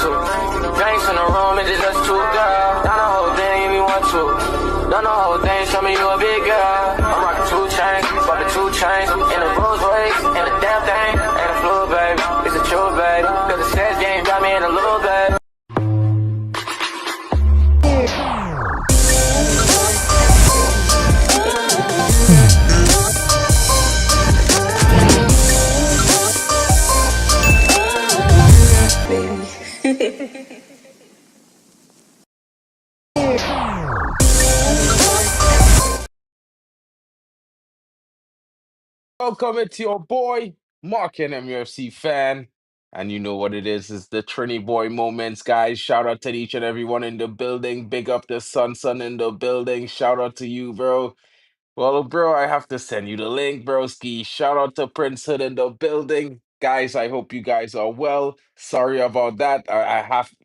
to. Drinks in the room, it's just two girls. Done the whole thing, if you want to. Done the whole thing, show me you a big girl. I'm rocking 2 chains, bought the 2 chains. In the Rolls Royce, and the damn thing. Ain't a flu, baby, it's a true, baby. Cause the sex game got me in a little baby. Welcome, it's your boy, MarkN MUFC fan. And you know what it is the Trini Boy moments, guys. Shout out to each and everyone in the building. Big up the Sun in the building. Shout out to you, bro. Well, bro, I have to send you the link, broski. Shout out to Prince Hood in the building. Guys, I hope you guys are well. Sorry about that.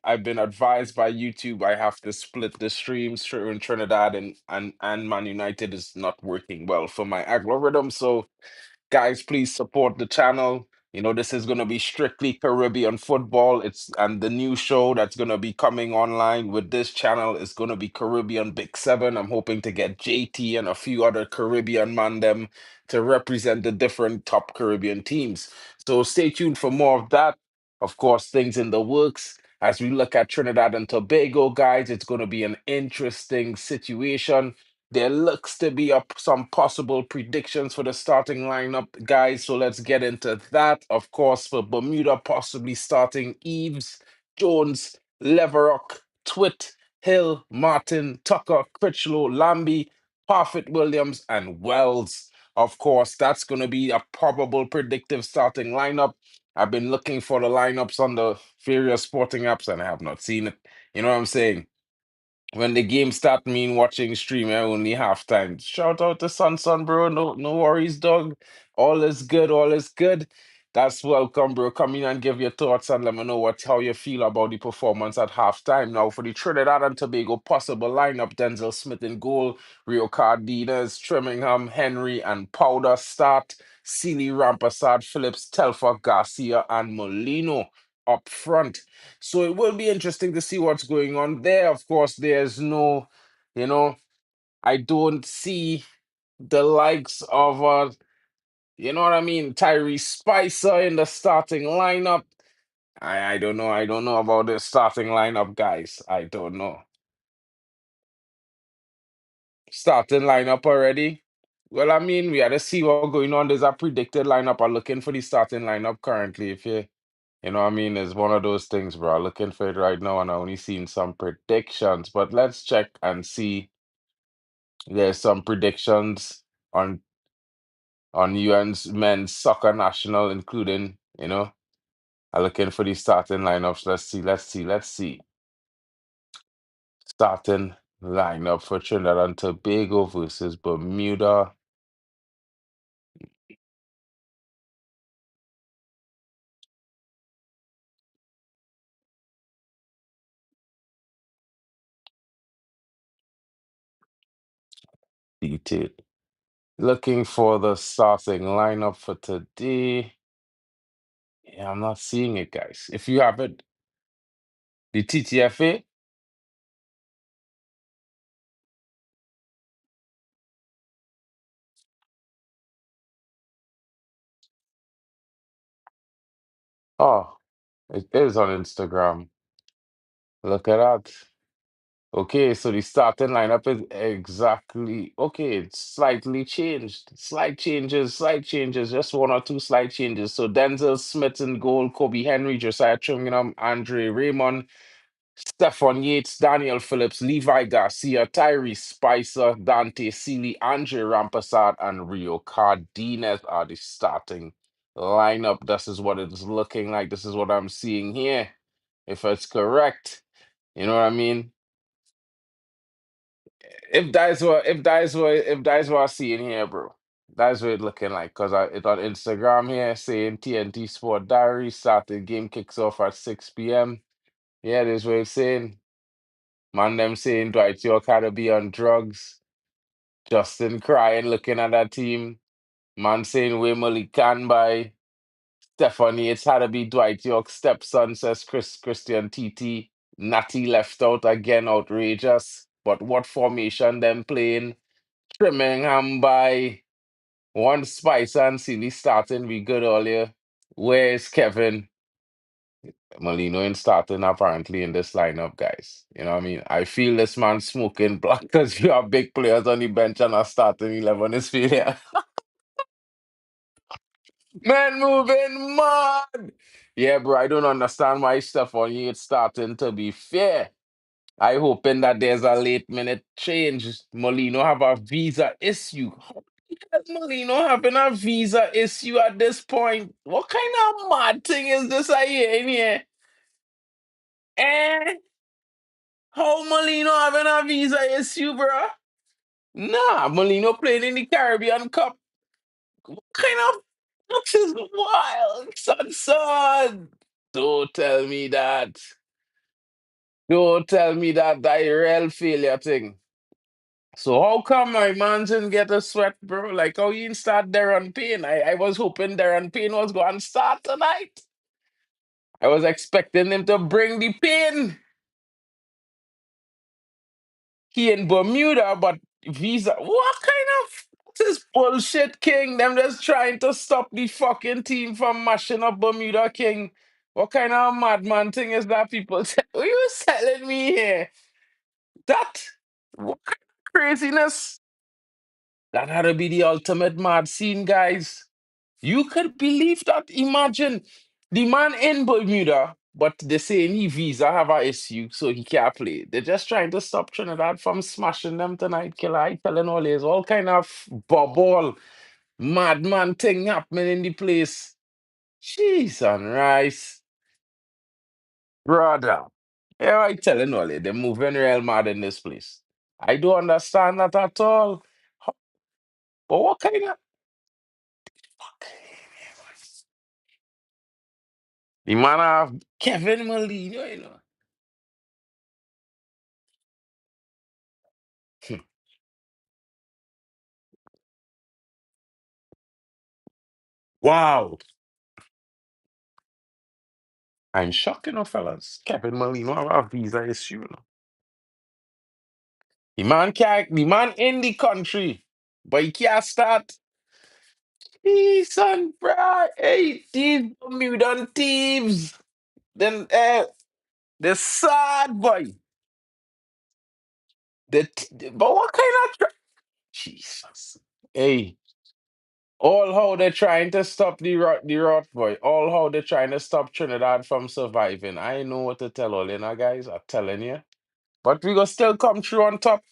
I've been advised by YouTube I have to split the streams. In Trinidad and Man United is not working well for my algorithm. So guys, please support the channel. You know, this is going to be strictly Caribbean football. It's and the new show that's going to be coming online with this channel is going to be Caribbean Big Seven. I'm hoping to get JT and a few other Caribbean man them to represent the different top Caribbean teams. So stay tuned for more of that. Of course, things in the works. As we look at Trinidad and Tobago, guys, it's going to be an interesting situation. There looks to be some possible predictions for the starting lineup, guys. So let's get into that. Of course, for Bermuda, possibly starting Eves, Jones, Leverock, Twit, Hill, Martin, Tucker, Critchlow, Lambie, Parfit Williams, and Wells. Of course, that's going to be a probable predictive starting lineup. I've been looking for the lineups on the various sporting apps and I have not seen it. You know what I'm saying? When the game start, mean watching stream, only halftime. Shout out to Sun, bro. No worries, dog. All is good. All is good. That's welcome, bro. Come in and give your thoughts and let me know how you feel about the performance at halftime. Now, for the Trinidad and Tobago possible lineup, Denzel Smith in goal, Rio Cardenas, Trimmingham, Henry, and Powder start. Sealy, Rampasad, Phillips, Telfer, Garcia, and Molino up front. So it will be interesting to see what's going on there. Of course, there's no, you know, I don't see the likes of, you know what I mean, Tyree Spicer in the starting lineup. I don't know. I don't know about the starting lineup, guys. I don't know. Starting lineup already? Well, I mean, we had to see what's going on. There's a predicted lineup. I'm looking for the starting lineup currently. If you know what I mean, it's one of those things, bro. Looking for it right now, and I only seen some predictions. But let's check and see. There's some predictions on UN's men's soccer national, including, I'm looking for the starting lineups. Let's see. Starting lineup for Trinidad and Tobago versus Bermuda. Detail. Looking for the starting lineup for today. Yeah, I'm not seeing it, guys. If you have it, the TTFA. Oh, it is on Instagram. Look at that. Okay, so the starting lineup is exactly okay. It's slightly changed. Slight changes, just one or two slight changes. So Denzel Smith in goal, Kobe Henry, Josiah Tringham, Andre Raymond, Stephon Yates, Daniel Phillips, Levi Garcia, Tyree Spicer, Dante Sealy, Andre Rampasad, and Rio Cardenas are the starting lineup. This is what it's looking like. This is what I'm seeing here. If it's correct, you know what I mean? If that is what I'm seeing here, bro. That's what it looking like. Cause it's on Instagram here saying TNT Sport Diary started game kicks off at 6 p.m. Yeah, this what it's saying. Man, them saying Dwight York had to be on drugs. Justin crying looking at that team. Man saying Wembley can buy. Stephanie, it's had to be Dwight York's stepson, says Christian TT. Natty left out again, outrageous. But what formation them playing? Trimmingham by one Spicer and Sealy starting. We good earlier. Where is Kevin? Molino ain't starting apparently in this lineup, guys. You know what I mean? I feel this man smoking black because you have big players on the bench and a starting 11 is failure. Man moving mad. Yeah, bro, I don't understand why Stephanie is starting to be fair. I hoping that there's a late minute change. Molino have a visa issue. How is Molino having a visa issue at this point? What kind of mad thing is this I hear in here? Eh? How Molino having a visa issue, bro? Nah, Molino playing in the Caribbean Cup. What kind of this is wild, son? Don't tell me that. Don't tell me that real failure thing. So how come my man didn't get a sweat, bro? Like how you didn't start Darren Payne? I was hoping Darren Payne was going to start tonight. I was expecting him to bring the pain. He in Bermuda, but visa. What kind of this bullshit, King? Them just trying to stop the fucking team from mashing up Bermuda, King. What kind of madman thing is that, people? What you telling me here? That what kind of craziness? That had to be the ultimate mad scene, guys. You could believe that. Imagine the man in Bermuda, but they saying he visa have a issue, so he can't play. They're just trying to stop Trinidad from smashing them tonight, killer. I telling all there's all kind of bubble, madman thing happening in the place. Jeez and rice, brother. Yeah, I telling all they're moving real mad in this place. I don't understand that at all. But what kind of fuck? The man have Kevin Molino, you know. Wow. I'm shocked, you know, fellas. Kevin Molino have a visa issue, you know. The man in the country, but he can't start. Hey, son, bruh. Hey, these Bermudan thieves. Then, the sad boy. But what kind of Jesus. Hey, all how they're trying to stop the rot boy. All how they're trying to stop Trinidad from surviving. I know what to tell all you know, guys. I'm telling you. But we gonna still come through on top.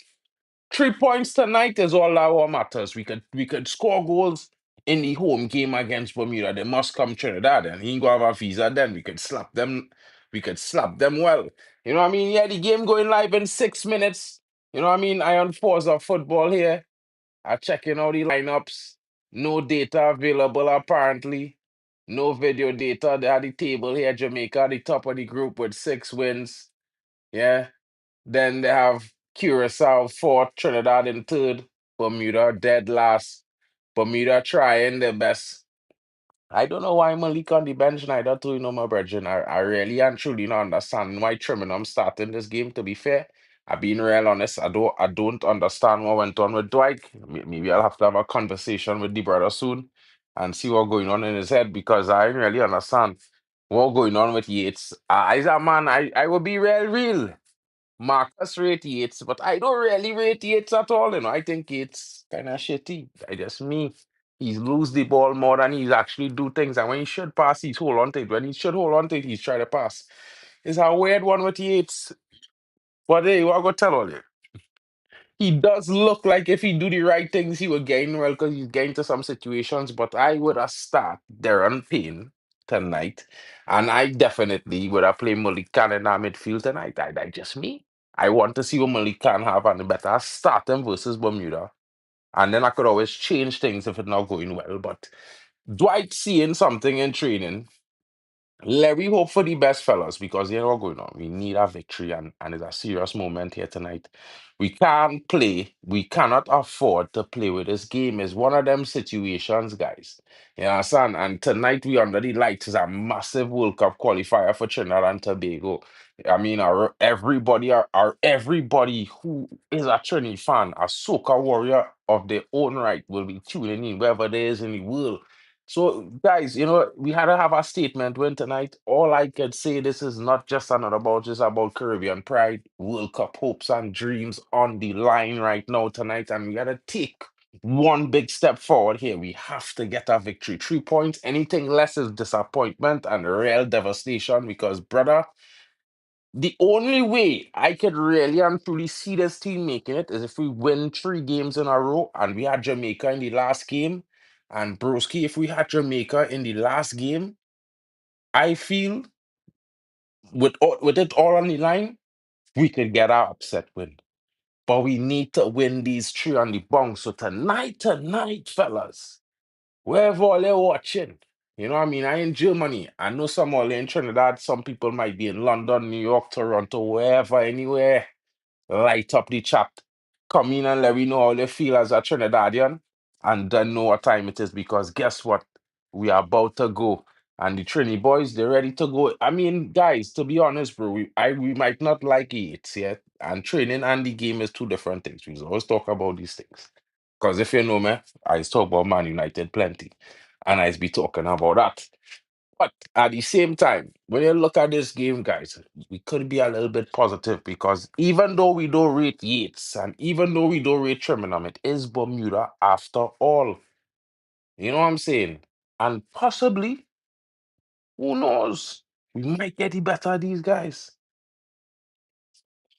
3 points tonight is all that what matters. We could score goals in the home game against Bermuda. They must come Trinidad and he ain't gonna have a visa then. We could slap them. We could slap them well. You know what I mean? Yeah, the game going live in 6 minutes. You know what I mean? I on pause of football here. I checking out the lineups. No data available apparently. No video data. They had the table here. Jamaica at the top of the group with 6 wins. Yeah. Then they have Curacao fourth, Trinidad in third, Bermuda dead last. Bermuda trying their best. I don't know why Malik on the bench neither too, you know, my brethren. I really and truly not understand why Trimmingham starting this game, to be fair. I've been real honest. I don't understand what went on with Dwight. Maybe I'll have to have a conversation with the brother soon and see what's going on in his head because I didn't really understand what going on with Yates. As a man, I will be real. Marcus rate Yates, but I don't really rate Yates at all. You know, I think Yates kind of shitty. I just me. He's lose the ball more than he's actually do things. And when he should pass, he's hold on to it. When he should hold on to it, he's try to pass. It's a weird one with Yates. But hey, what I go tell all you? He does look like if he do the right things, he would gain well because he's getting to some situations. But I would have start Darren Payne tonight, and I definitely would have played Malik Khan in our midfield tonight. I just me. I want to see what Malik Khan have and better start him versus Bermuda, and then I could always change things if it's not going well. But Dwight seeing something in training. Let we hope for the best, fellas, because you know what's going on. We need a victory, and it's a serious moment here tonight. We can't play. We cannot afford to play with this game. It's one of them situations, guys. You understand? And tonight we under the lights is a massive World Cup qualifier for Trinidad and Tobago. I mean, everybody who is a Trinity fan, a Soca Warrior of their own right, will be tuning in wherever there is in the world. So, guys, we had to have a statement win tonight. All I could say, this is not just another about just about Caribbean pride, World Cup hopes and dreams on the line right now tonight, and we gotta take one big step forward here. We have to get a victory. 3 points. Anything less is disappointment and real devastation. Because, brother, the only way I could really and truly see this team making it is if we win 3 games in a row, and we had Jamaica in the last game. And broski, if we had Jamaica in the last game, I feel with it all on the line, we could get our upset win. But we need to win these 3 on the bounce. So tonight, fellas, wherever all they're watching, you know what I mean? I in Germany. I know some all in Trinidad. Some people might be in London, New York, Toronto, wherever, anywhere. Light up the chat. Come in and let me know how they feel as a Trinidadian, and then know what time it is, because guess what? We are about to go. And the Trini boys, they're ready to go. I mean, guys, to be honest, bro, we might not like it yet. And training and the game is two different things. We always talk about these things. Because if you know me, I talk about Man United plenty. And I be talking about that. But at the same time, when you look at this game, guys, we could be a little bit positive, because even though we don't rate Yates and even though we don't rate Trinidad, it is Bermuda after all. You know what I'm saying? And possibly, who knows? We might get the better of these guys.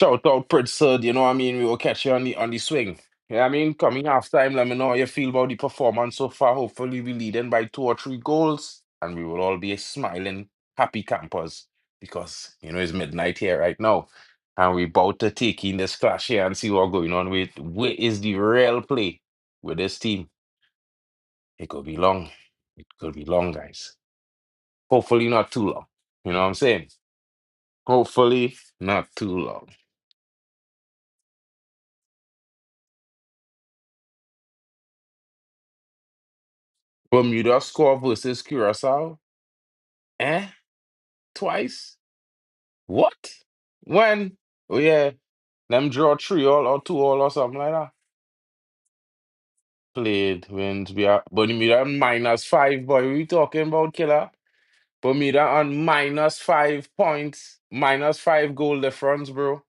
Shout out Prince Sud, you know what I mean? We will catch you on the swing. You know what I mean? Coming half time, let me know how you feel about the performance so far. Hopefully we leading by 2 or 3 goals, and we will all be smiling, happy campers, because it's midnight here right now. And we about to take in this clash here and see what's going on with where is the real play with this team. It could be long. It could be long, guys. Hopefully not too long. You know what I'm saying? Hopefully not too long. Bermuda score versus Curacao. Eh? Twice? What? When? Oh yeah. Them draw 3 all or 2 all or something like that. Played wins. We are Bermuda on -5, boy. What we talking about, killer? Bermuda on -5 points. -5 goal difference, bro.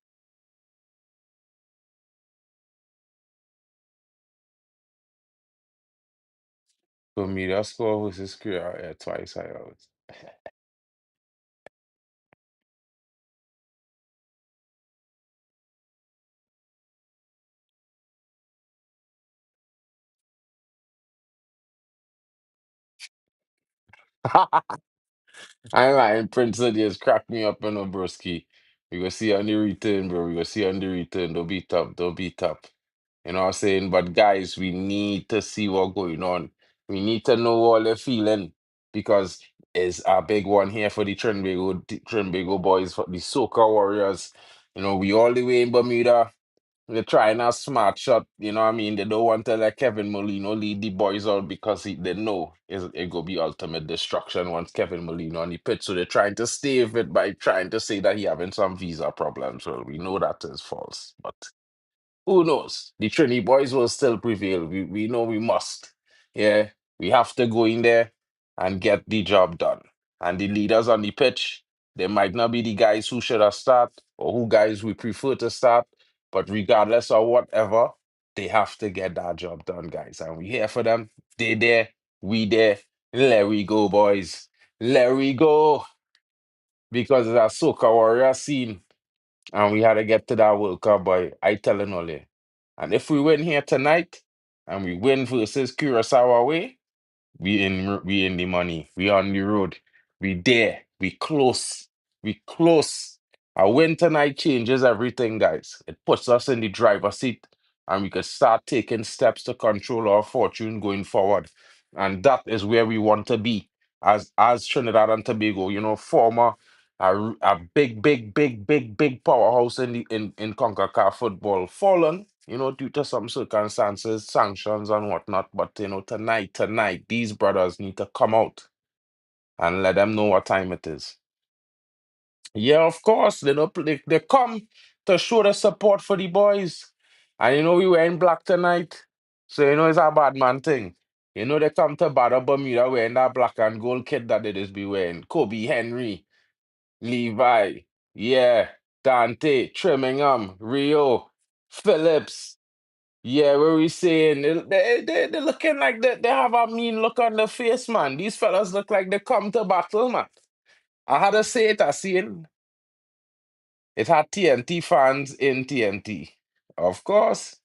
Bermuda score versus Curacao. Yeah, twice I out. I lying, Prince just cracked me up on a broski. We go see on the return, bro. We go see on the return. Don't be tough. Don't be tough. You know what I'm saying? But guys, we need to see what's going on. We need to know all they're feeling, because it's a big one here for the TrinBago boys, for the Soca Warriors. We all the way in Bermuda. They're trying a smart shot, you know what I mean? They don't want to let Kevin Molino lead the boys out, because they know it go be ultimate destruction once Kevin Molino on the pitch. So they're trying to stave it by trying to say that he having some visa problems. Well, we know that is false. But who knows? The Trini boys will still prevail. We know we must. Yeah, we have to go in there and get the job done. And the leaders on the pitch, they might not be the guys who should have start, or who guys we prefer to start, but regardless of whatever, they have to get that job done, guys. And we here for them. They there, we there. Let we go, boys. Let we go. Because it's a Soca Warrior scene. And we had to get to that World Cup, boy. I telling all you. And if we win here tonight, and we win versus Curacao away, we in the money. We on the road. We there. We close. We close. A win tonight changes everything, guys. It puts us in the driver's seat, and we could start taking steps to control our fortune going forward. And that is where we want to be. as Trinidad and Tobago, former a big powerhouse in CONCACAF football, fallen, due to some circumstances, sanctions and whatnot. But tonight, these brothers need to come out and let them know what time it is. Yeah, of course, they come to show the support for the boys. And we wearing black tonight. So it's a bad man thing. They come to bother Bermuda wearing that black and gold kit that they just be wearing. Kobe Henry, Levi, yeah, Dante, Trimingham, Rio, Phillips. Yeah, where we saying they looking like they have a mean look on their face, man. These fellas look like they come to battle, man. I had to say it, I seen. It had TNT fans in TNT. Of course.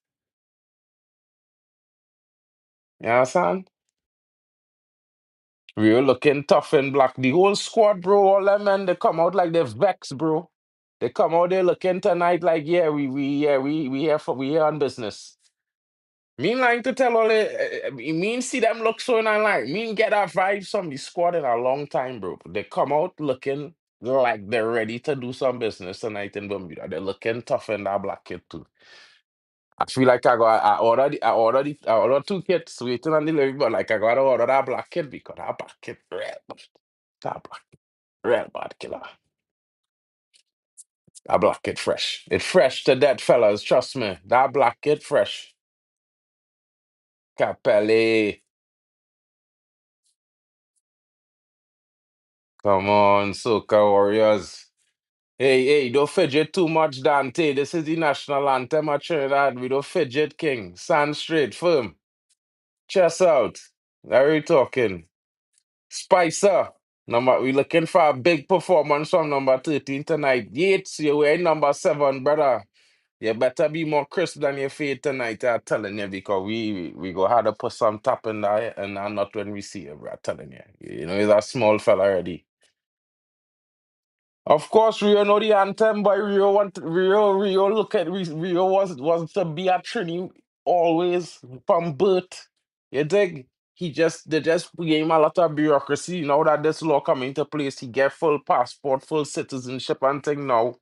You understand? We were looking tough in black. The whole squad, bro, all them men, they come out like they're vexed, bro. They come out there looking tonight like, yeah, we here on business. Mean like to tell all the mean see them look so and I like mean get that vibe from the squad in a long time, bro. They come out looking like they're ready to do some business tonight in Bermuda. They're looking tough in that black kit too. I feel like I ordered two kits waiting on delivery, but like I gotta order that black kit because that black kit real bad. That black real bad killer. That black kit fresh. It fresh to death, fellas. Trust me. That black kit fresh. Capelli. Come on, Soca Warriors. Hey, don't fidget too much, Dante. This is the national anthem of Trinidad. We don't fidget, King. Stand straight, firm. Chest out. Are we talking? Spicer. We looking for a big performance from number 13 tonight. Yates, you're wearing number 7, brother. You better be more crisp than your fate tonight, I'm telling you, because we go have to put some tap in there and not when we see you, bro. I'm telling you. He's a small fella already. Of course, Rio know the anthem, but Rio look at Rio was to be a Trini always from birth. You dig? They just gave him a lot of bureaucracy. Now that this law come into place, he get full passport, full citizenship and thing now.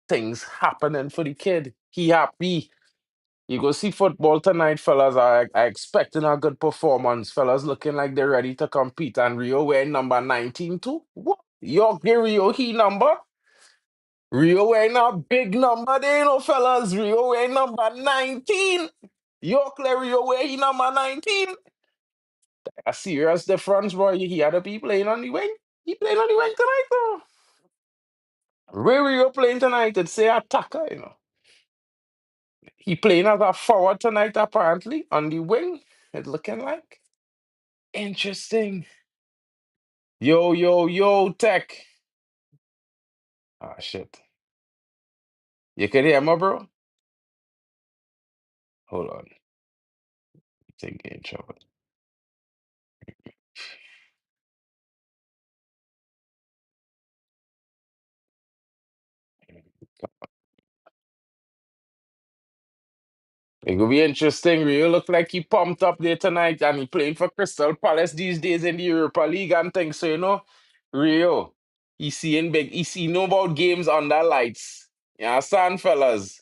Things happening for the kid. He happy. You go see football tonight, fellas. I expecting a good performance. Fellas looking like they're ready to compete. And Rio wearing number 19 too. What? York Rio he number? Rio wearing a big number there, fellas. Rio wearing number 19. York Rio wearing number 19. A serious difference, boy. He had to be playing on the wing. He playing on the wing tonight, though. Where Rio playing tonight? It's say attacker. He playing as a forward tonight, apparently, on the wing. It looking like. Interesting. Yo, Tech. Ah, shit. You can hear me, bro? Hold on. I think you're in trouble. It will be interesting. Rio look like he pumped up there tonight and he playing for Crystal Palace these days in the Europa League and things. So, Rio, he see no about games under lights. You understand, fellas?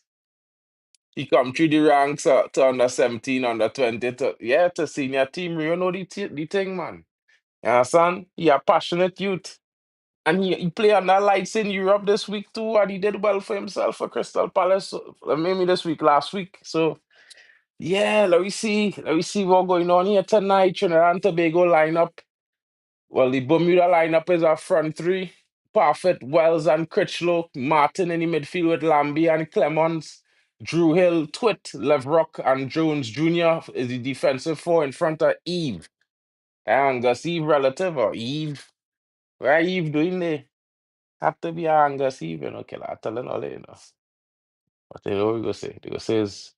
He come through the ranks to under 17, under 20, to senior team. Rio know the thing, man. You understand? He a passionate youth. And he play under lights in Europe this week too, and he did well for himself for Crystal Palace. So, maybe this week, last week. So, yeah, let me see. Let me see what's going on here tonight. Trinidad and Tobago lineup. Well, the Bermuda lineup is our front three. Parfit, Wells, and Critchlow. Martin in the midfield with Lambie and Clemons. Drew Hill, Twit, Levrock, and Jones Jr. is the defensive four in front of Eve. Angus Eve relative or Eve? Where Eve doing there? Have to be Angus Eve, killer. I'm telling all you. But they know what we go say. They go say is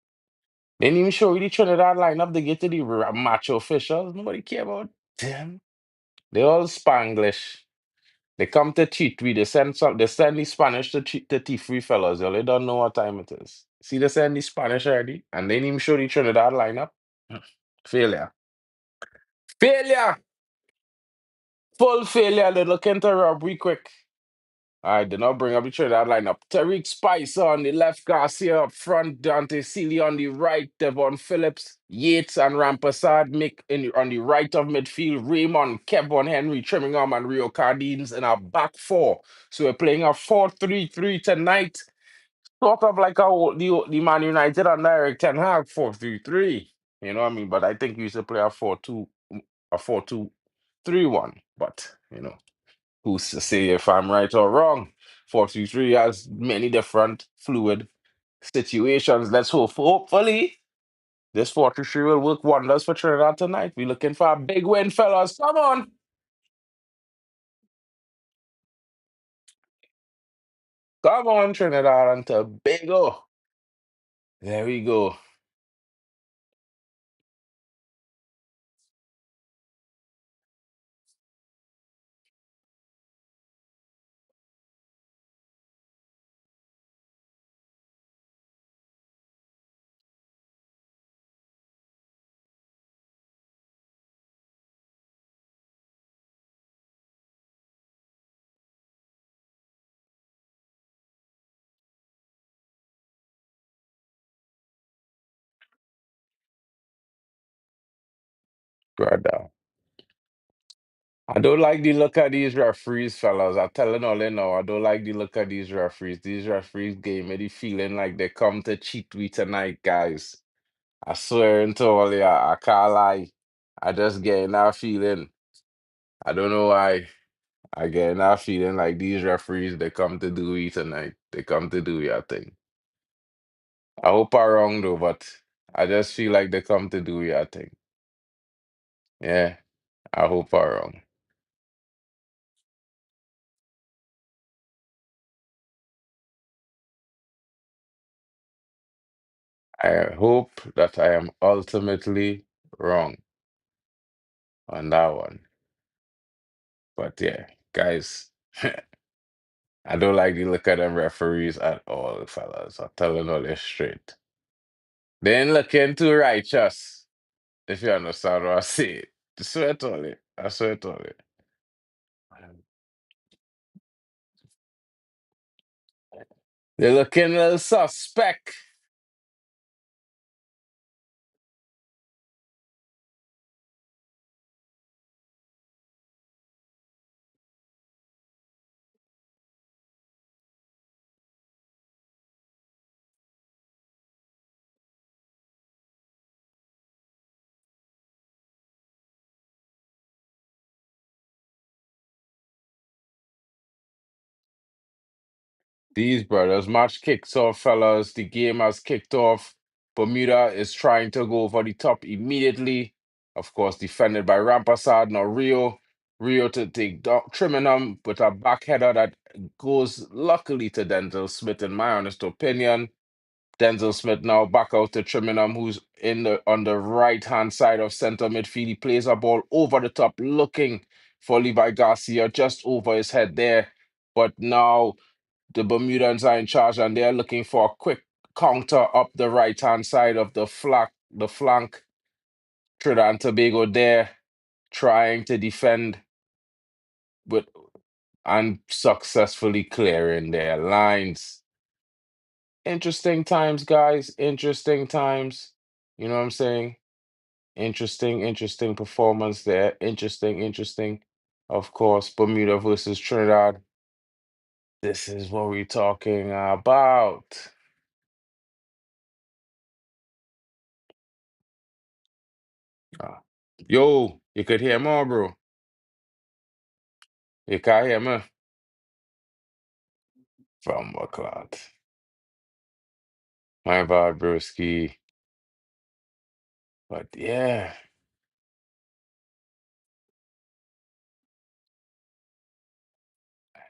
they didn't even show you the Trinidad lineup. They get to the macho officials. Nobody care about them. They all Spanglish. They come to cheat we. They send the Spanish to cheat the T3 fellas. They don't know what time it is. See they send the Spanish already and they didn't even show the Trinidad lineup. Failure. Failure. Full failure. They're looking to rob we quick. I did not bring up the Trinidad lineup. Tariq Spicer on the left, Garcia up front, Dante Sealy on the right, Devon Phillips, Yates and Rampasad on the right of midfield, Raymond, Kevon Henry, Trimmingham, and Rio Cardines in our back four. So we're playing a 4-3-3 tonight, sort of like the Man United and Eric Ten Hag 4-3-3. You know what I mean? But I think we used to play a 4-2-3-1. But who's to say if I'm right or wrong? 4-3-3 has many different fluid situations. Let's hope. Hopefully, this 4-3-3 will work wonders for Trinidad tonight. We're looking for a big win, fellas. Come on. Come on, Trinidad and Tobago. There we go. Brother. I don't like the look of these referees, fellas. I'm telling all you know, I don't like the look of these referees. These referees gave me the feeling like they come to cheat we tonight, guys. I swear into all you, I can't lie. I just getting that feeling. I don't know why. I get that feeling like these referees, they come to do it tonight. They come to do your thing. I hope I'm wrong though, but I just feel like they come to do your thing. Yeah, I hope I'm wrong. I hope that I am ultimately wrong on that one. But yeah, guys, I don't like the look of them referees at all, fellas. I'm telling all this straight. They ain't looking too righteous, if you understand what I say. I swear to it. I swear to it. They're looking a little suspect. These brothers, match kicks off, fellas. The game has kicked off. Bermuda is trying to go for the top immediately. Of course, defended by Rampasad. Now Rio. Rio to take Trimmingham with a back header that goes luckily to Denzel Smith, in my honest opinion. Denzel Smith now back out to Trimmingham, who's on the right hand side of center midfield. He plays a ball over the top, looking for Levi Garcia just over his head there. But now the Bermudans are in charge and they're looking for a quick counter up the right hand side of the flank. Trinidad and Tobago there trying to defend with and successfully clearing their lines. Interesting times, guys. Interesting times. You know what I'm saying? Interesting performance there. Interesting. Of course, Bermuda versus Trinidad. This is what we're talking about. Ah. Yo, you could hear more, bro. You can't hear me from what cloud. My bad, broski. But yeah,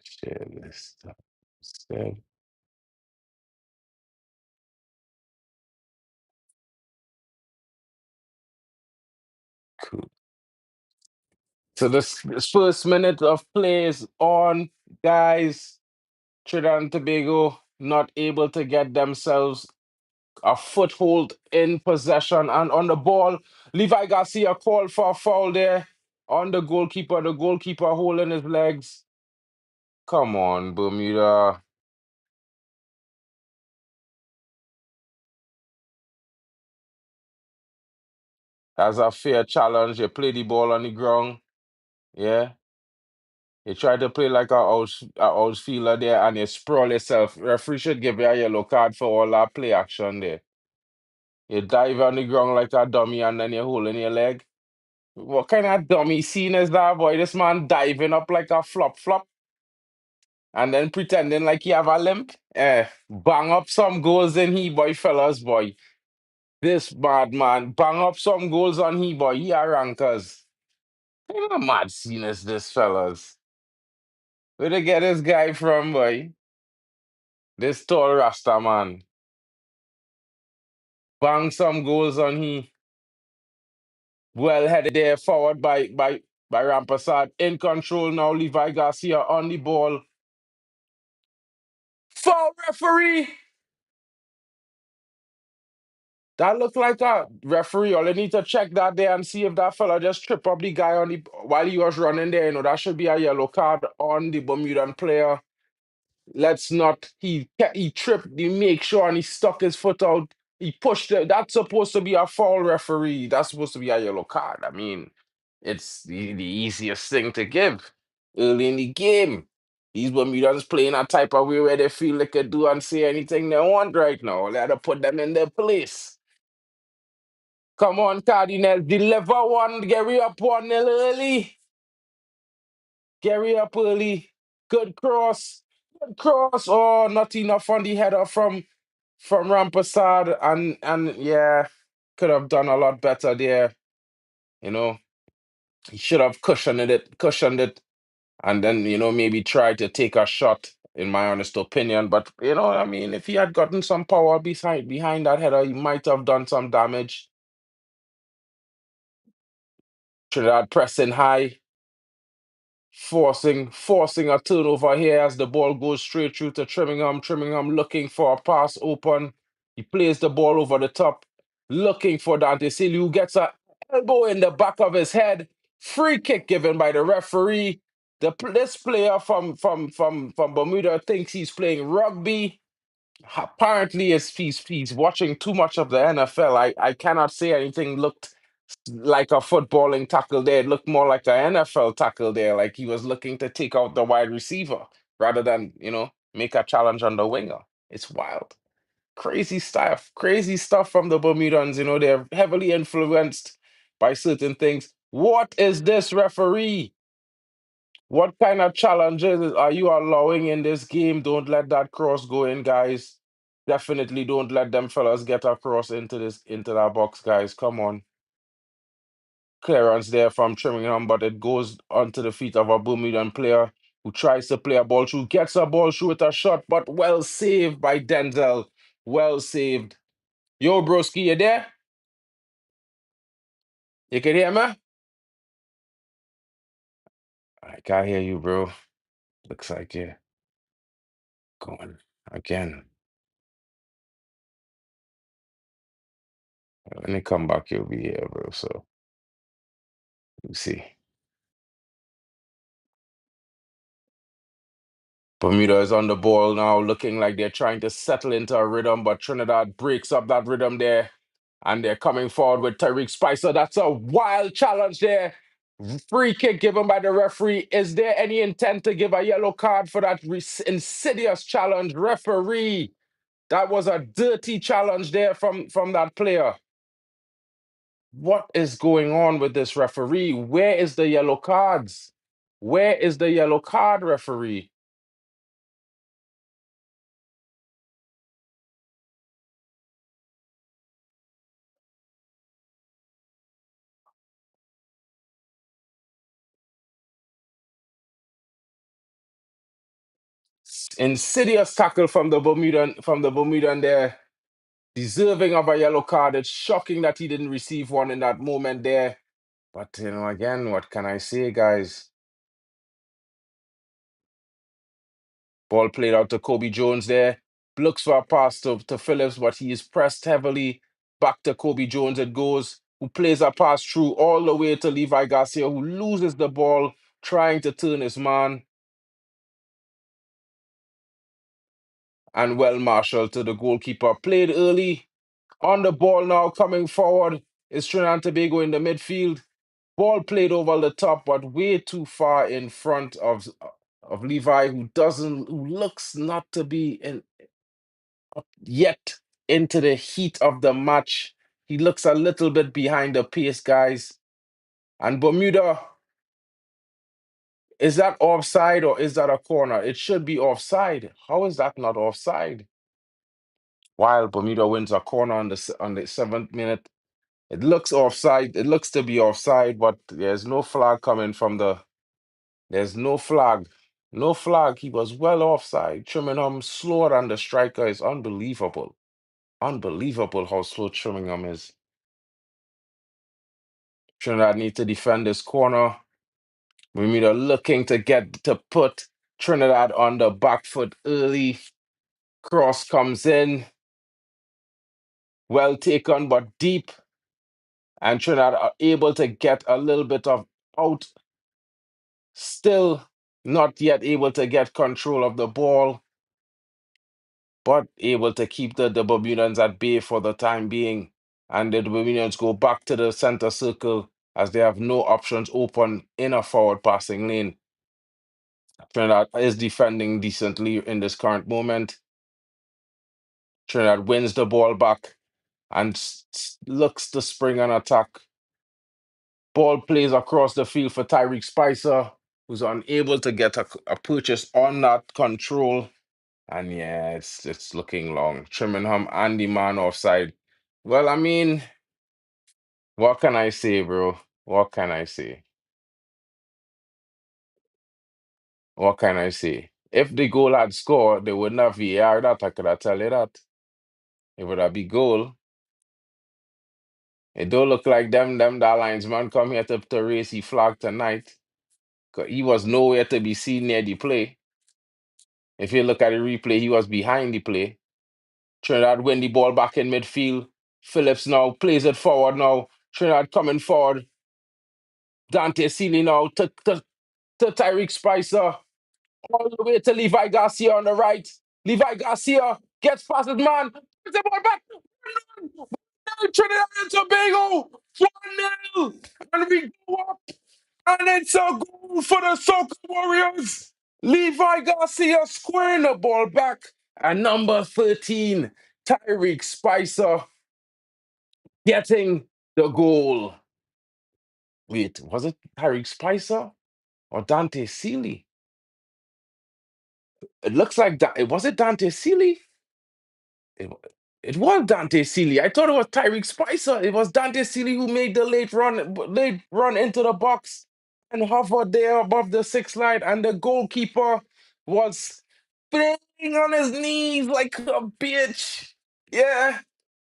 share this stuff. Instead. Cool. So this first minute of play is on, guys. Trinidad and Tobago not able to get themselves a foothold in possession and on the ball. Levi Garcia called for a foul there. On the goalkeeper holding his legs. Come on, Bermuda. That's a fair challenge. You play the ball on the ground. Yeah. You try to play like a outfielder there and you sprawl yourself. Referee should give you a yellow card for all that play action there. You dive on the ground like a dummy and then you're holding your leg. What kind of dummy scene is that, boy? This man diving up like a flop flop and then pretending like he have a limp. Bang up some goals in he, boy, fellas, boy. This bad man, bang up some goals on he, boy. He a rankers. What kind of mad scene is this, fellas? Where they get this guy from, boy? This tall Rasta man. Bang some goals on he. Well headed there, forward by Rampasad. In control now, Levi Garcia on the ball. Foul referee! That looked like a referee. All I need to check that there and see if that fella just trip up the guy on the while he was running there. You know, that should be a yellow card on the Bermudan player. Let's not. He tripped. He make sure and he stuck his foot out. He pushed it. That's supposed to be a foul referee. That's supposed to be a yellow card. I mean, it's the easiest thing to give early in the game. These Bermudans playing a type of way where they feel they could do and say anything they want right now. Let to put them in their place. Come on, Cardinals, deliver one. Get up 1-0 early. Get up early. Good cross. Good cross. Oh, not enough on the header from Rampasad. And yeah, could have done a lot better there. You know, he should have cushioned it, and then, maybe try to take a shot, in my honest opinion. But, I mean, if he had gotten some power behind that header, he might have done some damage. Trinidad pressing high, forcing a turnover here as the ball goes straight through to Trinningham. Trinningham looking for a pass open. He plays the ball over the top, looking for Dante Silva, who gets a elbow in the back of his head. Free kick given by the referee. This player from Bermuda thinks he's playing rugby. Apparently, he's watching too much of the NFL. I cannot say anything looked like a footballing tackle there. It looked more like an NFL tackle there, like he was looking to take out the wide receiver rather than, make a challenge on the winger. It's wild. Crazy stuff from the Bermudans. They're heavily influenced by certain things. What is this, referee? What kind of challenges are you allowing in this game? Don't let that cross go in, guys. Definitely don't let them fellas get across into that box, guys. Come on. Clearance there from Trinningham, but it goes onto the feet of a Bermudan player who tries to play a ball through, gets a ball through with a shot, but well saved by Denzel. Well saved. Yo, broski, you there? You can hear me? I can't hear you, bro. Looks like you're going again. When you come back, you'll be here, bro. So, you see. Bermuda is on the ball now, looking like they're trying to settle into a rhythm, but Trinidad breaks up that rhythm there, and they're coming forward with Tariq Spicer. That's a wild challenge there. Free kick given by the referee. Is there any intent to give a yellow card for that insidious challenge, referee? That was a dirty challenge there from that player. What is going on with this referee? Where is the yellow cards? Where is the yellow card, referee? Insidious tackle from the Bermudan there, deserving of a yellow card. It's shocking that he didn't receive one in that moment there. But again, what can I say, guys? Ball played out to Kobe Jones there. Looks for a pass to Phillips, but he is pressed heavily. Back to Kobe Jones it goes. who plays a pass through all the way to Levi Garcia, who loses the ball trying to turn his man. And well marshaled to the goalkeeper. Played early. On the ball now, coming forward is Trinidad and Tobago in the midfield. Ball played over the top, but way too far in front of Levi, who looks not to be in yet into the heat of the match. He looks a little bit behind the pace, guys. And Bermuda, is that offside or is that a corner? It should be offside. How is that not offside? While Bermuda wins a corner on the 7th minute, it looks offside. It looks to be offside, but there's no flag coming from the. There's no flag. No flag. He was well offside. Trinmingham slower than the striker is unbelievable. Unbelievable how slow Trinmingham is. Trinidad need to defend this corner. Bermuda looking to put Trinidad on the back foot early. Cross comes in. Well taken, but deep. And Trinidad are able to get a little bit of out. Still not yet able to get control of the ball, but able to keep the Bermudans at bay for the time being. And the Bermudans go back to the center circle as they have no options open in a forward passing lane. Trinidad is defending decently in this current moment. Trinidad wins the ball back and looks to spring an attack. Ball plays across the field for Tyreek Spicer, who's unable to get a purchase on that control. And yeah, it's looking long. Trinmingham and the man offside. Well, I mean, what can I say, bro? What can I say? What can I say? If the goal had scored, they wouldn't have VAR that. I could have tell you that. It would have been goal. It don't look like that linesman come here to raise the flag tonight. 'Cause he was nowhere to be seen near the play. If you look at the replay, he was behind the play. Trinidad win the ball back in midfield. Phillips now plays it forward now. Trinidad coming forward. Dante Sealy now to Tyreek Spicer. All the way to Levi Garcia on the right. Levi Garcia gets past his man. Puts the ball back. Trinidad and Tobago. 1-0. And we go up. And it's a goal for the Soca Warriors. Levi Garcia squaring the ball back. And number 13, Tyreek Spicer getting the goal. Wait, was it Tyreek Spicer or Dante Sealy? It looks like that. Was it Dante Sealy? It, it was Dante Sealy. I thought it was Tyreek Spicer. It was Dante Sealy who made the late run into the box and hovered there above the 6 line, and the goalkeeper was playing on his knees like a bitch. Yeah,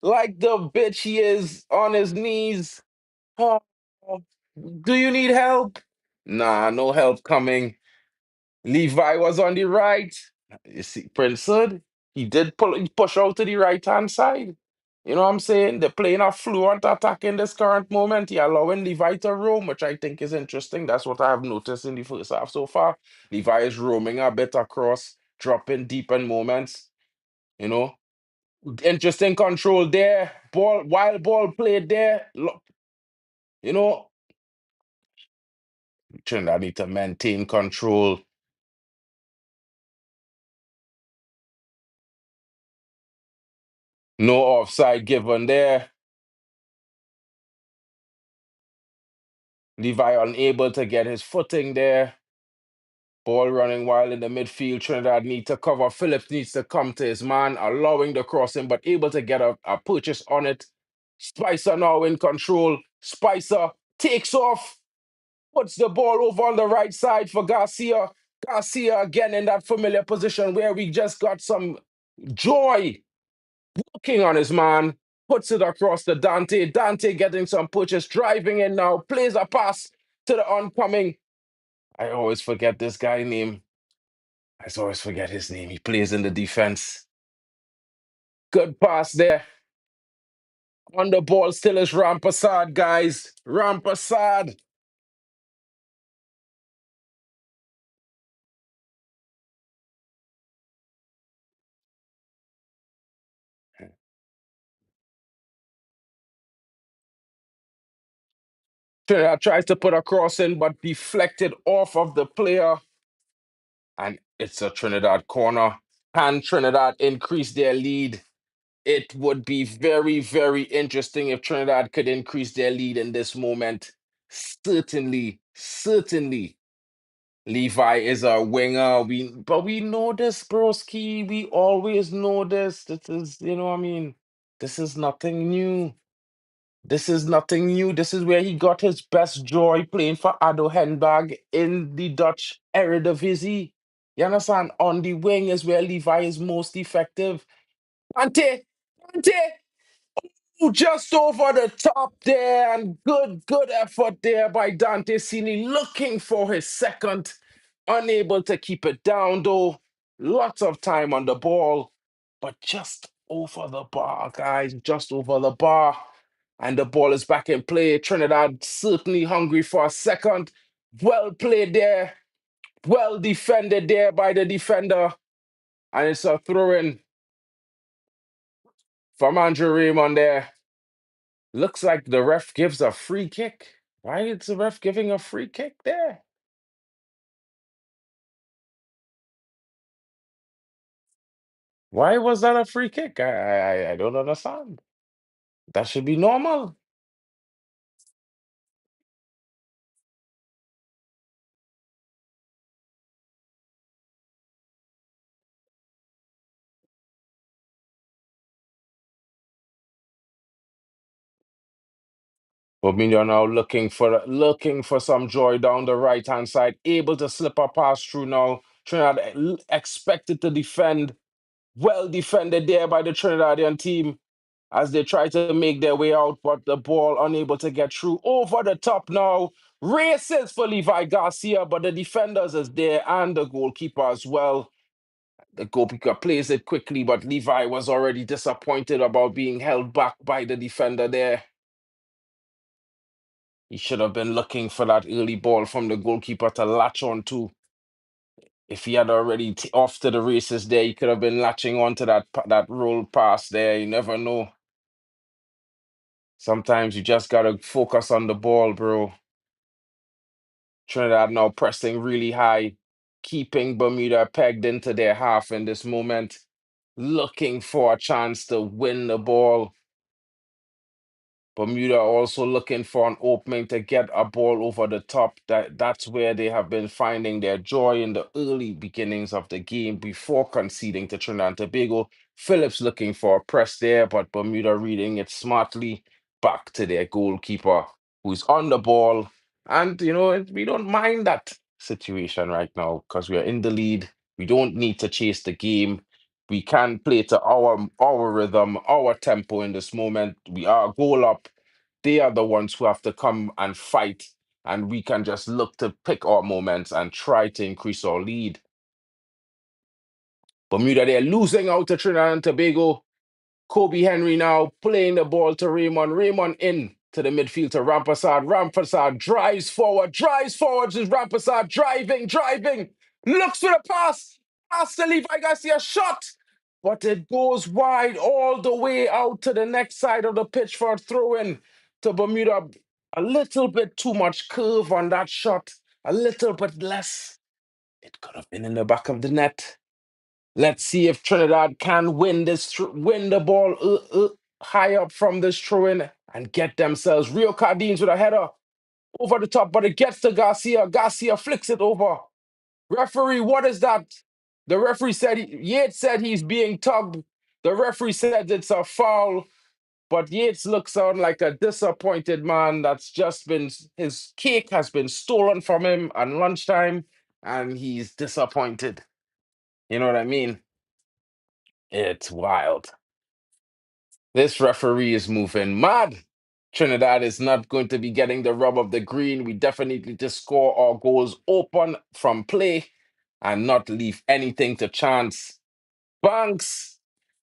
like the bitch he is on his knees. Oh, do you need help? Nah, no help coming. Levi was on the right. You see, Prince Hood, he push out to the right hand side. You know what I'm saying? They're playing a fluent attack in this current moment. You're allowing Levi to roam, which I think is interesting. That's what I have noticed in the first half so far. Levi is roaming a bit across, dropping deep in moments. You know, interesting control there. Wild ball played there. You know, Trinidad need to maintain control. No offside given there. Levi unable to get his footing there. Ball running wild in the midfield. Trinidad need to cover. Phillips needs to come to his man, allowing the crossing, but able to get a purchase on it. Spicer now in control. Spicer takes off, puts the ball over on the right side for Garcia. Garcia again in that familiar position where we just got some joy. King on his man, puts it across to Dante. Dante getting some purchase, driving in now, plays a pass to the oncoming. I always forget this guy name. I always forget his name. He plays in the defense. Good pass there. On the ball still is Rampasad, guys. Rampasad. Trinidad tries to put a cross in, but deflected off of the player. And it's a Trinidad corner. Can Trinidad increase their lead? It would be very, very interesting if Trinidad could increase their lead in this moment. Certainly, certainly. Levi is a winger. But we know this, broski. We always know this. This is, I mean, this is nothing new. This is nothing new. This is where he got his best joy playing for Ado Henbag in the Dutch Eredivisie. You understand? On the wing is where Levi is most effective. Ante, Ante, just over the top there, and good effort there by Dante Cini, looking for his second. Unable to keep it down though. Lots of time on the ball, but just over the bar, guys, just over the bar. And the ball is back in play. Trinidad certainly hungry for a second. Well played there. Well defended there by the defender. And it's a throw-in from Andrew Raymond there. Looks like the ref gives a free kick. Why is the ref giving a free kick there? Why was that a free kick? I don't understand. That should be normal. Bermuda now looking for some joy down the right hand side, able to slip a pass through now. Trinidad expected to defend, well defended there by the Trinidadian team as they try to make their way out, but the ball unable to get through. Over the top now, races for Levi Garcia, but the defenders is there and the goalkeeper as well. The goalkeeper plays it quickly, but Levi was already disappointed about being held back by the defender there. He should have been looking for that early ball from the goalkeeper to latch on to. If he had already off to the races there, he could have been latching on to that roll pass there. You never know. Sometimes you just gotta focus on the ball, bro. Trinidad now pressing really high, keeping Bermuda pegged into their half in this moment, looking for a chance to win the ball. Bermuda also looking for an opening to get a ball over the top. That's where they have been finding their joy in the early beginnings of the game before conceding to Trinidad and Tobago. Phillips looking for a press there, but Bermuda reading it smartly back to their goalkeeper, who's on the ball. And we don't mind that situation right now because we are in the lead. We don't need to chase the game. We can play to our rhythm, our tempo in this moment. We are goal up. They are the ones who have to come and fight, and we can just look to pick our moments and try to increase our lead. Bermuda, they're losing out to Trinidad and Tobago. Kobe Henry now playing the ball to Raymond. Raymond in to the midfield to Rampasad. Rampasad drives forward. Is Rampasad driving. Looks for the pass. Pass to Levi Garcia. Shot. But it goes wide all the way out to the next side of the pitch for a throw in to Bermuda. A little bit too much curve on that shot. A little bit less. It could have been in the back of the net. Let's see if Trinidad can win the ball high up from this throw-in and get themselves. Rio Cardines with a header over the top, but it gets to Garcia. Garcia flicks it over. Referee, what is that? The referee said, Yates said he's being tugged. The referee said it's a foul, but Yates looks on like a disappointed man that's just been, his cake has been stolen from him at lunchtime, and he's disappointed. You know what I mean? It's wild. This referee is moving mad. Trinidad is not going to be getting the rub of the green. We definitely need to score our goals open from play and not leave anything to chance. Banks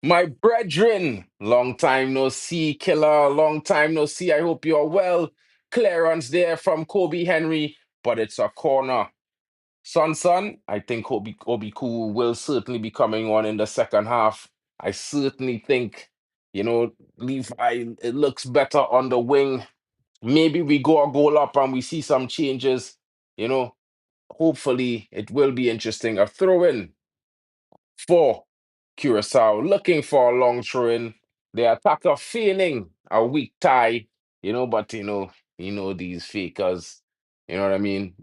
My brethren, long time no see, killer, long time no see. I hope you're well. Clearance there from Kobe Henry, but it's a corner. Son, I think Obi Cool will certainly be coming on in the second half. I certainly think, Levi, it looks better on the wing. Maybe we go a goal up and we see some changes. You know, hopefully it will be interesting. A throw in for Curacao, looking for a long throw in. The attacker feigning a weak tie, but these fakers, you know what I mean?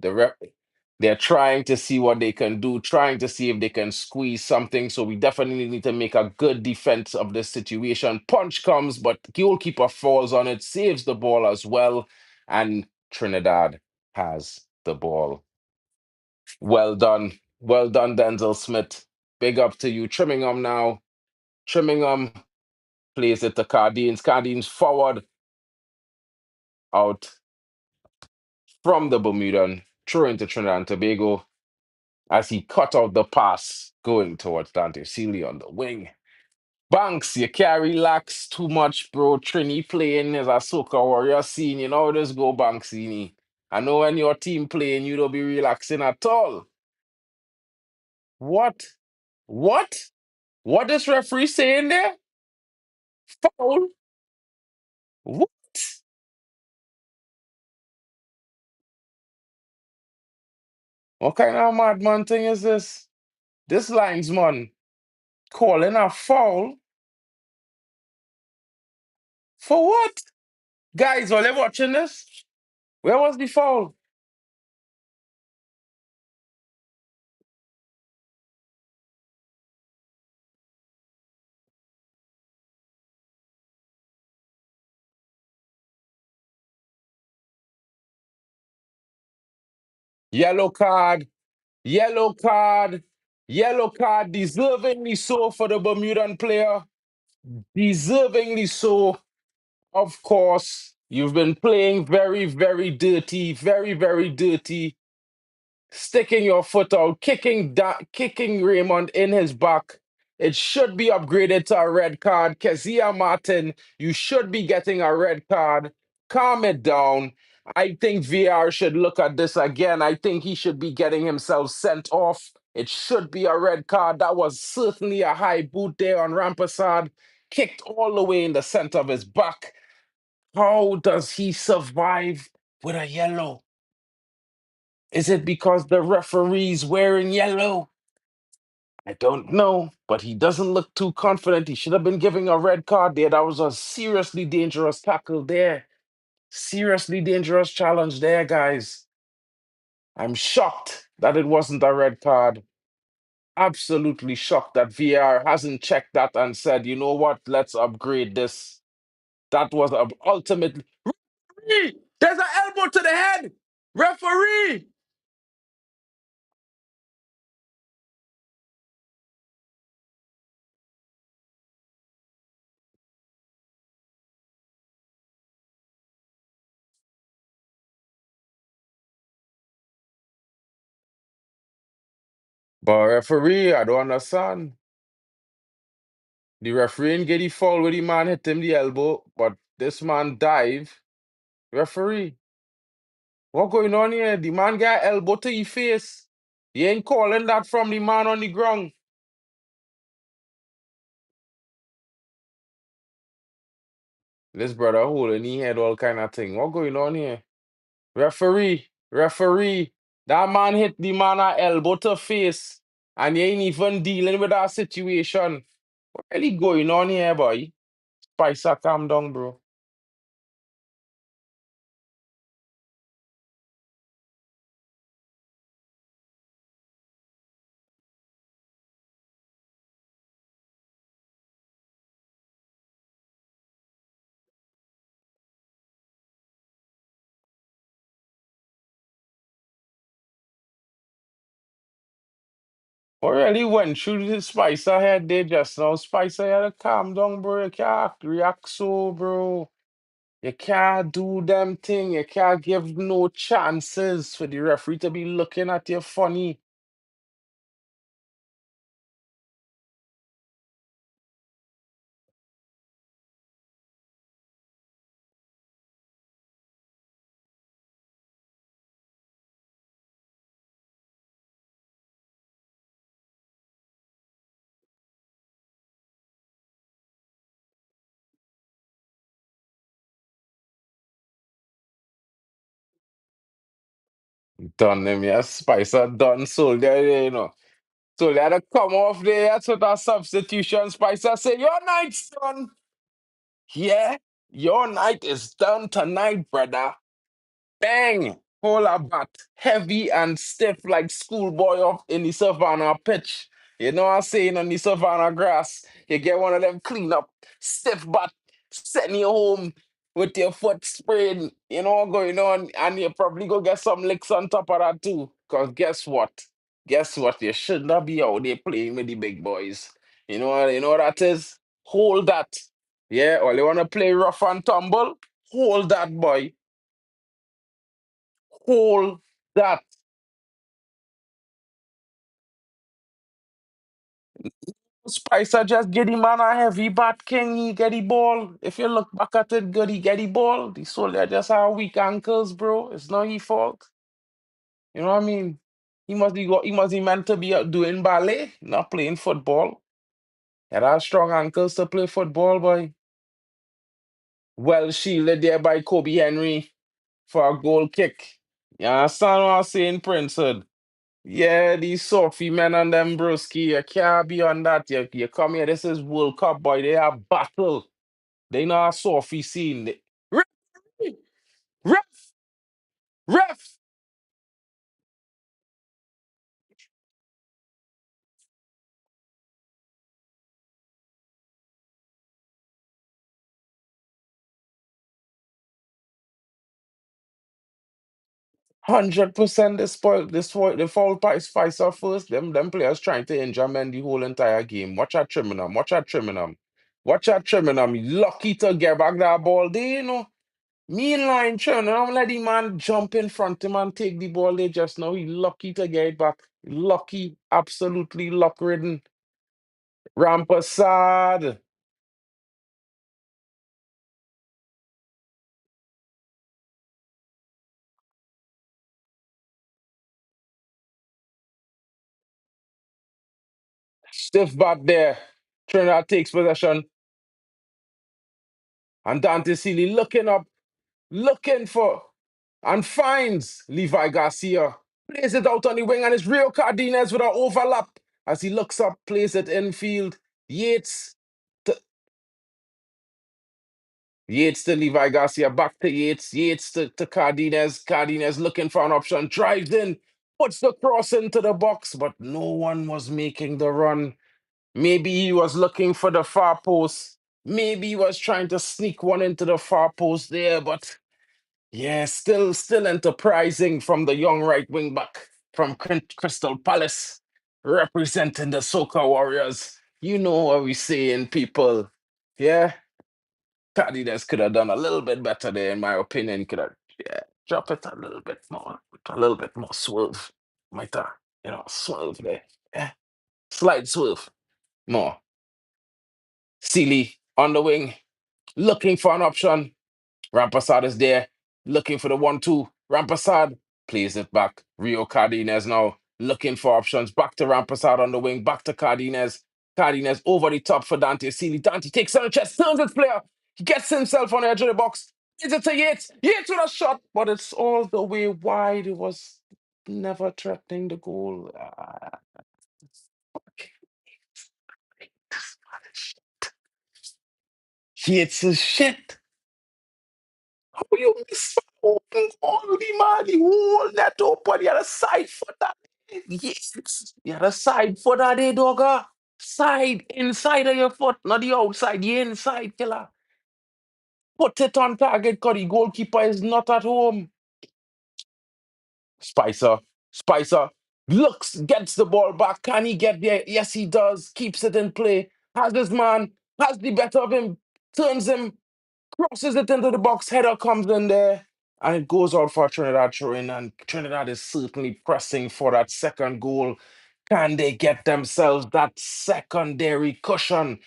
They're trying to see what they can do, trying to see if they can squeeze something. So we definitely need to make a good defense of this situation. Punch comes, but goalkeeper falls on it, saves the ball as well, and Trinidad has the ball. Well done. Well done, Denzel Smith. Big up to you. Trimmingham now. Trimmingham plays it to Cardines. Cardines forward out from the Bermudan. Throw into Trinidad and Tobago as he cut out the pass going towards Dante Sealy on the wing. Banks, you can't relax too much, bro. Trini playing is a Soca Warrior scene. You know how this go, Banksini. I know when your team playing, you don't be relaxing at all. What? What? What is referee saying there? Foul? What? What kind of madman thing is this? This linesman calling a foul for what? Guys, are they watching this? Where was the foul? Yellow card, yellow card, yellow card, deservingly so for the Bermudan player. Deservingly so, of course. You've been playing very, very dirty, very, very dirty. Sticking your foot out, kicking Raymond in his back. It should be upgraded to a red card. Kezia Martin, you should be getting a red card. Calm it down. I think VR should look at this again. I think he should be getting himself sent off. It should be a red card. That was certainly a high boot there on Rampasad. Kicked all the way in the center of his back. How does he survive with a yellow? Is it because the referee's wearing yellow? I don't know, but he doesn't look too confident. He should have been giving a red card there. That was a seriously dangerous tackle there. Seriously dangerous challenge there, guys. I'm shocked that it wasn't a red card. Absolutely shocked that VR hasn't checked that and said, you know what, let's upgrade this. That was ultimately. Referee! There's an elbow to the head! Referee! But referee, I don't understand. The referee ain't get the foul where the man hit him the elbow, but this man dive. Referee, what going on here? The man got elbow to his face. He ain't calling that from the man on the ground. This brother holding he head all kind of thing. What going on here? Referee, that man hit the man a elbow to face, and he ain't even dealing with that situation. What really going on here, boy? Spicer, calm down, bro. What really went through the Spicer head there just now? Spicer had to calm down, bro. You can't react so, bro. You can't do them thing. You can't give no chances for the referee to be looking at you funny. Done him, yeah. Spicer done Soldier, you know. So let her come off there to that substitution. Spicer say, your night's done. Yeah, your night is done tonight, brother. Bang! Whole a bat. Heavy and stiff like schoolboy up in the savannah pitch. You know what I'm saying? On the savannah grass. You get one of them clean up, stiff bat, send you home with your foot spraying, you know what going on, and you probably go get some licks on top of that too. Cause guess what? Guess what? You should not be out there playing with the big boys. You know what that is? Hold that. Yeah, or you wanna play rough and tumble? Hold that boy. Hold that. Spicer just get him on a heavy bat king, he get the ball. If you look back at it good, he get the ball. The soldier just have weak ankles, bro. It's not his fault. You know what I mean? He must be meant to be doing ballet, not playing football. He had strong ankles to play football, boy. Well shielded there by Kobe Henry for a goal kick. You understand what I'm saying, Princehood? Yeah, these Sophie men and them broski, you can't be on that. You come here, this is World Cup, boy. They have battle. They not a Sophie scene. Ref, ref, ref. 100% the foul price spice off first. Them players trying to injure men the whole entire game. Watch out trimming them. Watch out trimming them. Watch out trimming them. Lucky to get back that ball. They, you know. Mean line turn around, let the man jump in front of him and take the ball. They just know he lucky to get it back. Lucky, absolutely luck ridden. Rampasad. Stiff back there. Trinidad takes possession. And Dante Sealy looking up, looking for, and finds Levi Garcia. Plays it out on the wing, and it's Rio Cardenas with an overlap. As he looks up, plays it infield. Yates Yates to Levi Garcia, back to Yates. Yates to Cardenas. Cardenas looking for an option. Drives in, puts the cross into the box, but no one was making the run. Maybe he was looking for the far post. Maybe he was trying to sneak one into the far post there, but yeah, still enterprising from the young right wing back from Crystal Palace, representing the Soca Warriors. You know what we saying, people. Yeah. Cardenas could have done a little bit better there, in my opinion. Could have, yeah, drop it a little bit more, with a little bit more swerve. Might have, swerve there. Yeah, slight swerve. More. Sealy on the wing, looking for an option. Rampasad is there, looking for the 1-2. Rampasad plays it back. Rio Cardenas now looking for options. Back to Rampasad on the wing, back to Cardenas. Cardenas over the top for Dante Sealy. Dante takes on the chest, turns his player. He gets himself on the edge of the box. Is it to Yates? Yates with a shot, but it's all the way wide. It was never threatening the goal. Yates is shit. How you miss open all the man, the whole net open, the other side for that. Yes, the other side for that, dogger. Side, inside of your foot, not the outside, the inside, killer. Put it on target, because the goalkeeper is not at home. Spicer, Spicer looks, gets the ball back. Can he get there? Yes, he does. Keeps it in play. Has this man, has the better of him, turns him, crosses it into the box. Header comes in there. And it goes out for Trinidad throwing, and Trinidad is certainly pressing for that second goal. Can they get themselves that secondary cushion?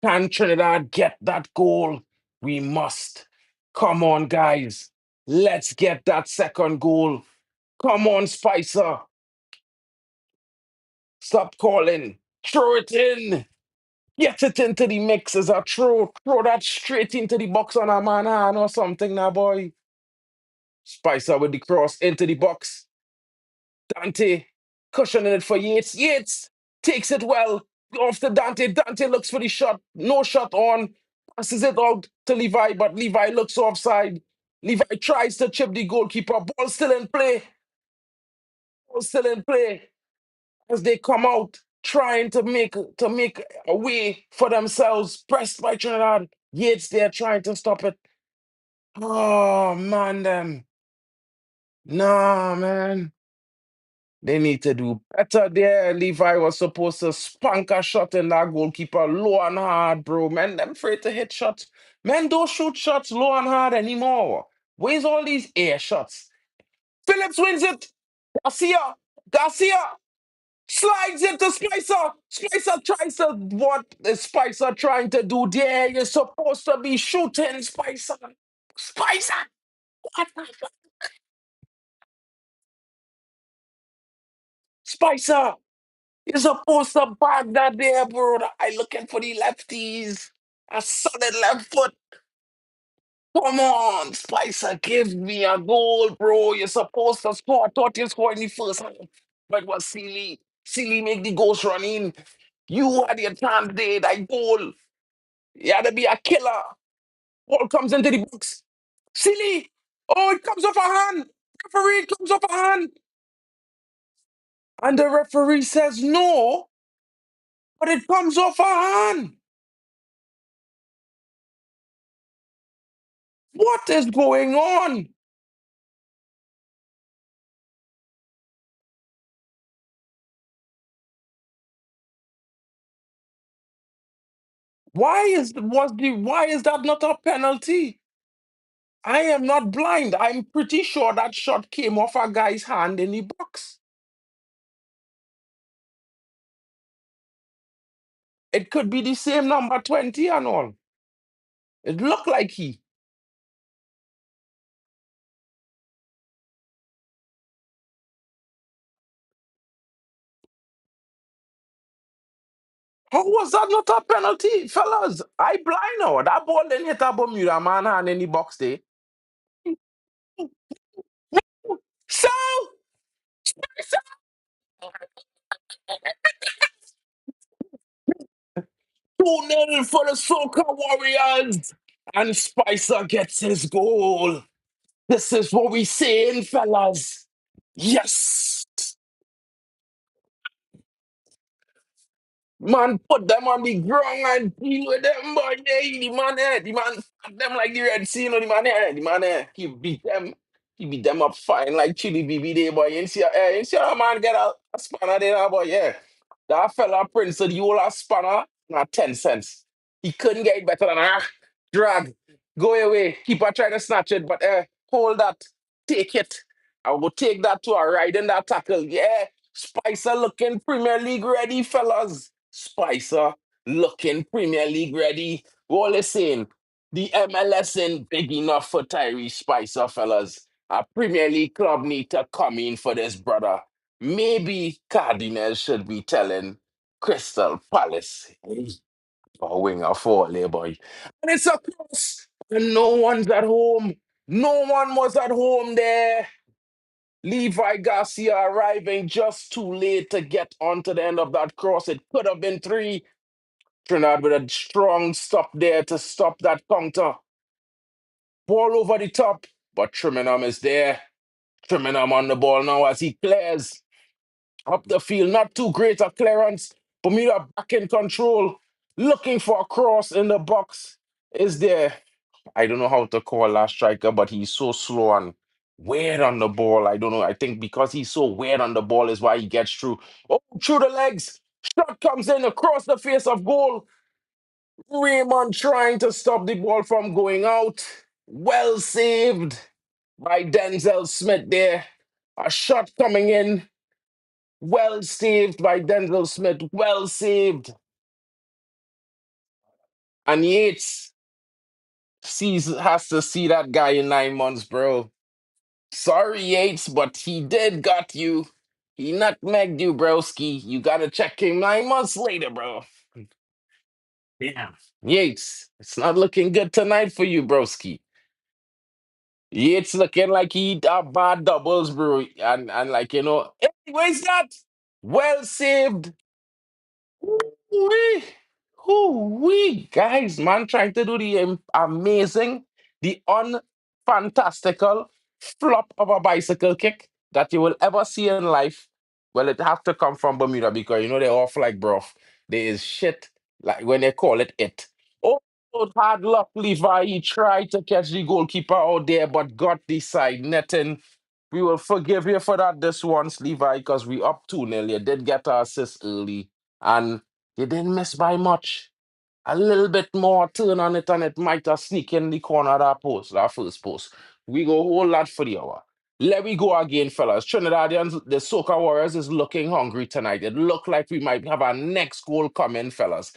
Can Trinidad get that goal? We must. Come on, guys. Let's get that second goal. Come on, Spicer. Stop calling. Throw it in. Get it into the mix as a throw. Throw that straight into the box on a man hand or something now, boy. Spicer with the cross into the box. Dante cushioning it for Yates. Yates takes it well off to Dante. Dante looks for the shot. No shot on. Passes it out to Levi, but Levi looks offside. Levi tries to chip the goalkeeper. Ball still in play. Ball still in play as they come out trying to make a way for themselves. Pressed by Trinidad. Yates there trying to stop it. Oh man, them. Nah, man. They need to do better there. Levi was supposed to spunk a shot in that goalkeeper low and hard, bro. Man, them afraid to hit shots. Men don't shoot shots low and hard anymore. Where's all these air shots? Phillips wins it. Garcia. Garcia slides it to Spicer. Spicer tries to what is Spicer trying to do there? You're supposed to be shooting, Spicer. Spicer. What the fuck? Spicer. You're supposed to bag that there, bro. I looking for the lefties. A solid left foot. Come on, Spicer, give me a goal, bro. You're supposed to score. I thought you scored in the first half. But it was silly. Silly make the ghost run in. You had your chance there, that goal. You had to be a killer. Ball comes into the box. Silly. Oh, it comes off a hand. Referee, it comes off a hand. And the referee says no, but it comes off a hand. What is going on? Why is that not a penalty? I am not blind. I'm pretty sure that shot came off a guy's hand in the box. It could be the same number 20 and all. It looked like he. How was that not a penalty, fellas? I blind now. That ball didn't hit a Bermuda man hand in the box there. So, so 2-0 for the Soca Warriors. And Spicer gets his goal. This is what we saying, fellas. Yes. Man, put them on the ground and deal with them, boy. Yeah, the man fought them like the Red Sea, you know, the man, he beat them up fine like Chili BB day, boy. You see a man get a spanner there, boy, yeah. That fella Prince of the whole a spanner, not 10 cents. He couldn't get it better than drag, go away. Keep on trying to snatch it, but hold that, take it. I will take that to a ride in that tackle, yeah. Spicer looking Premier League ready, fellas. Spicer looking Premier League ready. What is saying? The MLS ain't big enough for Tyree Spicer, fellas. A Premier League club need to come in for this, brother. Maybe Cardinals should be telling Crystal Palace, hey, a winger for boy. And it's a cross, and no one's at home. No one was at home there. Levi Garcia arriving just too late to get onto the end of that cross. It could have been three. Trinidad with a strong stop there to stop that counter. Ball over the top, but Trimingham is there. Trimingham on the ball now as he clears up the field. Not too great a clearance. Bermuda back in control. Looking for a cross in the box. Is there? I don't know how to call that striker, but he's so slow and weird on the ball. I don't know. I think because he's so weird on the ball is why he gets through. Oh, through the legs. Shot comes in across the face of goal. Raymond trying to stop the ball from going out. Well saved by Denzel Smith there. A shot coming in. Well saved by Denzel Smith. Well saved. And Yates has to see that guy in 9 months, bro. Sorry, Yates, but he did got you. He nutmegged you, broski. You gotta check him 9 months later, bro. Yeah. Yates, it's not looking good tonight for you, broski. Yates looking like he got bad doubles, bro. And like, Where's that? Well saved. Ooh-wee. Ooh-wee. Guys, man, trying to do the amazing, the unfantastical flop of a bicycle kick that you will ever see in life. Well, it have to come from Bermuda because you know they're off like broth. There is shit like when they call it it. Oh, hard luck, Levi. He tried to catch the goalkeeper out there, but got the side netting. We will forgive you for that this once, Levi, because we up 2-0. You did get our assist early, and you didn't miss by much. A little bit more turn on it, and it might have sneak in the corner of that post, that first post. We go whole lot for the hour. Let me go again, fellas. Trinidadians, the Soca Warriors is looking hungry tonight. It look like we might have our next goal coming, fellas.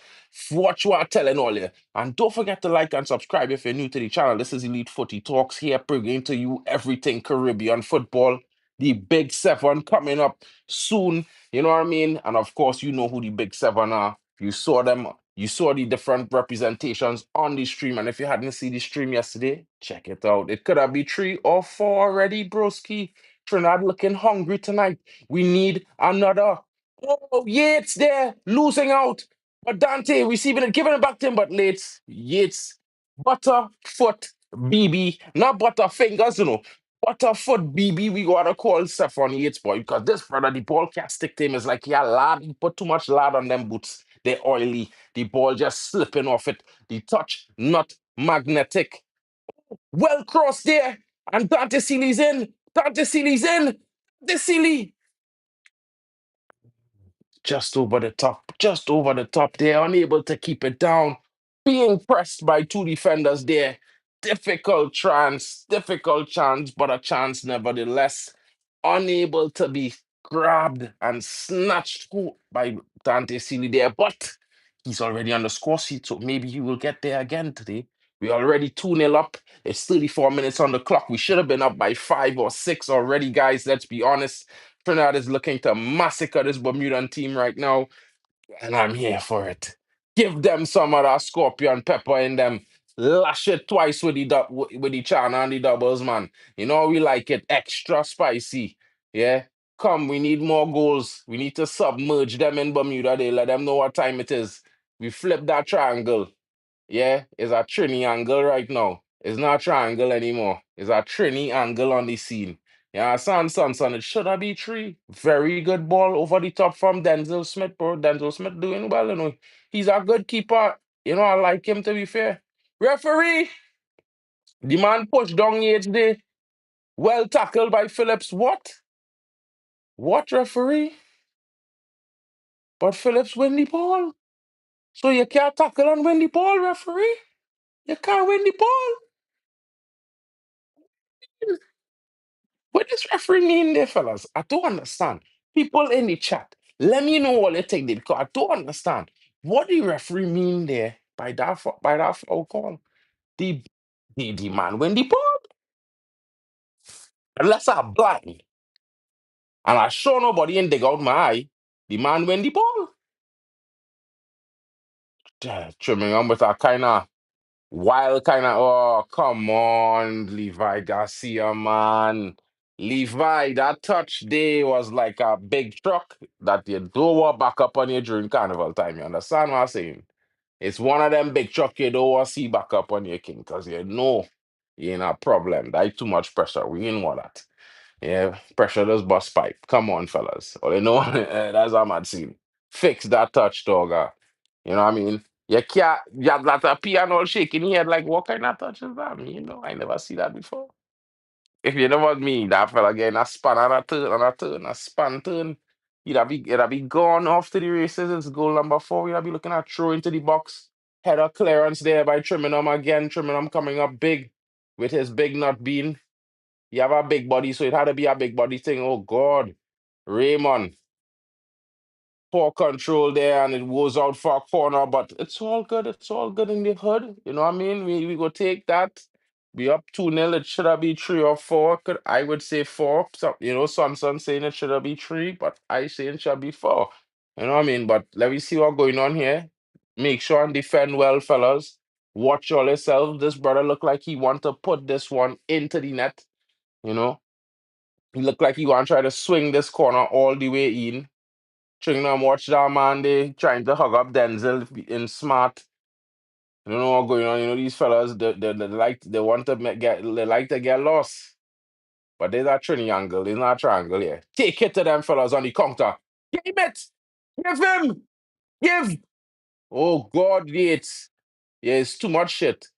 Watch what I'm telling all you. And don't forget to like and subscribe if you're new to the channel. This is Elite Footy Talks here, bringing to you everything Caribbean football. The Big Seven coming up soon. You know what I mean? And of course, you know who the Big Seven are. You saw them. You saw the different representations on the stream. And if you hadn't seen the stream yesterday, check it out. It could have been 3 or 4 already, broski. Trinidad looking hungry tonight. We need another. Oh, Yates there, losing out. But Dante receiving it, giving it back to him, but late. Yates, Butterfoot BB, not Butterfingers, you know. Butterfoot BB, we gotta call Stephon Yates, boy, because this brother, the ball can't stick to him. It's like, yeah, lad, he put too much lard on them boots. They're oily. The ball just slipping off it. The touch, not magnetic. Well crossed there. And Dante Sealy's in. Dante Sealy's in. Dante Sealy just over the top, just over the top there, unable to keep it down, being pressed by 2 defenders there. Difficult chance, but a chance nevertheless. Unable to be grabbed and snatched by Dante Sealy there, but he's already on the score sheet, so maybe he will get there again today. We're already 2-0 up. It's 34 minutes on the clock. We should have been up by 5 or 6 already, guys. Let's be honest. Trinidad is looking to massacre this Bermudan team right now, and I'm here for it. Give them some of that scorpion pepper in them. Lash it twice with with the chana and the doubles, man. You know we like it extra spicy. Yeah. Come, we need more goals. We need to submerge them in Bermuda. They let them know what time it is. We flip that triangle. Yeah, it's a Trini angle right now. It's not a triangle anymore. It's a Trini angle on the scene. Yeah, son. It should have been 3. Very good ball over the top from Denzel Smith, bro. Denzel Smith doing well, you know. He's a good keeper. You know, I like him to be fair. Referee, the man pushed down HD. Well tackled by Phillips. What? What, referee? But Phillips win the ball. So you can't tackle and win the ball, referee? You can't win the ball. What does referee mean there, fellas? I don't understand. People in the chat, let me know what you think there, because I don't understand. What the referee mean there by that foul call? The the man when the ball, unless I'm blind and I show nobody and dig out my eye, the man when the ball. Trimming on with a kind of wild kind of, oh, come on, Levi Garcia, man. Levi, that touch day was like a big truck that you don't want back up on you during carnival time. You understand what I'm saying? It's one of them big truck you don't want to see back up on your king because you know you ain't a problem. That too much pressure. We ain't want that. Yeah, pressure does bust pipe. Come on, fellas. All you know, that's how I'm seeing. Fix that touch, dog. You know what I mean? You can't, you have that a piano shaking your head like, what kind of touch is that? You know, I never see that before. If you know what I mean, that fella getting a span and a turn, a span turn. You'd have be gone off to the races. It's goal number 4. You'd have be looking at throw into the box. Header clearance there by Triminum again. Triminum coming up big with his big nut bean. You have a big body, so it had to be a big body thing. Oh God. Raymond. Poor control there, and it goes out for a corner, but it's all good. It's all good in the hood. You know what I mean? We go take that. Be up 2-0. It should have been 3 or 4. I would say 4. So, you know, some saying it should have been 3, but I say it should be 4. You know what I mean? But let me see what's going on here. Make sure and defend well, fellas. Watch all yourselves. This brother look like he want to put this one into the net. You know? He looked like he want to try to swing this corner all the way in. Trinidad watch that man they trying to hug up Denzel in smart. You don't know what's going on. You know these fellas they want to they like to get lost. But there's a triangle, there's not a triangle here. Take it to them fellas on the counter. Give it! Give him! Give! Oh God, Yates. Yeah, it's too much shit.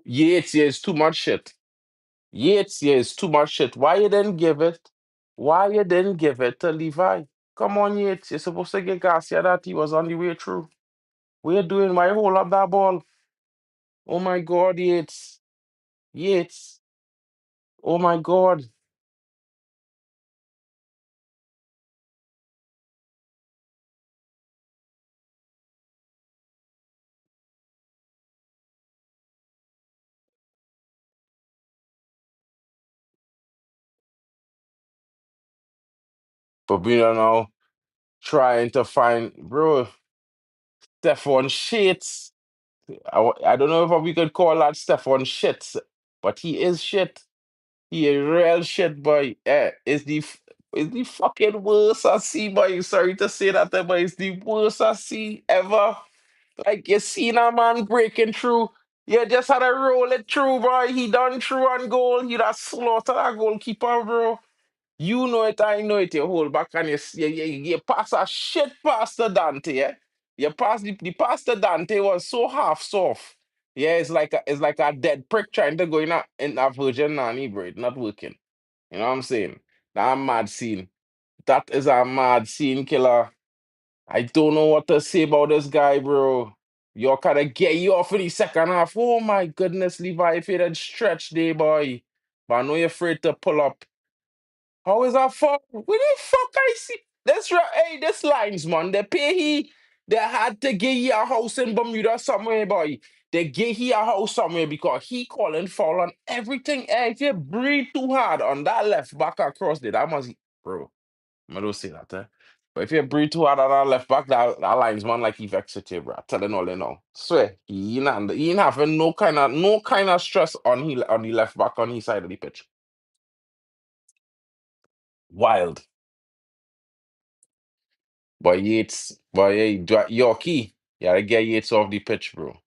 Yates, yeah, it's too much shit. Yates, yeah, it's too much shit. Why you didn't give it? Why you didn't give it to Levi? Come on, Yates. You're supposed to get Garcia that he was on the way through. What you doing? Why you hold up that ball? Oh my God, Yates. Yates. Oh my God. Bermuda now trying to find, bro, Stephon Shits. I don't know if we could call that Stephon Shits, but he is shit. He a real shit, boy. Is the fucking worst I see, boy. Sorry to say that, but it's the worst I see ever. Like you seen a man breaking through. You just had to roll it through, boy. He done through on goal. He that slaughter that goalkeeper, bro. You know it, I know it. You hold back and you pass a shit pass to Dante, yeah? You pass the pass to Dante was so half soft. Yeah, it's like a dead prick trying to go in a virgin nanny, bro. It's not working. You know what I'm saying? That mad scene. That is a mad scene, killer. I don't know what to say about this guy, bro. You're kind of get you off in the second half. Oh my goodness, Levi, if you had stretch there, boy. But I know you're afraid to pull up. How is that fuck? What the fuck I see? This right, hey, this linesman, they had to give you a house in Bermuda somewhere, boy. They gave you a house somewhere because he calling foul on everything. Hey, if you breathe too hard on that left back across there, that must, bro. I don't say that, eh? But if you breathe too hard on that left back, that linesman like he vexed you, bro. Telling all you know. Swear, he ain't having no kind of stress on the left back on his side of the pitch. Wild. But Yates, but yeah, Yorkie, you gotta get Yates off the pitch, bro.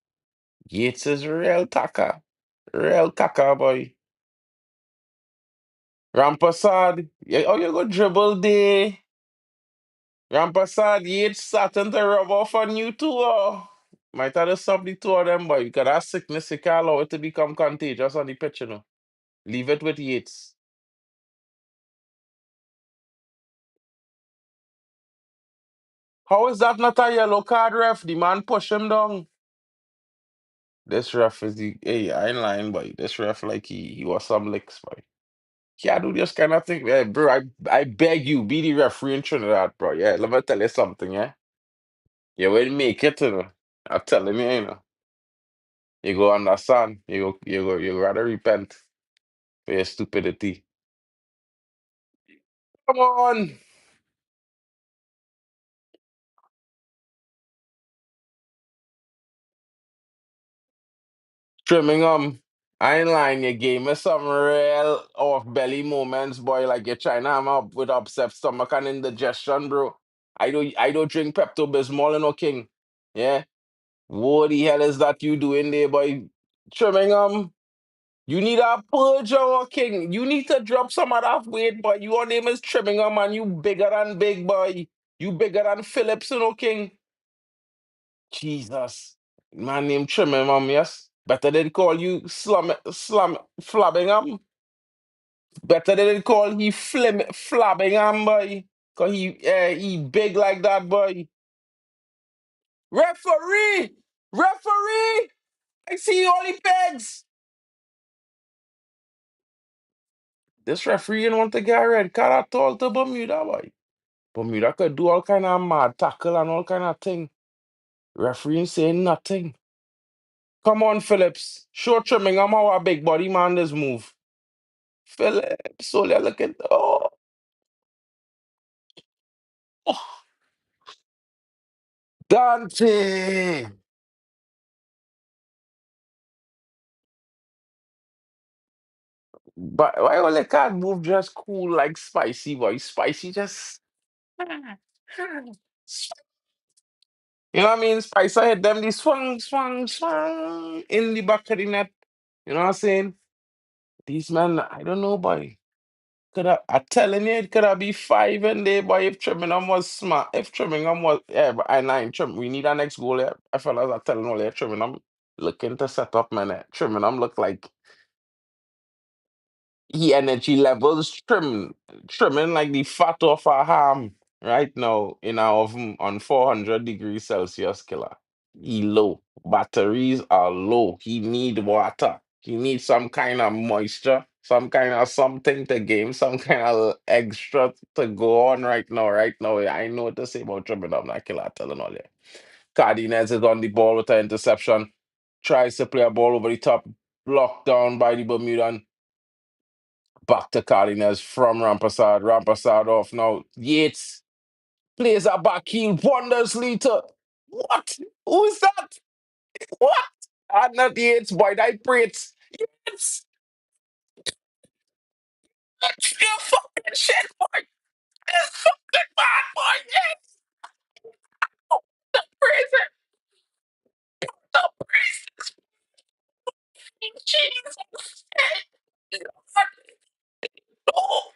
Yates is real tacker. Real tacker, boy. Rampasad, yeah, oh, you go dribble there. Rampasad, Yates starting to rub off on you too, oh. Might have to stop the two of them, boy, because that sickness, you can't allow it to become contagious on the pitch, you know. Leave it with Yates. How is that not a yellow card, ref? The man push him down. This ref is the, hey, I ain't lying, boy. This ref, like, he was some licks, boy. Yeah, I do this kind of thing. Yeah, bro, I beg you, be the referee in Trinidad, bro. Yeah, let me tell you something, yeah? You will make it, you know. I'm telling you, you know. You go understand. You rather repent for your stupidity. Come on. Trimming I ain't lying, you gave me some real off belly moments, boy. Like you're trying to have up with upset stomach and indigestion, bro. I don't drink Pepto Bismol, you know, King. Yeah. What the hell is that you doing there, boy? Trimming you need a purge, our king. You need to drop some of that weight, boy. Your name is Trimming man. You bigger than big, boy. You bigger than Phillips, you know, king. Jesus. Man named Trimming yes. Better they call you Flabbingham. Better they call he Flabbingham, boy. Cause he big like that, boy. Referee! Referee! I see all the pegs. This referee didn't want to get a red card at all to Bermuda, boy. Bermuda could do all kind of mad tackle and all kind of thing. Referee ain't saying nothing. Come on, Phillips. Show Trimmingham how a big body man this move. Phillips, so look at oh, Dante. But why all they can't move just cool like Spicy, boy? Spicy just. You know what I mean? Spicer hit them, the swung, swung, swung in the back of the net. You know what I'm saying? These men, I don't know, boy. Could I, I'm telling you, it could have be five in there, boy, if Trimingham was smart. If Trimingham was, yeah, but I nine Trim, we need our next goal here. I felt like I'm telling all there, Trimingham looking to set up, man. Trimingham look like he energy levels trimming like the fat off our ham right now in our oven on 400 degrees Celsius killer. He low. Batteries are low. He need water. He needs some kind of moisture, some kind of something to game, some kind of extra to go on right now. Right now, I know what to say about trimming up that killer telling all you. Cardenas is on the ball with an interception. Tries to play a ball over the top, blocked down by the Bermudan. Back to Cardenas from Rampasad. Rampasad off now. Yates plays a back heel wondrously to what? Who's that? What? Not Yates, boy. That Yates. Yates. That's your fucking shit, boy. It's fucking bad, boy. Yates. Oh, the prison. The prison. Jesus. Oh,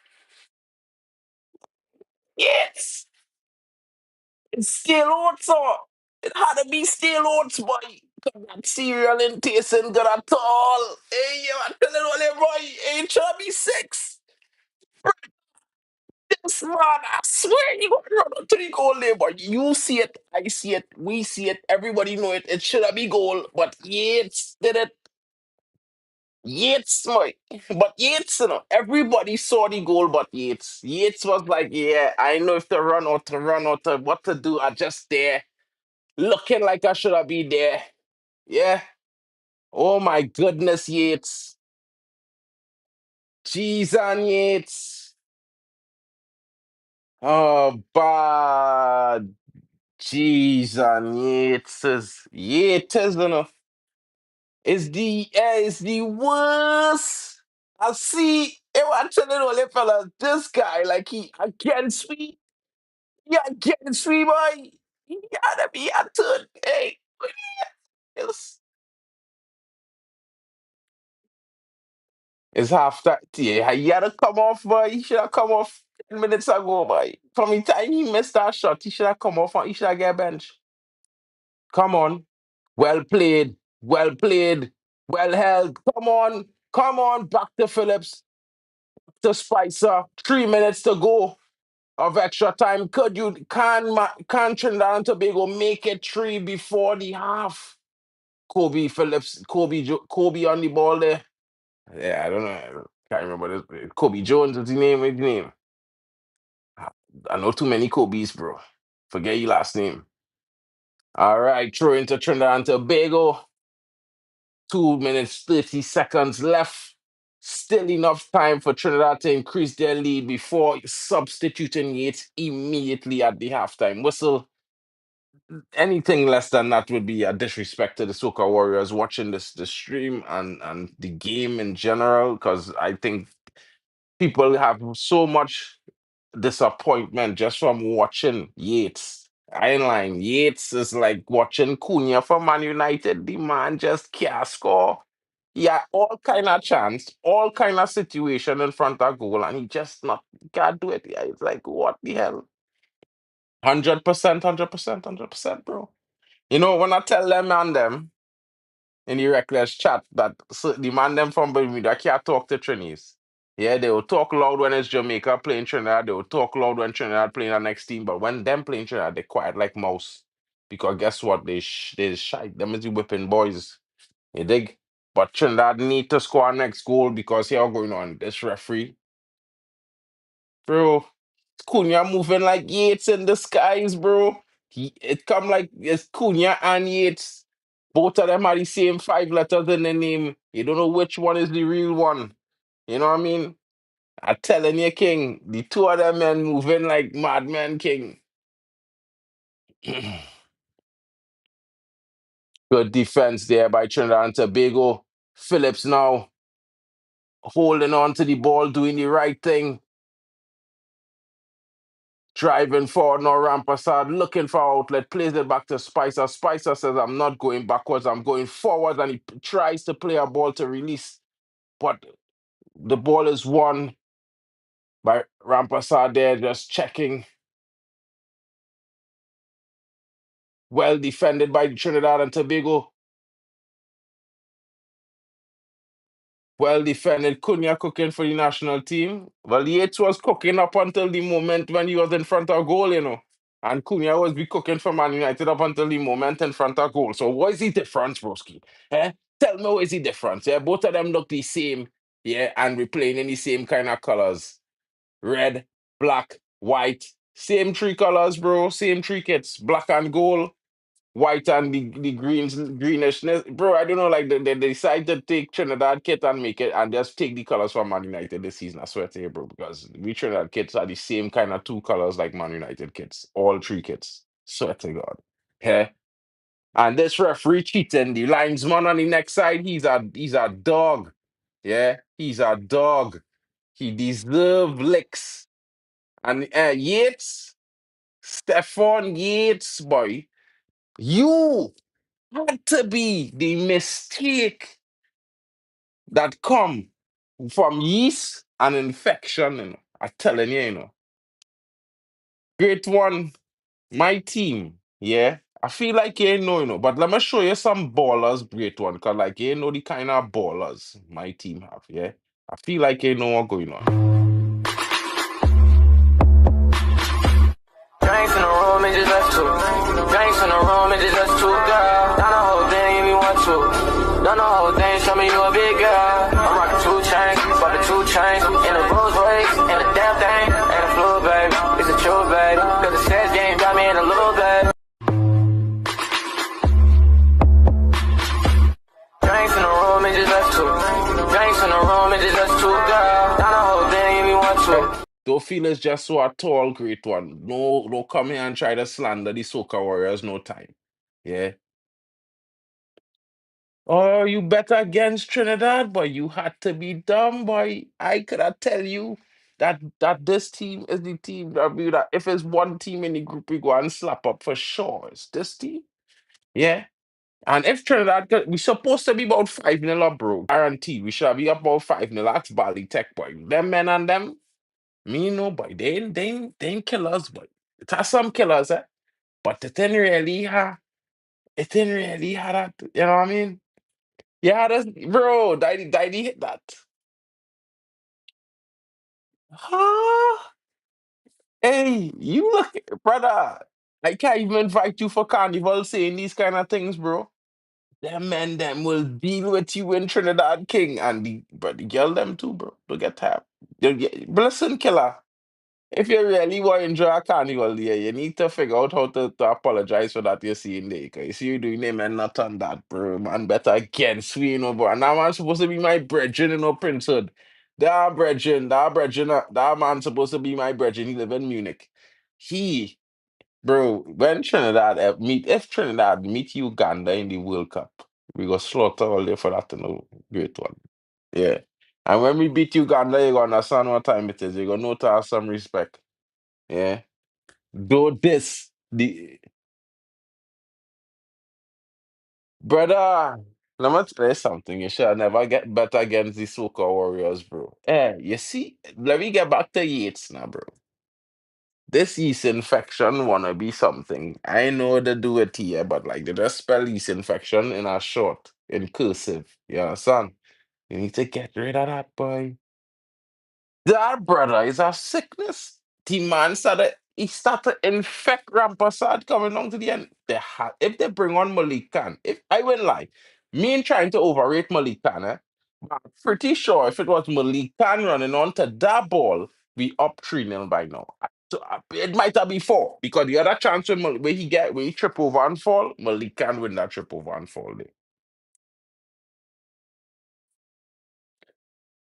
yes. It's still oats, or it had to be still oats, boy. That cereal ain't tasting good at all. Hey, you are telling all them, boy, ain't trying to be six. This man, I swear you gonna run out to the goal there, boy. You see it, I see it, we see it, everybody know it. It should have been goal, but Yates did it. Yates, boy. But Yates, everybody saw the goal, but Yates. Yates was like, yeah, I know if to run or to what to do. I just there, looking like I should have been there. Yeah. Oh my goodness, Yates. Jeez and Yates. Oh, bad. Jeez and Yates is the worst. I see. I'm telling all the fellas, this guy, like he against me. He against me, boy. He gotta be a third. Hey, it's, it's half time. Yeah, he had to come off, boy. He should have come off 10 minutes ago, boy. From the time he missed that shot, he should have come off and he should have get bench. Come on. Well played. Well played. Well held. Come on. Back to Phillips. To Spicer. 3 minutes to go of extra time. Can Trinidad and Tobago make it three before the half? Kobe Phillips, Kobe on the ball there. Yeah, I don't know. I can't remember this. Kobe Jones is the name. What's the name? I know too many Kobe's, bro. Forget your last name. All right, throw into Trinidad and Tobago. 2 minutes, 30 seconds left. Still enough time for Trinidad to increase their lead before substituting Yates immediately at the halftime whistle. Anything less than that would be a disrespect to the Soca Warriors watching this stream and the game in general, because I think people have so much disappointment just from watching Yates. I ain't lying. Yates is like watching Cunha for Man United. The man just can't score. Yeah, all kind of chance, all kind of situation in front of goal, and he just not can't do it. Yeah, it's like what the hell? 100%, 100%, 100%, bro. You know when I tell them man them in the reckless chat that the man them from Bermuda can't talk to Trinis. Yeah, they will talk loud when it's Jamaica playing Trinidad. They will talk loud when Trinidad playing the next team. But when them playing Trinidad, they quiet like mouse. Because guess what? They shy. Them is the whipping boys. You dig? But Trinidad need to score our next goal because here going on. This referee, bro. Cunha moving like Yates in the skies, bro. It come like it's Cunha and Yates. Both of them have the same five letters in the name. You don't know which one is the real one. You know what I mean? I'm telling you, King, the two of them men moving like madmen, King. Good defense there by Trinidad and Tobago. Phillips now holding on to the ball, doing the right thing, driving forward, no Rampasad, looking for outlet, plays it back to Spicer. Spicer says, I'm not going backwards, I'm going forward, and he tries to play a ball to release, but the ball is won by Rampasad there, just checking. Well defended by Trinidad and Tobago. Well defended. Cunha cooking for the national team. Well, Yates was cooking up until the moment when he was in front of goal, you know. And Cunha was be cooking for Man United up until the moment in front of goal. So what is the difference, broski? Eh? Tell me what is the difference? Yeah, both of them look the same. Yeah, and we're playing in the same kind of colors. Red, black, white. Same three colors, bro. Same three kits. Black and gold, white and the greenish. Bro, I don't know, like they decide to take Trinidad kit and make it and just take the colors from Man United this season. I swear to you, bro, because we Trinidad kits are the same kind of two colors like Man United kits. All three kits. Swear to God. Yeah. And this referee cheating. The linesman on the next side, he's a dog. Yeah, he's a dog. He deserve licks. And Yates, Stephon Yates, boy, you had to be the mistake that come from yeast and infection. I'm telling you, Great one, my team, yeah. I feel like you ain't know, but let me show you some ballers, great one, because like you ain't know the kind of ballers my team have, yeah. I feel like you know what's going on. Drinks in the room and just us two. Drinks in the room and just us two, girl. Done the whole thing if you want to. Done the whole thing, show me you a big girl. I'm rocking 2 chains, bought the 2 chains. In the Rolls Royce, and the damn thing. And the flu, baby. It's a true, baby. Cause the sex game got me in a little bit. Drinks in the room and just us two. Drinks in the room and just us two, girl. Done the whole thing if you want to. Don't feel it's just so at all, great one. No, don't come here and try to slander the Soca Warriors, no time. Yeah. Oh, you bet against Trinidad, boy. You had to be dumb, boy. I could have tell you that this team is the team that if it's one team in the group we go and slap up for sure. It's this team. Yeah. And if Trinidad, we supposed to be about 5-0 up, bro. Guaranteed. We should be up about 5-0. That's Bali Tech, boy. Them men and them, me no, boy. They ain't killers, boy. It has some killers, eh? But it didn't really have that, you know what I mean? Yeah, that's bro. Daddy hit that. Huh? Hey, you look, brother. I can't even invite you for carnival saying these kind of things, bro. Them men, them will deal with you in Trinidad King and but the girl them too, bro. Don't get tapped. But listen, killer. If you really want to enjoy a carnival, yeah, you need to figure out how to apologize for that you're seeing there. Cause you see you doing them and not on that, bro. Man, better against we, bro. And that man's supposed to be my brethren, Princehood. That man supposed to be my brethren. He live in Munich. He, bro, when Trinidad if Trinidad meet Uganda in the World Cup, we go slaughter all day for that, great one. Yeah. And when we beat Uganda, you gonna understand what time it is. You gonna know to have some respect. Yeah. Do this. The brother, let me tell you something. You should never get better against the Soca Warriors, bro. You see, let me get back to Yates now, bro. This yeast infection wanna be something. I know they do it here, but like they just spell yeast infection in a short, in cursive. You understand? You need to get rid of that, boy. That brother is a sickness. The man started he started infect Rampasad coming down to the end. If they bring on Malik Khan, if I won't lie, me ain't trying to overrate Malik Khan, but I'm pretty sure if it was Malik Khan running onto that ball, we up 3-0 by now. So it might have been four because the other chance when he trip over and fall, Malik Khan win that trip over and fall there.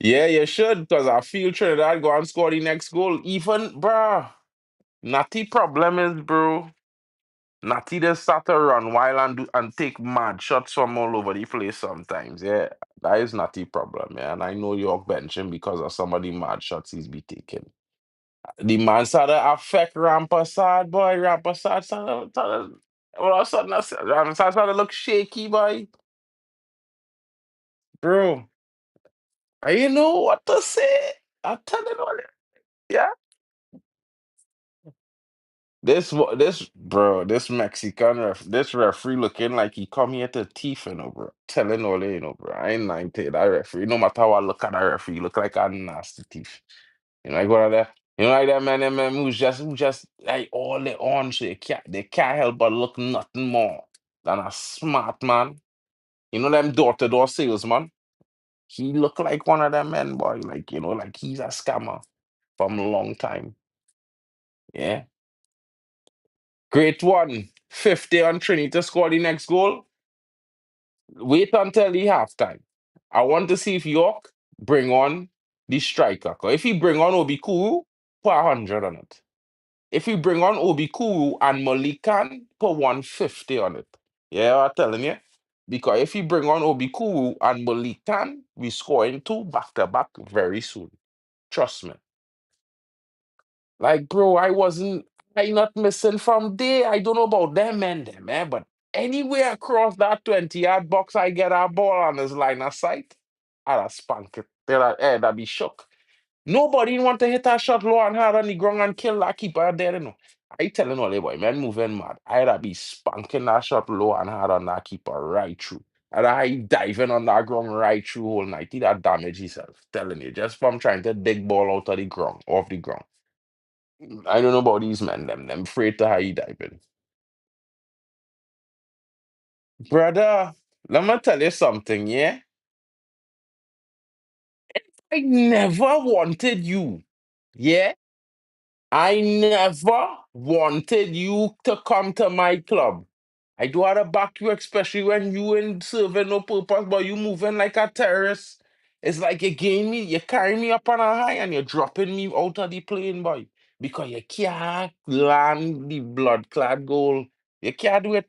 Yeah, you should, because I feel Trinidad go and score the next goal. Even, bruh. Natty problem is, bro. Natty just start to run while and take mad shots from all over the place sometimes. Yeah. That is not the problem, man. I know York benching because of some of the mad shots he's be taking. The man started affect Rampasad, boy. Rampasad started all of a sudden, Rampasad started look shaky, boy. Bro, I didn't know what to say. I'm telling you, yeah. This Mexican this referee looking like he come here to thief, bro. Telling all bro. I ain't 90, that referee. No matter how I look at that referee, he look like a nasty thief. Like one of that, like that man, them man who just like all they on, so they can't help but look nothing more than a smart man. Them door-to-door salesman. He look like one of them men, boy. Like, like he's a scammer from a long time. Yeah. Great one. 50 on Trinity to score the next goal. Wait until the halftime. I want to see if York bring on the striker. 'Cause if he bring on Obi Kuru, put 100 on it. If we bring on Obi Kuru and Malikan, put 150 on it. Yeah, I'm telling you. Because if you bring on Obi Kuru and Malikan, we scoring two back to back very soon. Trust me. Like, bro, I not missing from there. I don't know about them, man, but anywhere across that 20-yard box, I get a ball on his line of sight, I'd have spank it. They'd be shook. Nobody want to hit a shot low and hard on the ground and kill that keeper there. I telling all the boy, man, moving mad. I'd be spanking that shot low and hard on that keeper right through. And I diving on that ground right through all night. He that damage himself. Telling you, just from trying to dig ball out of the ground, off the ground. I don't know about these men, them afraid to high diving. Brother, let me tell you something, yeah? I never wanted you. Yeah? I never wanted you to come to my club. I do have to back you, especially when you ain't serving no purpose, but you moving like a terrorist. It's like you carry me up on a high and you're dropping me out of the plane, boy. Because you can't land the blood clad goal. You can't do it.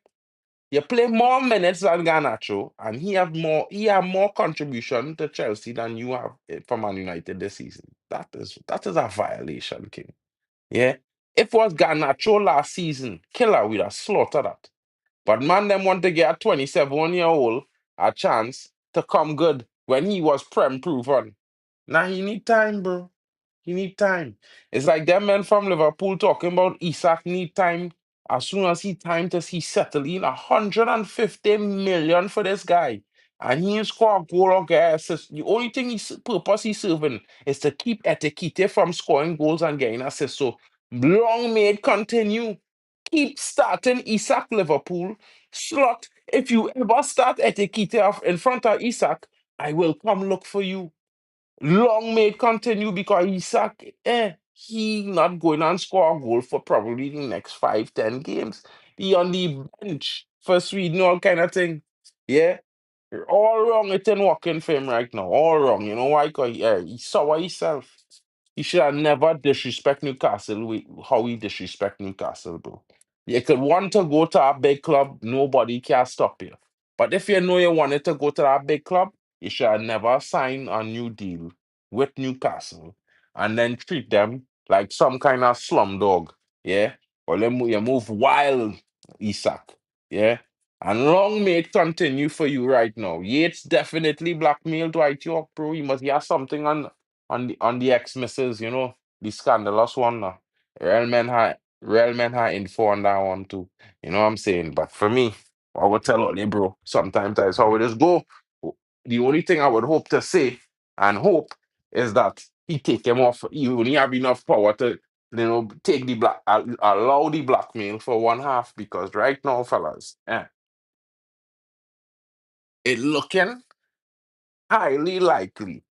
You play more minutes than Garnacho, and he have more contribution to Chelsea than you have for Man United this season. That is a violation, King. Yeah. If it was Garnacho last season, killer, we'd have slaughtered that. But man, them want to get a 27-year-old a chance to come good when he was prem proven. Now he need time, bro. He need time. It's like them men from Liverpool talking about Isak need time. As soon as he time to see settle in 150 million for this guy. And he ain't score a goal or get assist. The only thing purpose he's serving is to keep Etiquette from scoring goals and getting assists. So long may it continue. Keep starting Isak Liverpool. Slot. If you ever start Etiquette off in front of Isak, I will come look for you. Long may it continue because Isak, he not going and score a goal for probably the next 5, 10 games. He on the bench for Sweden, all kind of thing. Yeah. All wrong, it ain't working for him right now. All wrong. You know why? Because he saw himself. He should have never disrespect Newcastle with how he disrespect Newcastle, bro. You could want to go to a big club, nobody can stop you. But if you know you wanted to go to that big club, you should have never sign a new deal with Newcastle and then treat them like some kind of slum dog. Yeah? Or you move wild, Isak. Yeah? And long may it continue for you right now. Yates definitely blackmailed Dwight York, bro. He must have something on the ex misses, the scandalous one now. Real men had info on that one too. You know what I'm saying? But for me, I would tell all you, bro. Sometimes that's how it just go. The only thing I would hope to say and hope is that he take him off. He only have enough power to, take the allow the blackmail for one half because right now, fellas, it looking highly likely,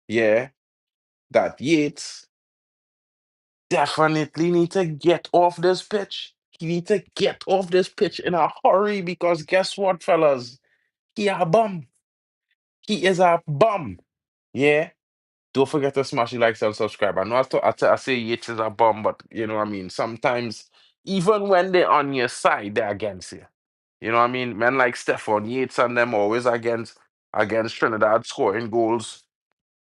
yeah, that Yates definitely need to get off this pitch. He need to get off this pitch in a hurry because guess what, fellas? He a bum. He is a bum. Yeah. Don't forget to smash the like and subscribe. I know I say Yates is a bum, but you know what I mean. Sometimes, even when they're on your side, they're against you. You know what I mean? Men like Stephon Yates and them always against. against Trinidad scoring goals.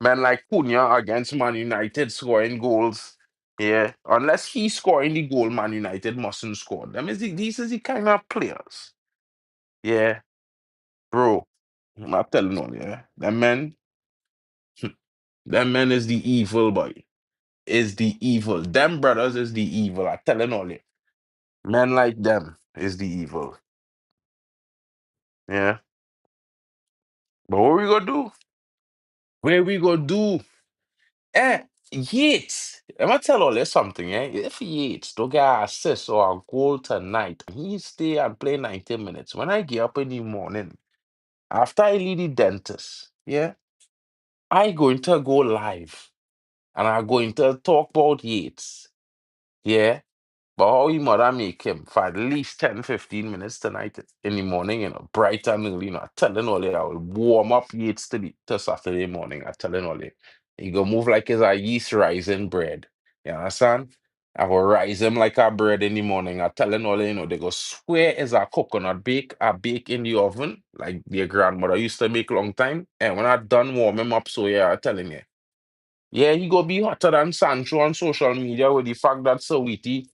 Men like Cunha against Man United scoring goals. Yeah, unless he's scoring the goal, Man United mustn't score. These is the kind of players. Yeah, bro. I'm not telling you, yeah. Them men is the evil boy. Is the evil. Them brothers is the evil. I telling all you. Men like them is the evil. Yeah. But what we gonna do? Where we gonna do? Yates. I'm gonna tell all you something, eh? If Yates don't get an assist or a goal tonight, he stay and play 90 minutes. When I get up in the morning, after I leave the dentist, yeah, I going to go live and I'm going to talk about Yates. Yeah. But how he mother make him for at least 10, 15 minutes tonight in the morning, bright and early, I'm telling all you, I will warm up Yates to Saturday morning. I'm telling all you. He go move like it's a yeast rising bread. You understand? I will rise him like a bread in the morning. I'm telling all you, they go swear is a coconut bake, a bake in the oven, like their grandmother used to make long time. And when I done warm him up, so yeah, I'm telling you. Yeah, he go be hotter than Sancho on social media with the fact that Sawiti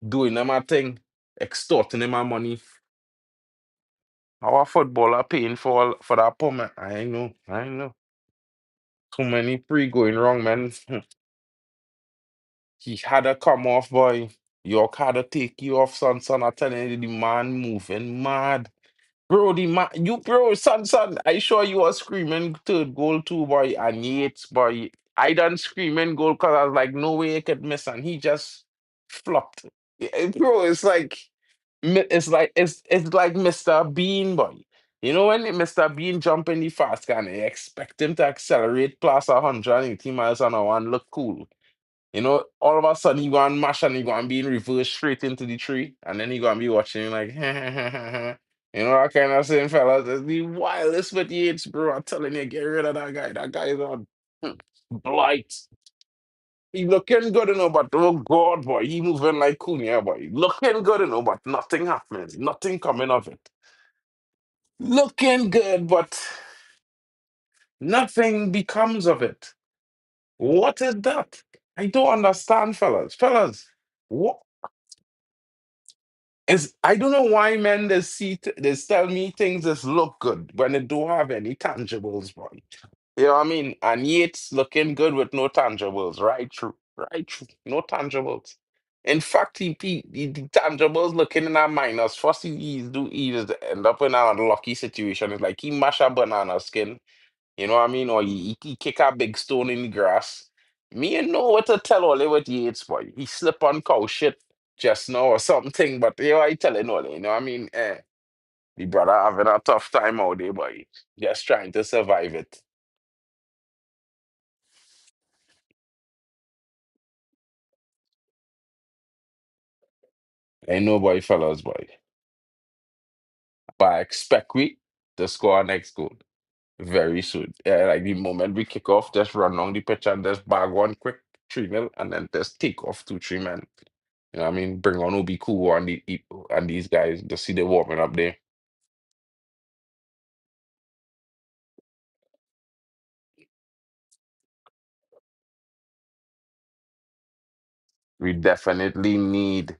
doing them a thing, extorting him a money. Our footballer paying for that payment. I know. Too many pre going wrong, man. He had to come off, boy. York had to take you off, son. I telling you, the man moving mad. Bro, son, I sure you was screaming third goal too, boy, and Yates, boy. I done screaming goal because I was like, no way he could miss, and he just flopped. Bro, it's like Mr. Bean, boy. You know when Mr. Bean jump in the fast car and they expect him to accelerate past 180 miles an hour and look cool. All of a sudden you go and mash and you go and be in reverse straight into the tree, and then you go and be watching like, that kind of thing, fellas. It's the wildest with Yates, bro. I'm telling you, get rid of that guy. That guy is on blight. He looking good, but oh God, boy, he moving like Cunha, boy. Looking good, but nothing happening. Nothing coming of it. Looking good, but nothing becomes of it. What is that? I don't understand, fellas. Fellas, what? I don't know why men they tell me things just look good when they don't have any tangibles, boy. You know what I mean? And Yates looking good with no tangibles. Right true. Right true. No tangibles. In fact, the tangibles looking in our minus. First he just end up in an unlucky situation. It's like he mash a banana skin. You know what I mean? Or he kick a big stone in the grass. Me and know what to tell all with Yates, boy. He slip on cow shit just now or something, but I telling all, you know what I mean? The brother having a tough time out there, boy. Just trying to survive it. Ain't no boy, fellas, boy. But I expect we to score our next goal very soon. Yeah, like the moment we kick off, just run on the pitch and just bag one quick 3-0 and then just take off 2, 3 men. You know what I mean? Bring on Obi Cool and these guys to see the warming up there. We definitely need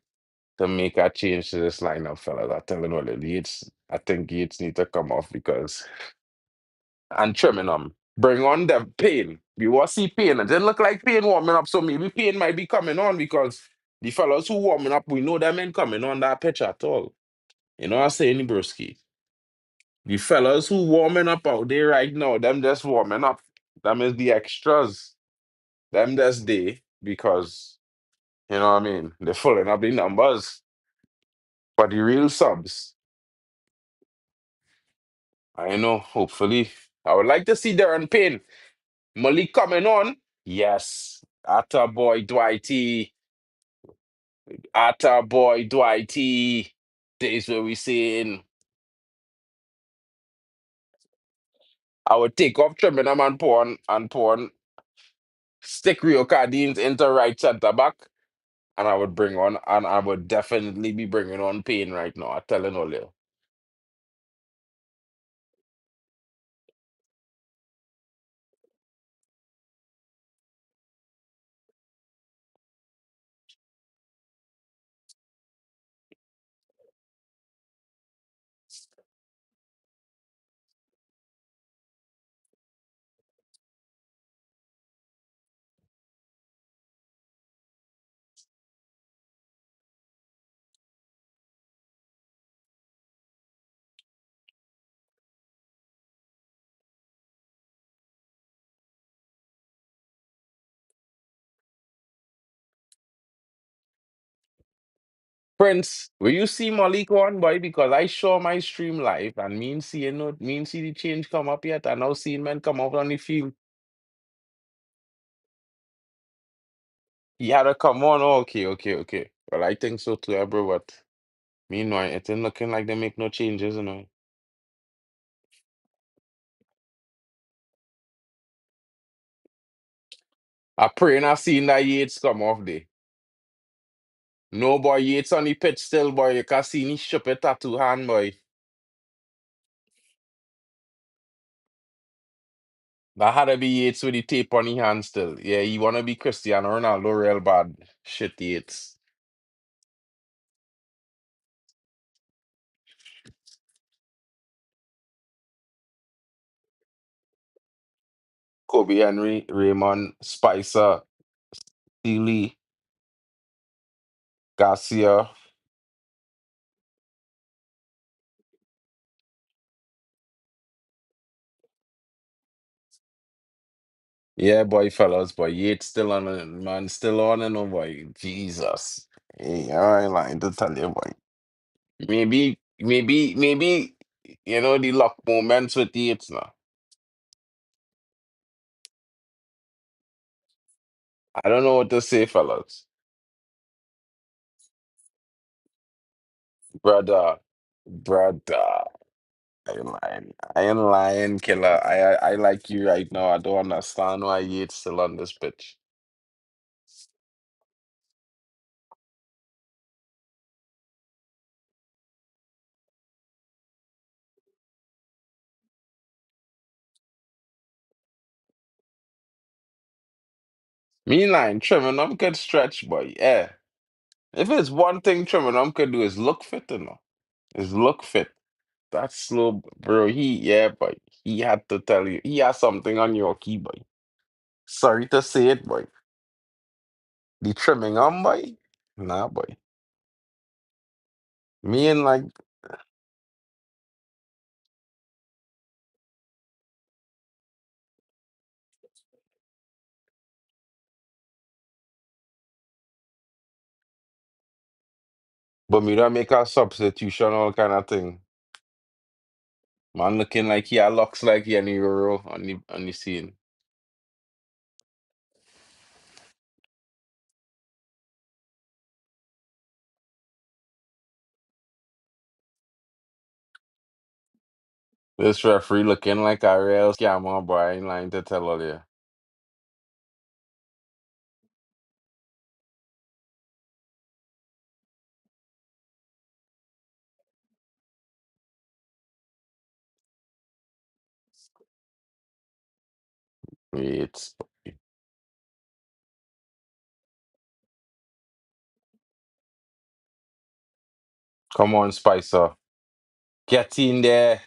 to make a change to this lineup, fellas. I'm telling you, I think Yates need to come off because and trimming them. Bring on the Pain. We want to see Pain. It didn't look like Pain warming up, so maybe Pain might be coming on because the fellas who warming up, we know them ain't coming on that pitch at all. You know what I'm saying, Broski? The fellas who warming up out there right now, them just warming up. Them is the extras. Them just there because, you know what I mean? They're filling up the numbers. But the real subs, I know, hopefully. I would like to see Darren Payne. Malik coming on. Yes. Atta boy Dwighty. Atta boy Dwighty. Days where we saying I would take off Trimmingham and pour on stick Rio Cardines into right centre back. And I would definitely be bringing on Payne right now. I'm telling all you. Prince, will you see Malik one boy? Because I saw my stream live and me and see the change come up yet. I now seeing men come up on the field. He had to come on. Oh, okay, okay, okay. Well, I think so too, bro. But meanwhile, it ain't looking like they make no changes, you know. I pray not seeing that Yates come off there. No boy, Yates on the pitch still, boy. You can see he ship it tattoo hand, boy. That had to be Yates with the tape on his hand still. Yeah, he wanna be Cristiano Ronaldo real bad. Shit, Yates. Kobe Henry, Raymond, Spicer, Sealy, Garcia. Yeah, boy, fellas, boy. Yates still on it, man. Still on it, no boy. Jesus. Hey, I ain't lying to tell you, boy. Maybe, the luck moments with Yates now. I don't know what to say, fellas. Brother. I ain't lying, killer. I like you right now. I don't understand why Yates still on this pitch. Me lying, Trimmingham could stretch, boy. Yeah. If it's one thing Trimmingham could do is look fit, you know. Is look fit. That's slow, bro. Yeah, boy. He had to tell you. He has something on your key, boy. Sorry to say it, boy. The Trimmingham, boy. Nah, boy. Me and like Bermuda make a substitution, all kind of thing. Man looking like he looks like he an Euro on the scene. This referee looking like a real scammer, boy. I ain't lying to tell all you. It's come on, Spicer. Get in there.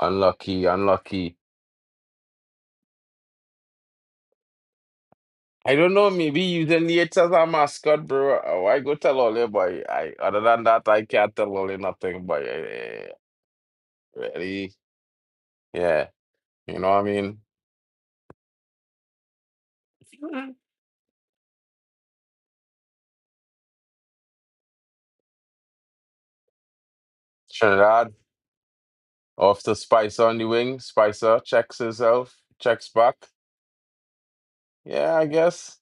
Unlucky, unlucky. I don't know, maybe using Yates as a mascot, bro. I go tell all you, boy. Other than that, I can't tell all you nothing, boy. Really, yeah. You know what I mean? Mhm. Trinidad, off to Spicer on the wing. Spicer checks himself, checks back. Yeah, I guess.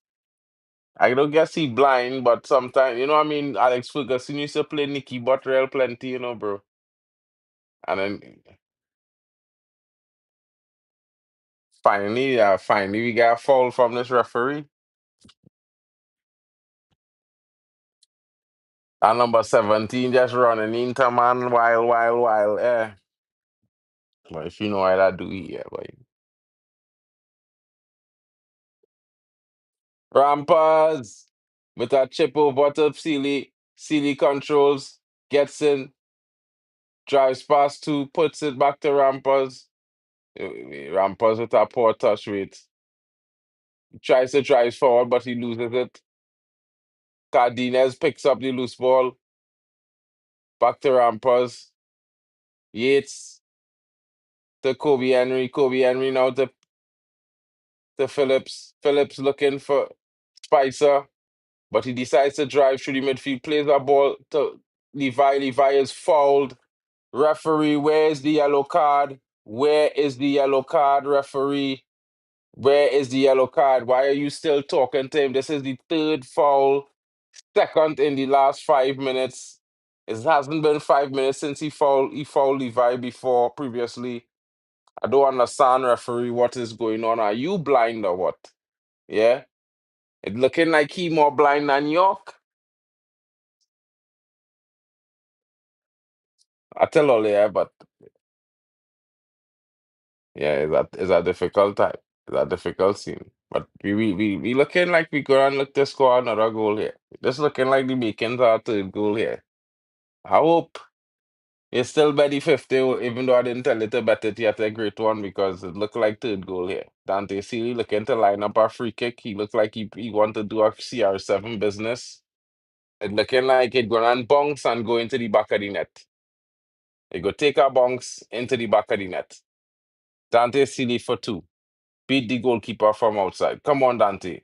I don't guess he blind, but sometimes, you know what I mean? Alex Ferguson used to play Nicky Bottrell plenty, bro. And then finally we got a foul from this referee. And number 17 just running into man while. Yeah. But if you know what I do here, boy. Rampers with a chip over to Sealy. Sealy controls, gets in, drives past two, puts it back to Rampers. Rampers with a poor touch rate. Tries to drive forward, but he loses it. Cardenas picks up the loose ball. Back to Rampers. Yates to Kobe Henry. Kobe Henry now to to Phillips. Phillips looking for Spicer, but he decides to drive through the midfield, plays a ball to Levi. Levi is fouled. Referee, where's the yellow card? Where is the yellow card, referee? Where is the yellow card? Why are you still talking to him? This is the third foul, second in the last 5 minutes. It hasn't been 5 minutes since he fouled Levi before previously. I don't understand, referee, what is going on. Are you blind or what? Yeah? It looking like he more blind than York. I tell all yeah, but yeah, it's a difficult time. It's a difficult scene. But we looking like we gonna look to score another goal here. Just looking like the makings our third goal here. I hope it's still by the 50, even though I didn't tell you to bet it yet a great one because it looked like third goal here. Dante Sealy looking to line up a free kick. He looked like he want to do a CR7 business. It looking like it gonna bounce and go into the back of the net. It go take a bounce into the back of the net. Dante Sealy for two. Beat the goalkeeper from outside. Come on, Dante.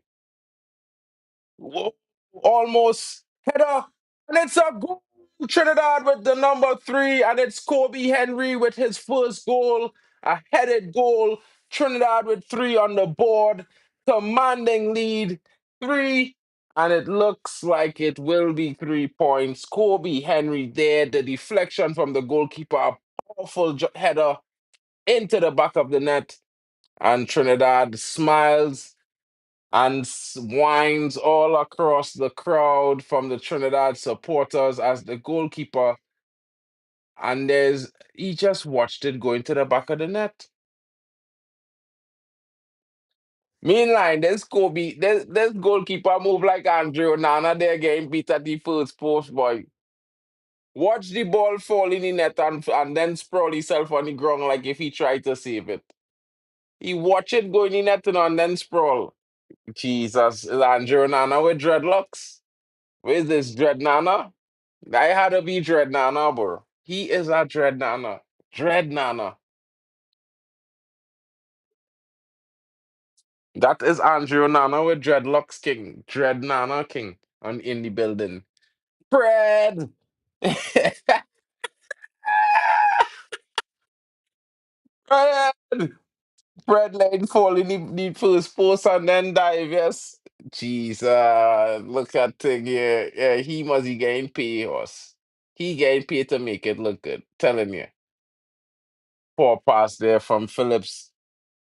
Whoa, almost header, and it's a goal. Trinidad with the number three, and it's Kobe Henry with his first goal, a headed goal. Trinidad with three on the board, commanding lead three, and it looks like it will be 3 points. Kobe Henry there, the deflection from the goalkeeper, a powerful header into the back of the net, and Trinidad smiles and whines all across the crowd from the Trinidad supporters as the goalkeeper, and he just watched it go into the back of the net. Meanwhile, this goalkeeper move like Andrew Nana there getting beat at the first post, boy. Watch the ball fall in the net and then sprawl himself on the ground like if he tried to save it. He watch it go in the net and then sprawl. Jesus, is Andrew Nana with dreadlocks? Where's this Dread Nana? I had to be Dread Nana, bro. He is a Dread Nana. Dread Nana. That is Andrew Nana with dreadlocks king. Dread Nana king in the building. Fred! Fred! Fred Lane fall in the first post and then dive, yes. Jesus, look at thing here. Yeah, he must be getting paid us. He getting paid to make it look good. Telling you. Poor pass there from Phillips.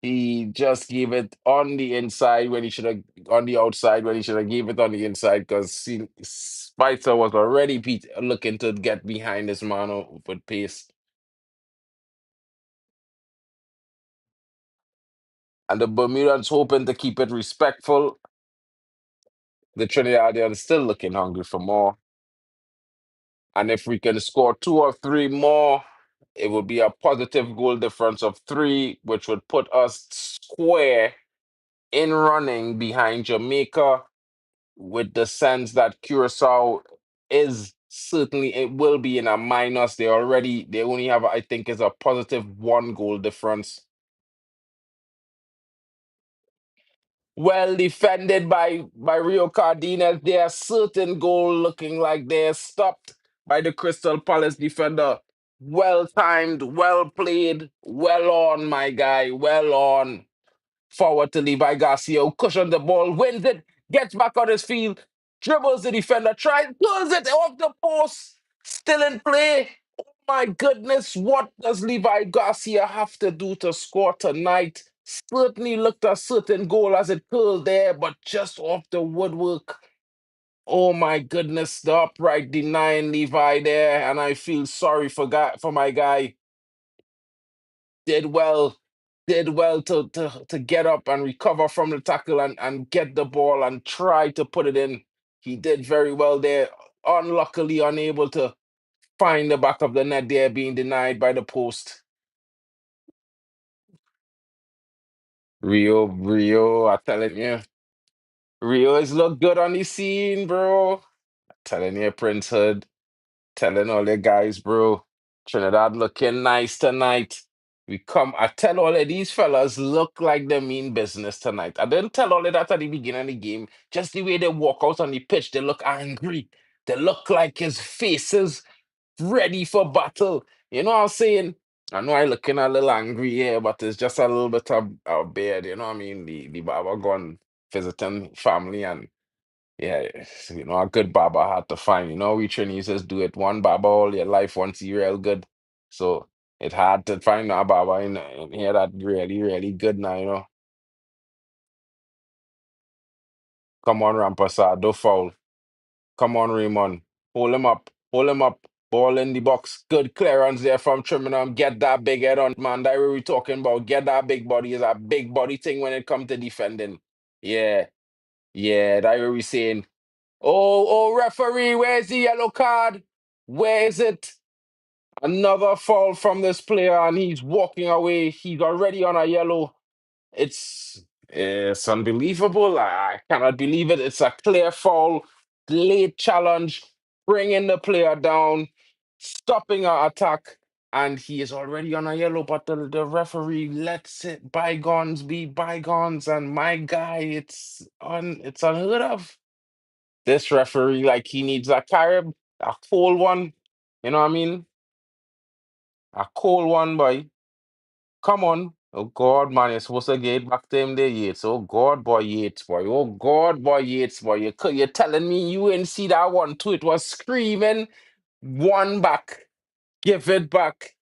He just gave it on the inside when he should have on the outside when he should have gave it on the inside because Spicer was already looking to get behind this man with pace. And the Bermudans hoping to keep it respectful. The Trinidadians still looking hungry for more. And if we can score two or three more, it would be a positive goal difference of three, which would put us square in running behind Jamaica with the sense that Curacao is certainly it will be in a minus. They only have I think is a positive one goal difference. Well defended by Rio Cardenas. There certain goal looking like they're stopped by the Crystal Palace defender. Well timed, well played, well on, my guy, well on. Forward to Levi Garcia, who cushions the ball, wins it, gets back on his field, dribbles the defender, tries, pulls it off the post, still in play. Oh my goodness, what does Levi Garcia have to do to score tonight? Certainly looked a certain goal as it curled there, but just off the woodwork. Oh my goodness, the upright denying Levi there, and I feel sorry for my guy. did well did well to get up and recover from the tackle and get the ball and try to put it in. He did very well there. Unluckily unable to find the back of the net there, being denied by the post. Rio, I'm telling you. Rio is look good on the scene, bro. Telling you, Prince Hood. Telling all the guys, bro. Trinidad looking nice tonight. I tell all of these fellas look like they mean business tonight. I didn't tell all of that at the beginning of the game. Just the way they walk out on the pitch, they look angry. They look like his faces ready for battle. You know what I'm saying? I know I looking a little angry here, but it's just a little bit of beard. You know what I mean? The barber gone visiting family and yeah, a good barber hard to find. You know, we Chinese just do it one barber all your life once you real good. So it's hard to find a barber in here that really, really good now, Come on, Rampasa, do foul. Come on, Raymond. Hold him up. Hold him up. Ball in the box. Good clearance there from Trinidad. Get that big head on, man. That's what we talking about. Get that big body. Is a big body thing when it comes to defending. Yeah. Yeah, that's what we saying. Oh, referee, where's the yellow card? Where is it? Another foul from this player, and he's walking away. He's already on a yellow. It's unbelievable. I cannot believe it. It's a clear foul, late challenge, bringing the player down, stopping our attack, and he is already on a yellow. But the referee lets it bygones be bygones. And my guy, it's unheard of. This referee, like he needs a carib, a cold one. You know what I mean? A cold one, boy. Come on. Oh God, man, you're supposed to get back to him there, Yates. Oh God, boy, Yates, boy. Oh God, boy, Yates, boy. You're telling me you didn't see that one too. It was screaming, one back. Give it back.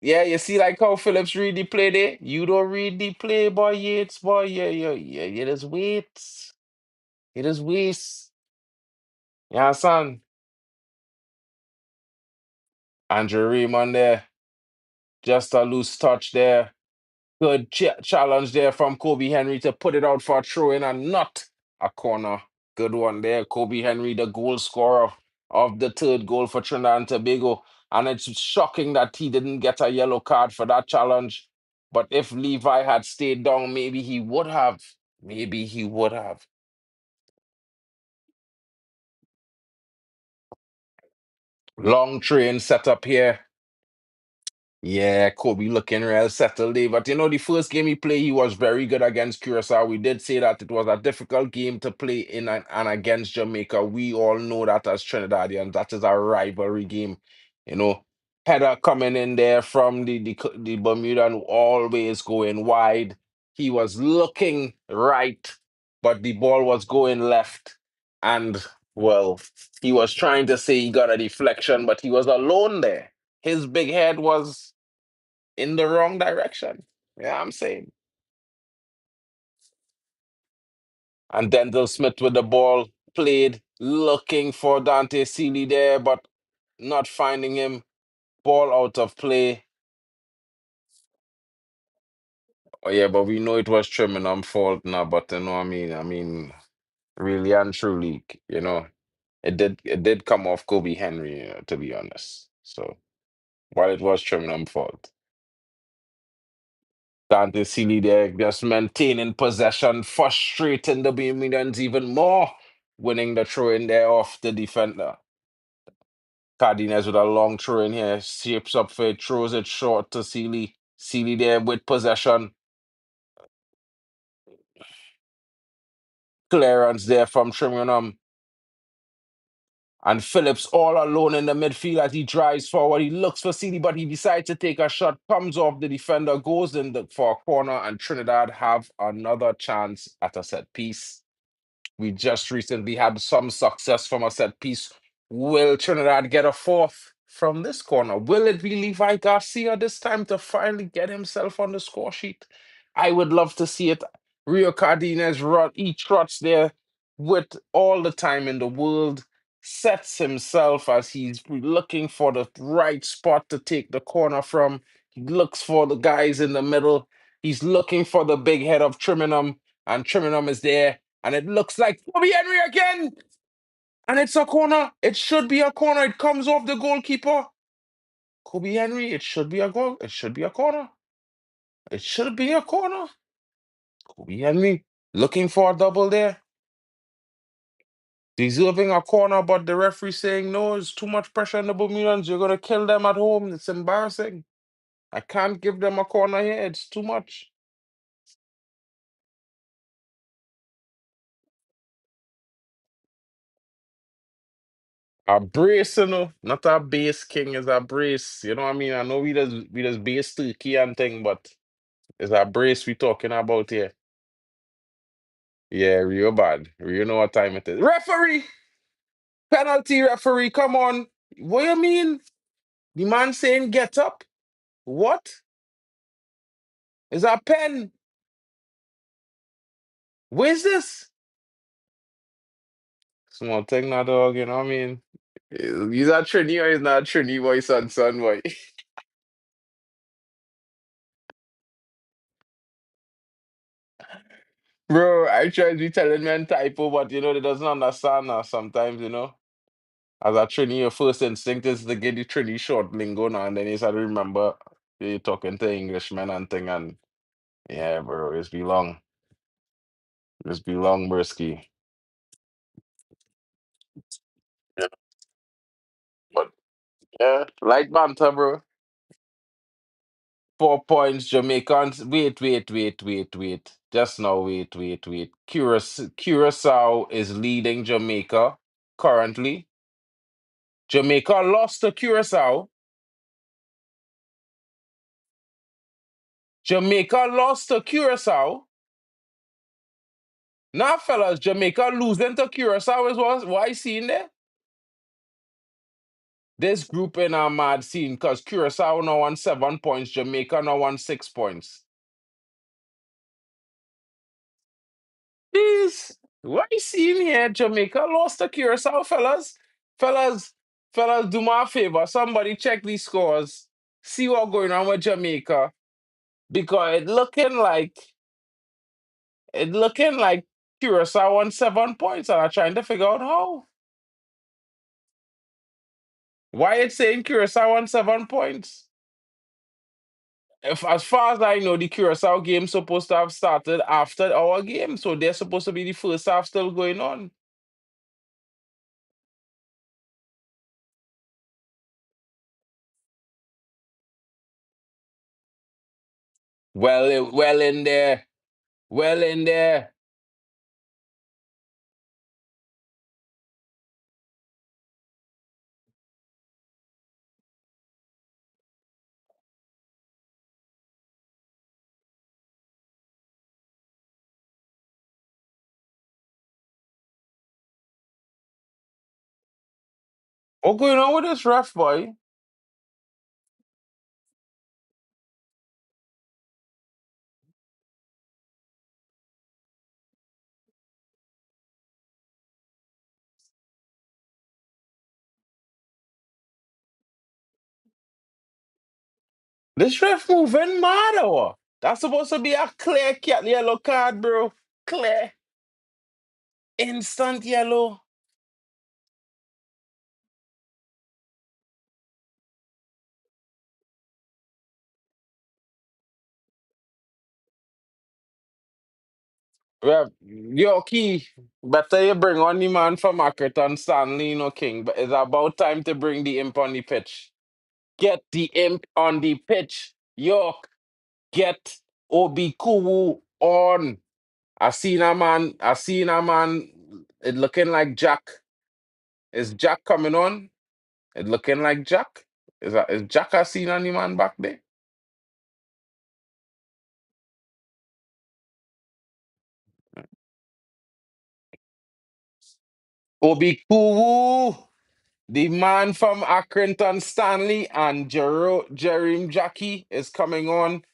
Yeah, you see like how Phillips read the play there? You don't read the play, boy, Yates, boy. Yeah. You just wait. You just waste. Yeah, son. Andrew Raymond there. Just a loose touch there. Good challenge there from Kobe Henry to put it out for a throw in and not a corner. Good one there. Kobe Henry, the goal scorer of the third goal for Trinidad and Tobago. And it's shocking that he didn't get a yellow card for that challenge. But if Levi had stayed down, maybe he would have. Maybe he would have. Long train set up here. Yeah, Kobe looking real settled there. But the first game he played, he was very good against Curacao. We did say that it was a difficult game to play in and against Jamaica. We all know that as Trinidadians, that is a rivalry game. You know, Header coming in there from the Bermuda and always going wide. He was looking right, but the ball was going left. And, well, he was trying to say he got a deflection, but he was alone there. His big head was in the wrong direction. Yeah, I'm saying. And Denzel Smith with the ball played, looking for Dante Seeley there, but not finding him. Ball out of play. Oh yeah, but we know it was Trimmingham fault now, but I mean, really and truly, it did come off Kobe Henry, to be honest. So while it was Trimmingham fault. Dante Seeley there just maintaining possession, frustrating the Bermudians even more, winning the throw in there off the defender. Cardenas with a long throw in here, shapes up for it, throws it short to Seeley. Seeley there with possession. Clearance there from Trinidad. And Phillips all alone in the midfield as he drives forward. He looks for Seeley, but he decides to take a shot, comes off the defender, goes in for a corner, and Trinidad have another chance at a set piece. We just recently had some success from a set piece. Will Trinidad get a fourth from this corner? Will it be Levi Garcia this time to finally get himself on the score sheet? I would love to see it. Rio Cardenas he trots there with all the time in the world, sets himself as he's looking for the right spot to take the corner from. He looks for the guys in the middle. He's looking for the big head of Trinidad, and Trinidad is there. And it looks like Bobby Henry again. And it's a corner. It should be a corner. It comes off the goalkeeper. Kobe Henry, it should be a goal. It should be a corner. It should be a corner. Kobe Henry looking for a double there. Deserving a corner, but the referee saying no, it's too much pressure on the Bermudans. You're going to kill them at home. It's embarrassing. I can't give them a corner here. It's too much. A brace, you know, not a base king, is a brace. You know what I mean? I know we just base turkey and thing, but it's a brace we talking about here. Yeah, real bad. You know what time it is. Referee! Penalty referee, come on. What you mean? The man saying get up? What? Is a pen? Where's this? Small thing, not dog, you know what I mean? He's a Trini or he's not a Trini boy, son, boy. Bro, I try to be telling men typo, but you know, they doesn't understand now sometimes, you know. As a Trini, your first instinct is to get the Trini short lingo now, and then you start to remember you're talking to Englishmen and thing, and yeah, bro, it's be long. It's be long, brisky. Yeah. But yeah, light banter, bro. 4 points, Jamaicans. Wait. Just now, wait. Curacao is leading Jamaica currently. Jamaica lost to Curacao. Jamaica lost to Curacao. Now, fellas, Jamaica losing to Curacao is what I seen there. This group in a mad scene because Curacao now won 7 points, Jamaica now won 6 points. Jeez, what I seen here? Jamaica lost to Curacao, fellas. Fellas, fellas, do me a favor. Somebody check these scores. See what's going on with Jamaica. Because it looking like Curacao won 7 points, and I'm trying to figure out how. Why it's saying Curacao won 7 points? If, as far as I know, the Curacao game supposed to have started after our game, so they're supposed to be the first half still going on. Well in there, well in there. What's going on with this ref, boy? This ref moving mad or what? That's supposed to be a clear yellow card, bro. Clear. Instant yellow. Ref, yo, Key, better you bring on the man from Accrington, Stanley, no King. But it's about time to bring the imp on the pitch. Get the imp on the pitch. York, get Obi Kuwu on. I seen a man. It looking like Jack. Is Jack coming on? It looking like Jack. Is Jack I seen any man back there? Obi Kuwu, the man from Accrington Stanley, and Jerem Jackie is coming on.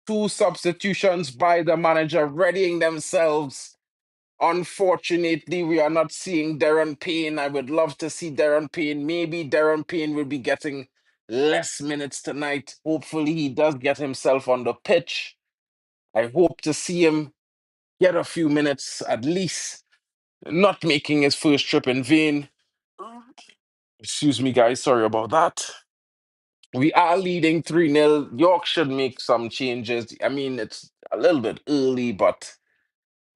Two substitutions by the manager readying themselves. Unfortunately, we are not seeing Darren Payne. I would love to see Darren Payne. Maybe Darren Payne will be getting less minutes tonight. Hopefully, he does get himself on the pitch. I hope to see him get a few minutes at least, not making his first trip in vain. Excuse me, guys. Sorry about that. We are leading 3-0. York should make some changes. I mean, it's a little bit early, but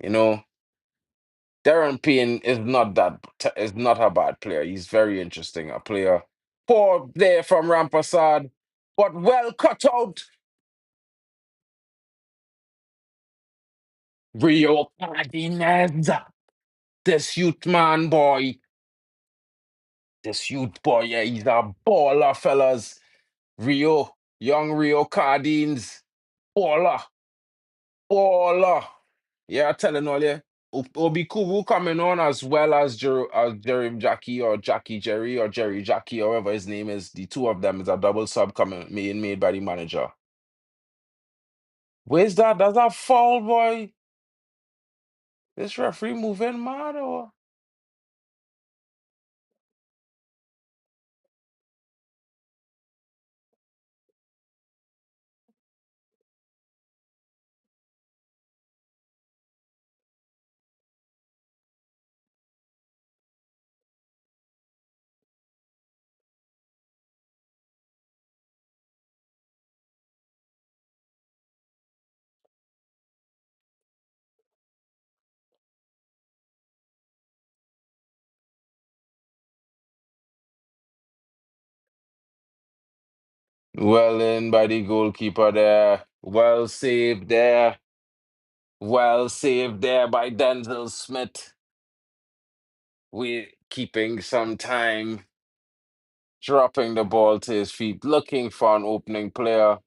you know, Darren Payne is not a bad player. He's very interesting, a player. Poor player from Rampasad. but well cut out. Rio Cardinez. This youth man, boy. This youth boy, yeah, he's a baller, fellas. Rio, young Rio Cardines. Baller, baller. Yeah, I'm telling all you. Obi Kubu coming on as well as, Jerry Jackie or Jackie Jerry or Jerry Jackie, or whatever his name is. The two of them is a double sub coming made by the manager. Where's that? That's a foul, boy. This referee moving mad or well in by the goalkeeper there. Well saved there. Well saved there by Denzel Smith. We keeping some time, dropping the ball to his feet, looking for an opening player.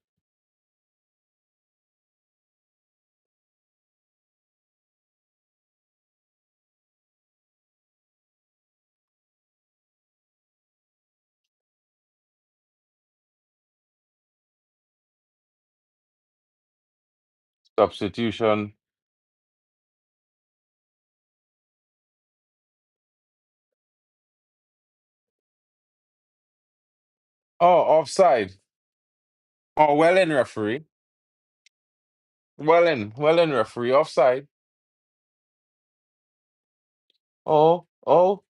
Substitution. Oh, offside. Oh, well in, referee. Well in, referee. Offside. Oh, oh.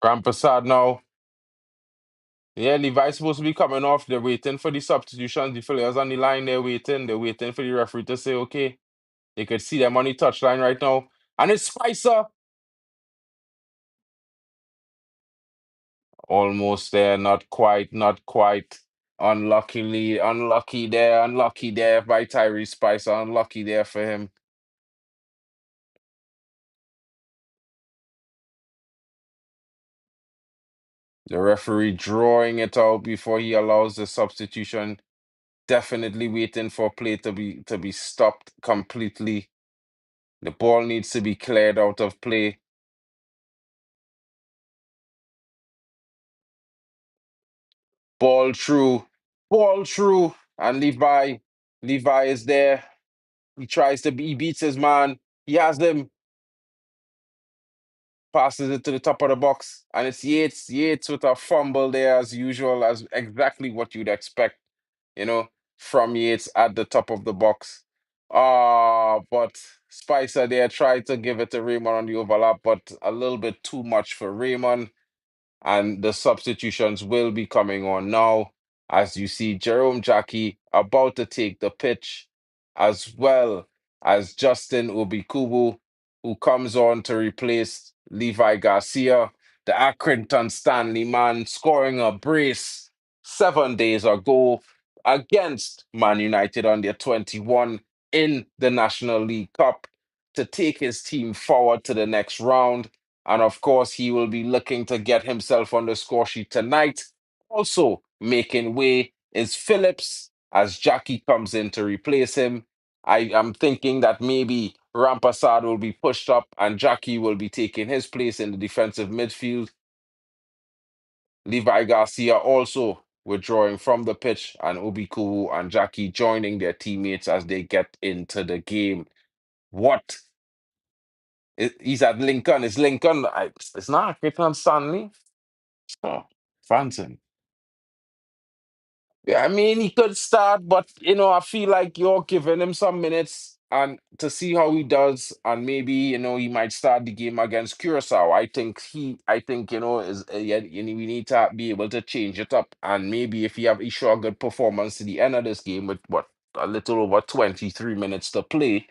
Rampasad now. Yeah, Levi's supposed to be coming off. They're waiting for the substitutions. The players on the line, they're waiting. They're waiting for the referee to say, okay. You could see them on the touchline right now. And it's Spicer. Almost there, not quite, not quite. Unlucky there by Tyrese Spicer. Unlucky there for him. The referee drawing it out before he allows the substitution. Definitely waiting for play to be stopped completely. The ball needs to be cleared out of play. Ball through, ball through, and Levi is there. He beats his man. He has them, passes it to the top of the box, and it's Yates. Yates with a fumble there as usual, as exactly what you'd expect, you know, from Yates at the top of the box. But Spicer there tried to give it to Raymond on the overlap, but a little bit too much for Raymond. And the substitutions will be coming on now. As you see, Jerome Jackie about to take the pitch, as well as Justin Obikubu, who comes on to replace Levi Garcia, the Accrington Stanley man, scoring a brace 7 days ago against Man United on their 21 in the National League Cup to take his team forward to the next round. And of course, he will be looking to get himself on the score sheet tonight. Also making way is Phillips as Jackie comes in to replace him. I am thinking that maybe Rampasad will be pushed up and Jackie will be taking his place in the defensive midfield. Levi Garcia also withdrawing from the pitch, and Obiku and Jackie joining their teammates as they get into the game. What He's at Lincoln. It's Lincoln. It's not Lincoln Stanley. Oh, Fanton. Yeah, I mean, he could start, but I feel like you're giving him some minutes. and to see how he does, and maybe he might start the game against Curacao. I think is yeah, we need to be able to change it up, and maybe if he show a good performance to the end of this game with what a little over 23 minutes to play,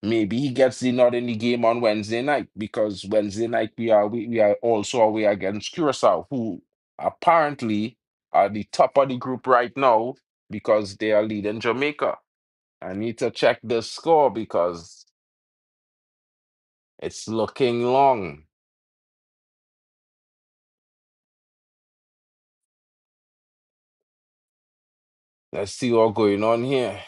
maybe he gets the nod in the game on Wednesday night, because Wednesday night we are also away against Curacao, who apparently are the top of the group right now because they are leading Jamaica. I need to check the score because it's looking long. Let's see what's going on here.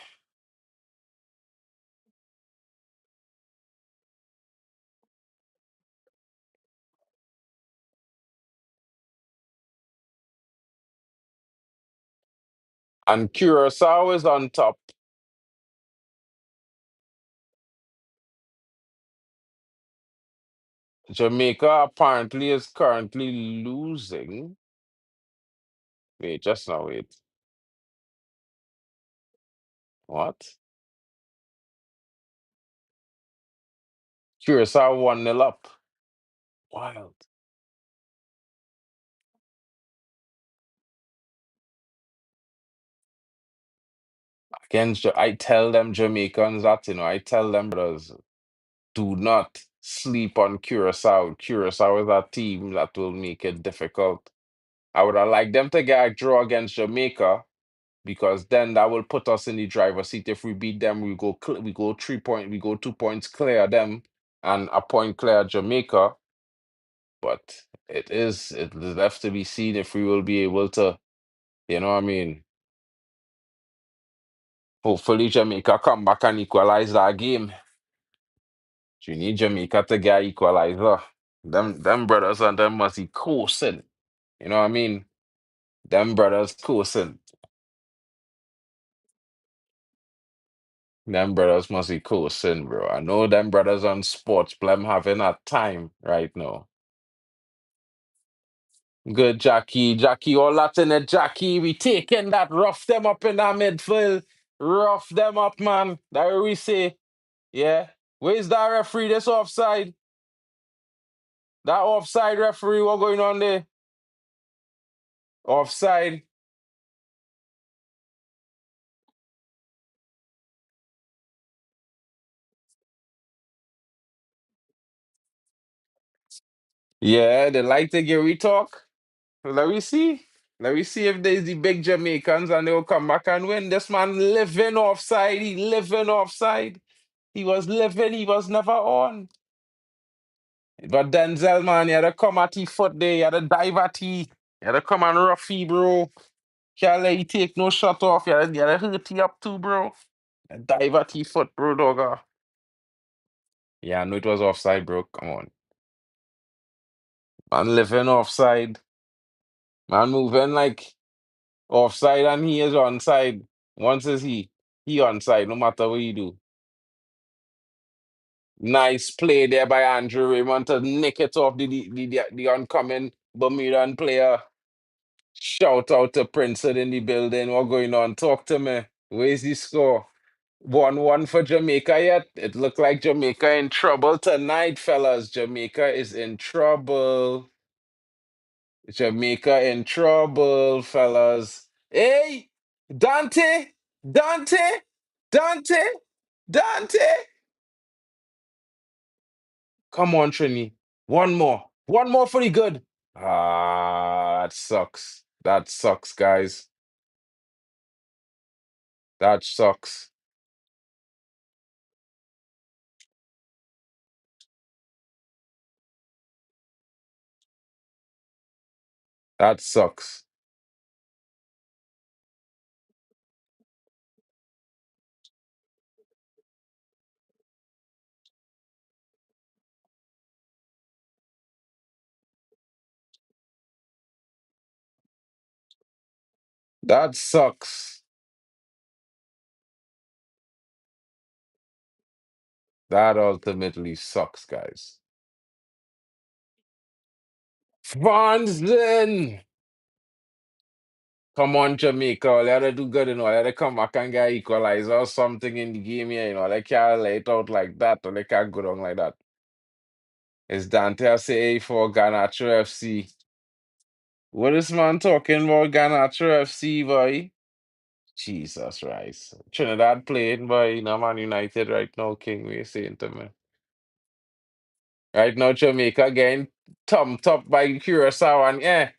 And Curacao is on top. Jamaica apparently is currently losing. Wait, just now, wait. What? Curacao 1-0 up. Wild. I tell them Jamaicans that, I tell them, brothers, do not sleep on Curacao. Curacao is a team that will make it difficult. I would have liked them to get a draw against Jamaica, because then that will put us in the driver's seat. If we beat them, we go 3 point, we go 2 points clear of them and a point clear of Jamaica. But it is left to be seen if we will be able to, what I mean. Hopefully Jamaica come back and equalize that game. You need Jamaica to get equalizer. Them brothers and them must be coasting. You know what I mean? Them brothers coasting. Them brothers must be coasting, bro. I know them brothers on sports, but I'm having a time right now. Good, Jackie. Jackie, all that in it, Jackie. We taking that, rough them up in that midfield. Rough them up, man. That what we say. Yeah. Where's that referee? This offside. That offside referee, what going on there? Offside. Yeah, they like to get we talk. Let me see. Let me see if there's the big Jamaicans and they'll come back and win. This man living offside. He living offside. He was living. He was never on. But Denzel, man, you had to come at his foot there. You had to dive at he. You had to come and roughy, bro. Can't let you take no shot off. You had to hurt he up too, bro. Dive at his foot, bro, dogger. Yeah, I know it was offside, bro. Come on. Man living offside. Man moving like offside and he is onside. Once is he onside, no matter what you do. Nice play there by Andrew Raymond to nick it off the oncoming Bermudan player. Shout out to Princeton in the building. What going on? Talk to me. Where's the score? 1-1 for Jamaica yet? It looked like Jamaica in trouble tonight, fellas. Jamaica is in trouble. Jamaica in trouble, fellas. Hey, Dante, Dante, Dante, Dante. Come on, Trini. One more. One more for the good. Ah, that sucks. That sucks, guys. That sucks. That sucks. That sucks. That ultimately sucks, guys. Franzen! Come on, Jamaica. All you had to do good, you know. All you had to come back and get equalizer or something in the game here, you know. They can't lay it out like that, or they can't go down like that. It's Dante say for Ganacho FC. What is man talking about Ganacho FC, boy? Jesus Christ. Trinidad playing, boy, you know, Man United right now, King, we saying to me. Right now, Jamaica getting thumped up by Curacao, and yeah.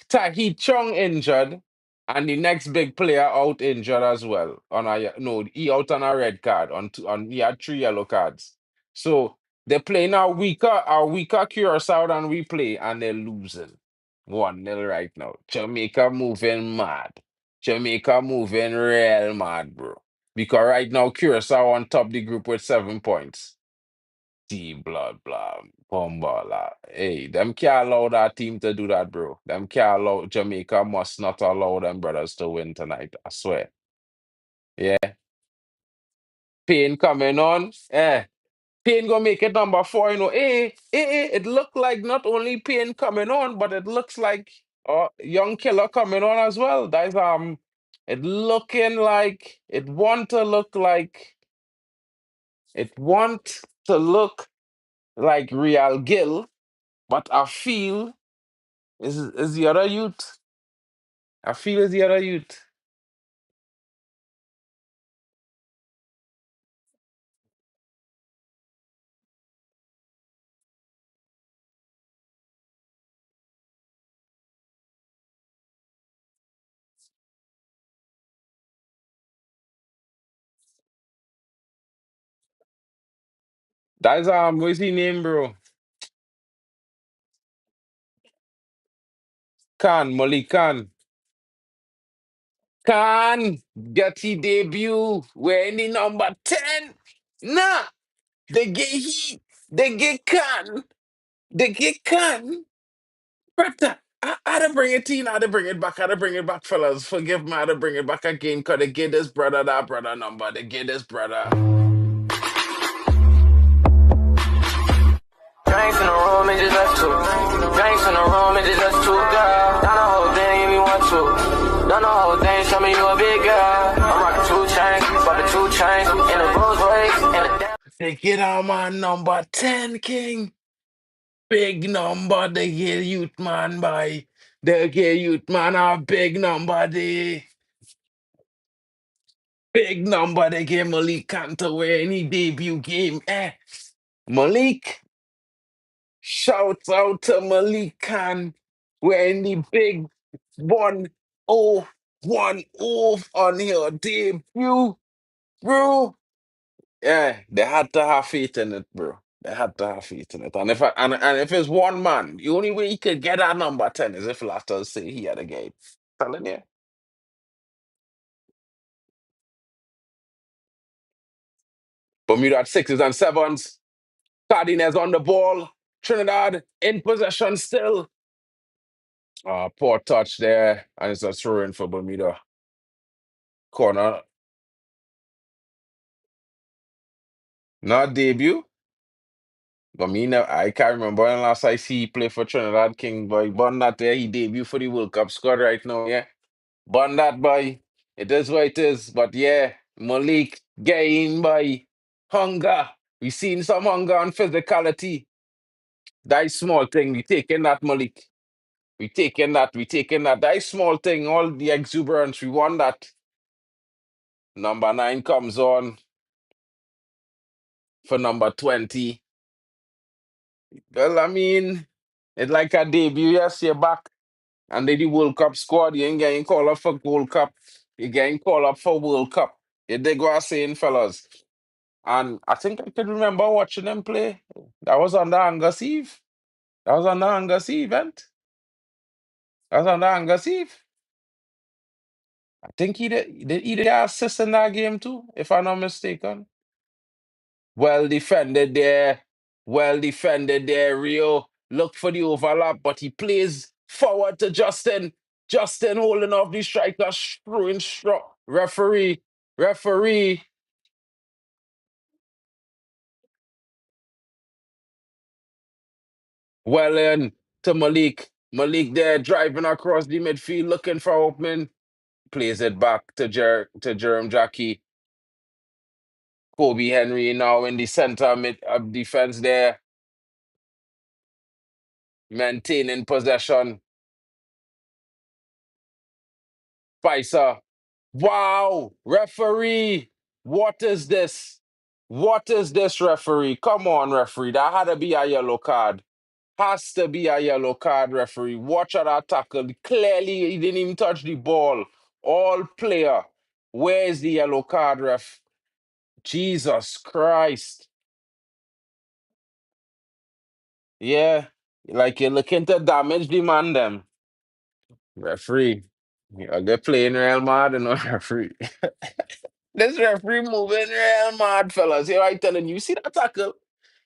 Tahi Chung injured, and the next big player out injured as well. On a no, he out on a red card. He had three yellow cards. So they're playing a weaker Curacao than we play, and they're losing 1-0 right now. Jamaica moving mad. Jamaica moving real mad, bro. Because right now Curacao on top the group with 7 points. D blood blah Bombala. Hey, them can't allow that team to do that, bro. Them can't allow Jamaica must not allow them brothers to win tonight. I swear. Yeah. Pain coming on. Pain gonna make it number 4, you know. It look like not only Pain coming on, but it looks like young killer coming on as well. That's it looking like it want to look like Real Gill, but I feel is the other youth. I feel it's the other youth. That's what's his name, bro? Malik Khan. Khan get his debut wearing the number 10. Nah, they get he, they get Khan, they get Khan. Brother, I had to bring it in, I had to bring it back, I had to bring it back, fellas. Forgive me, I had to bring it back again, because they get this brother that brother number, they get this brother. Drinks in the room, it just us two. Drinks in the room, it just us two, girl. Done the whole thing, give me one, two. Done the whole thing, show me you a big girl. I'm rocking 2 chains, bought the 2 chains, in the Rolls Royce, in the damn. They get on my number 10, King. Big number, they get youth man by. They get youth man a big number, they. Big number, they get Malik Cantor where any debut game. Malik, shout out to Malik Khan wearing the big 1-0-1-0 on your debut, bro. Yeah, they had to have faith in it, bro. They had to have faith in it. And if it's one man, the only way he could get that number 10 is if Latter say he had a game. Telling you. Bermuda at sixes and sevens. Cardenas on the ball. Trinidad in possession still. Poor touch there. And it's a throw in for Bermuda. Corner. Not debut. But I can't remember when last I see he play for Trinidad King, boy. But not there. He debut for the World Cup squad right now, yeah. But that, boy. It is what it is. But yeah, Malik, game, boy. Hunger. We seen some hunger and physicality. That is small thing. We taking that, Malik. We taking that. We taking that. That is small thing. All the exuberance. We want that. Number 9 comes on for number 20. Well, I mean, it's like a debut. Yes, you're back. And then the World Cup squad, you ain't getting called up for Gold Cup. You're getting called up for World Cup. You dig what I'm saying, fellas? And I think I can remember watching them play. That was on the Angus Eve. That was on the Angus Eve event. That was on the Angus Eve. I think he did assist in that game too, if I'm not mistaken. Well defended there. Well defended there, Rio. Look for the overlap, but he plays forward to Justin. Justin holding off the striker, screwing strong. Referee. Well in to Malik. Malik there driving across the midfield looking for opening. Plays it back to Jerome Jackie. Kobe Henry now in the center mid of defense there, maintaining possession. Spicer. Wow, referee. What is this? What is this, referee? Come on, referee. That had to be a yellow card. Has to be a yellow card, referee. Watch out that tackle. Clearly, he didn't even touch the ball. All player. Where is the yellow card, ref? Jesus Christ. Yeah. Like you're looking to damage the man, them. Referee. They're playing Real Mad and no referee. This referee moving real mad, fellas. Here I telling you, see that tackle?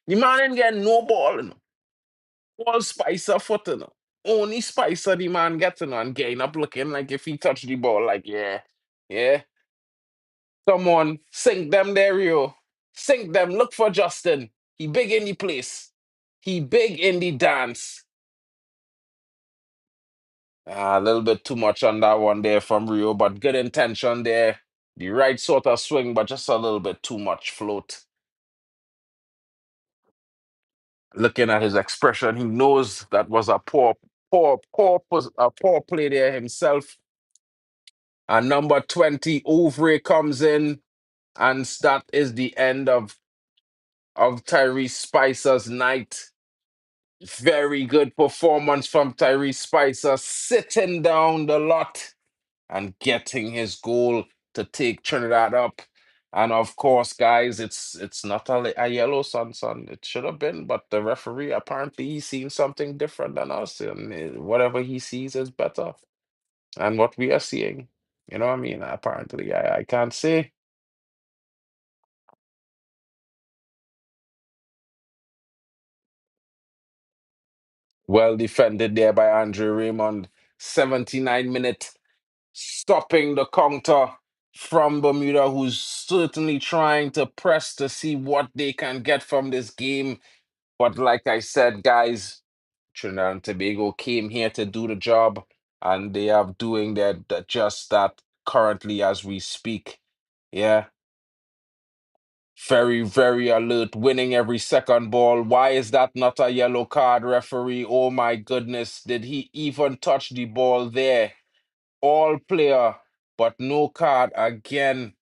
The man ain't getting no ball, you know. All Spicer foot, you know. Only Spicer the man getting on, getting up looking like if he touched the ball, like, yeah, yeah. Come on, sink them there, Rio. Sink them. Look for Justin. He big in the place. He big in the dance. A little bit too much on that one there from Rio, but good intention there. The right sort of swing, but just a little bit too much float. Looking at his expression, he knows that was a a poor play there himself. And number 20, Ouvre comes in, and that is the end of Tyrese Spicer's night. Very good performance from Tyrese Spicer, sitting down the lot and getting his goal to take Trinidad up. And of course, guys, it's not a yellow son. It should have been, but the referee apparently he's seen something different than us, and whatever he sees is better. And what we are seeing, you know what I mean? Apparently, I can't say. Well defended there by Andre Raymond. 79 minute stopping the counter from Bermuda, who's certainly trying to press to see what they can get from this game. But like I said, guys, Trinidad and Tobago came here to do the job, and they are doing just that currently as we speak. Yeah, very, very alert, winning every second ball. Why is that not a yellow card, referee? Oh my goodness, did he even touch the ball there? All player, but no card again.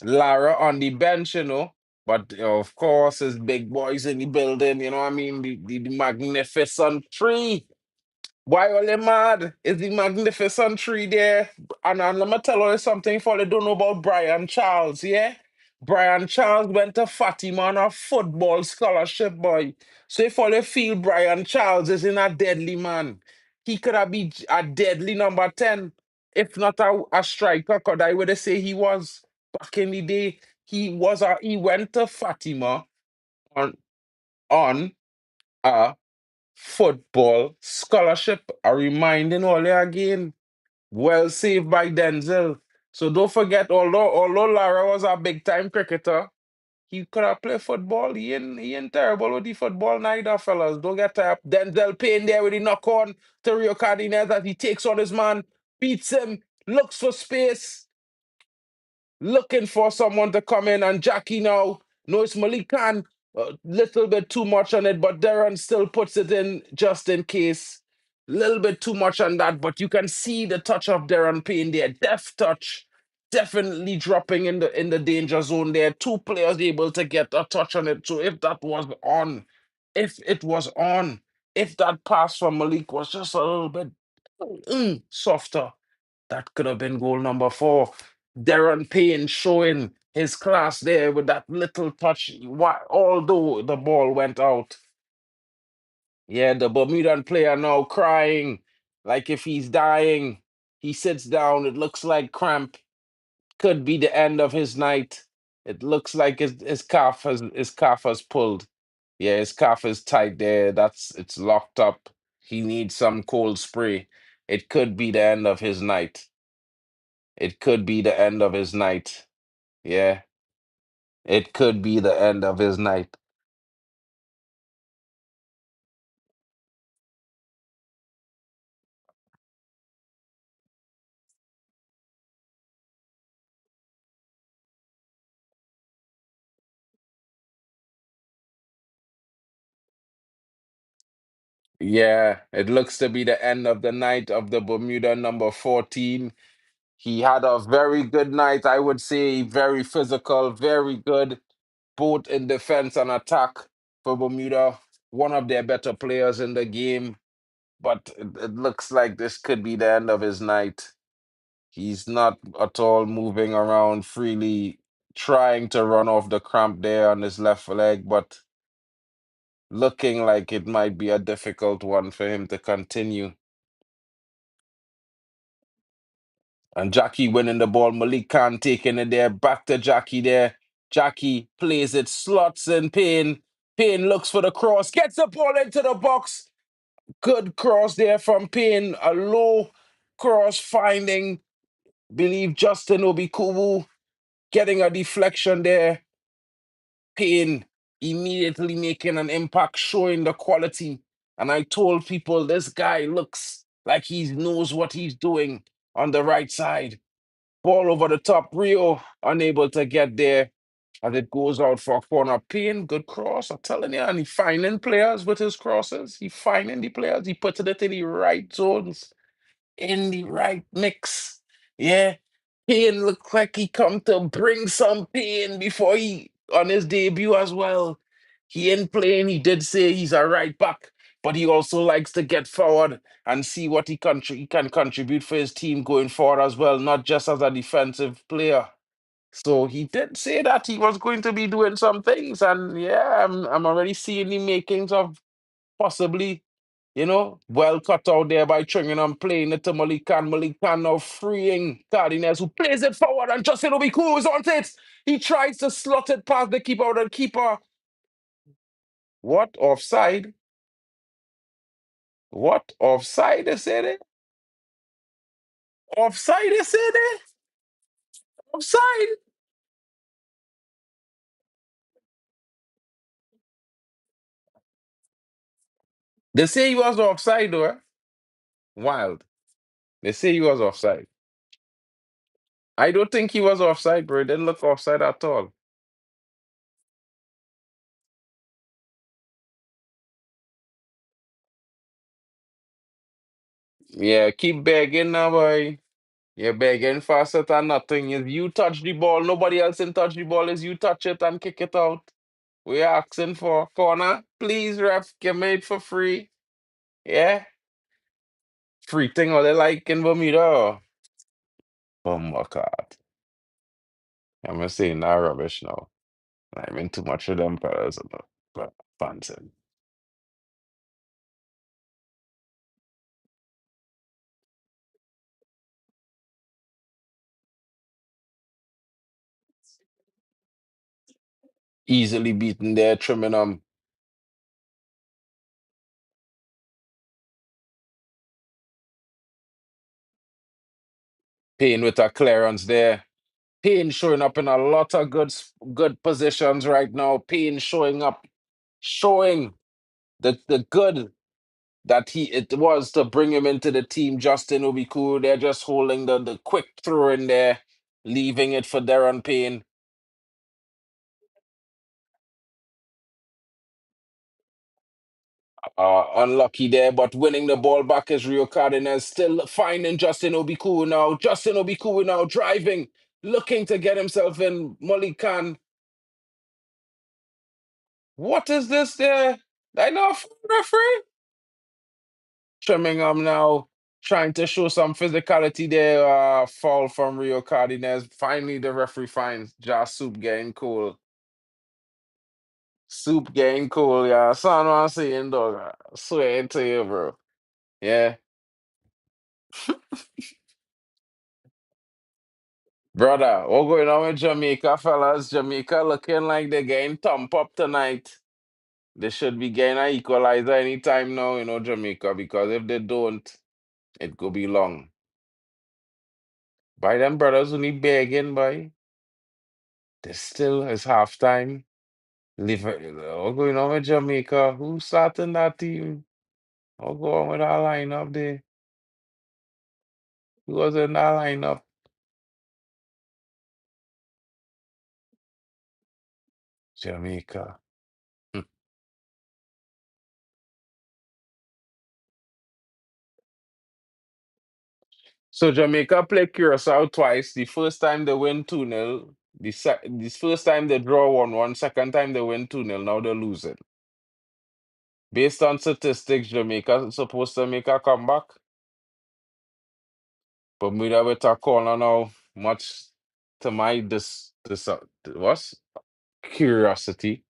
Lara on the bench, you know. But of course, his big boys in the building, you know what I mean? The magnificent tree. Why are they mad? Is the magnificent tree there? And let me tell you something for they don't know about Brian Charles, yeah? Brian Charles went to Fatima on a football scholarship, boy. So if all you feel Brian Charles is in a deadly man, he could have been a deadly number 10, if not a striker, could I would say he was back in the day. He went to Fatima on on a football scholarship. A reminding all you again. Well saved by Denzel. So don't forget, although Lara was a big time cricketer, he could have played football. He ain't terrible with the football neither, fellas. Don't get tired. Denzel Payne there with the knock on to Rio Cardenas as he takes on his man, beats him, looks for space, looking for someone to come in, and Jackie now knows Malik Khan a little bit too much on it, but Darren still puts it in just in case. Little bit too much on that, but you can see the touch of Darren Payne there. Deft touch, definitely dropping in the danger zone there. Two players able to get a touch on it. So if that was on, if it was on, if that pass from Malik was just a little bit softer, that could have been goal number 4. Darren Payne showing his class there with that little touch. Although the ball went out. Yeah, the Bermudan player now crying like if he's dying. He sits down. It looks like cramp. Could be the end of his night. It looks like his calf has pulled. Yeah, his calf is tight there. It's locked up. He needs some cold spray. It could be the end of his night. It could be the end of his night. Yeah, it could be the end of his night. Yeah, it looks to be the end of the night of the Bermuda number 14. He had a very good night, I would say, very physical, very good, both in defense and attack for Bermuda. One of their better players in the game, but it looks like this could be the end of his night. He's not at all moving around freely, trying to run off the cramp there on his left leg, but looking like it might be a difficult one for him to continue. And Jackie winning the ball. Malik Khan taking it there. Back to Jackie there. Jackie plays it, slots in Payne. Payne looks for the cross, gets the ball into the box. Good cross there from Payne. A low cross finding, believe Justin Obikubu getting a deflection there. Payne immediately making an impact, showing the quality. And I told people this guy looks like he knows what he's doing on the right side. Ball over the top. Rio unable to get there as it goes out for a corner. Payne, good cross. I'm telling you, and he finding players with his crosses. He finding the players. He putting it in the right zones, in the right mix. Yeah. Payne looked like he come to bring some pain before he on his debut as well. He ain't playing. He did say he's a right back, but he also likes to get forward and see what he can contribute for his team going forward as well, not just as a defensive player. So he did say that he was going to be doing some things, and yeah, I'm already seeing the makings of possibly, well cut out there by Trinidad playing it to Malik Khan. Malik Khan now freeing Cardinez, who plays it forward, and Justin Obiku is on it. He tries to slot it past the keeper, the keeper. What offside? What offside is it? Offside is it? Offside? They say he was offside though. Wild. They say he was offside. I don't think he was offside, bro. It didn't look offside at all. Yeah, keep begging now, boy. You're begging faster than nothing. If you touch the ball, nobody else can touch the ball. Is you touch it and kick it out. We're asking for corner. Please, ref, give me it for free. Yeah? Free thing or they like in Bermuda. Oh my God. I'm saying that rubbish now. I'm in too much of them fellas. But fancy. Easily beaten there, trimming them. Payne with a clearance there. Payne showing up in a lot of good positions right now. Payne showing up, showing the good that he it was to bring him into the team. Justin Obiku, they're just holding the quick throw in there, leaving it for Darren Payne. Unlucky there, but winning the ball back is Rio Cardenas. Still finding Justin Obiku now. Justin Obiku now driving, looking to get himself in. Malik Khan. What is this there? I know, referee. Trimming now, trying to show some physicality there. Foul from Rio Cardenas. Finally, the referee finds Josh Soup getting cool. Soup getting cool, yeah. Son, what I'm saying, dog. I swear to you, bro. Yeah. Brother, what going on with Jamaica, fellas? Jamaica looking like they're getting thump up tonight. They should be getting an equalizer anytime now, Jamaica, because if they don't, it could be long. By them brothers who need begging, boy. This still is halftime. What going on with Jamaica? Who's starting that team? What going on with our lineup there? Who was in that lineup? Jamaica. Hmm. So Jamaica play Curacao twice. The first time they win 2-0. This first time they draw 1-1. Second time they win 2-0. Now they're losing. Based on statistics, Jamaica is supposed to make a comeback. Bermuda with a corner now, much to my what's curiosity.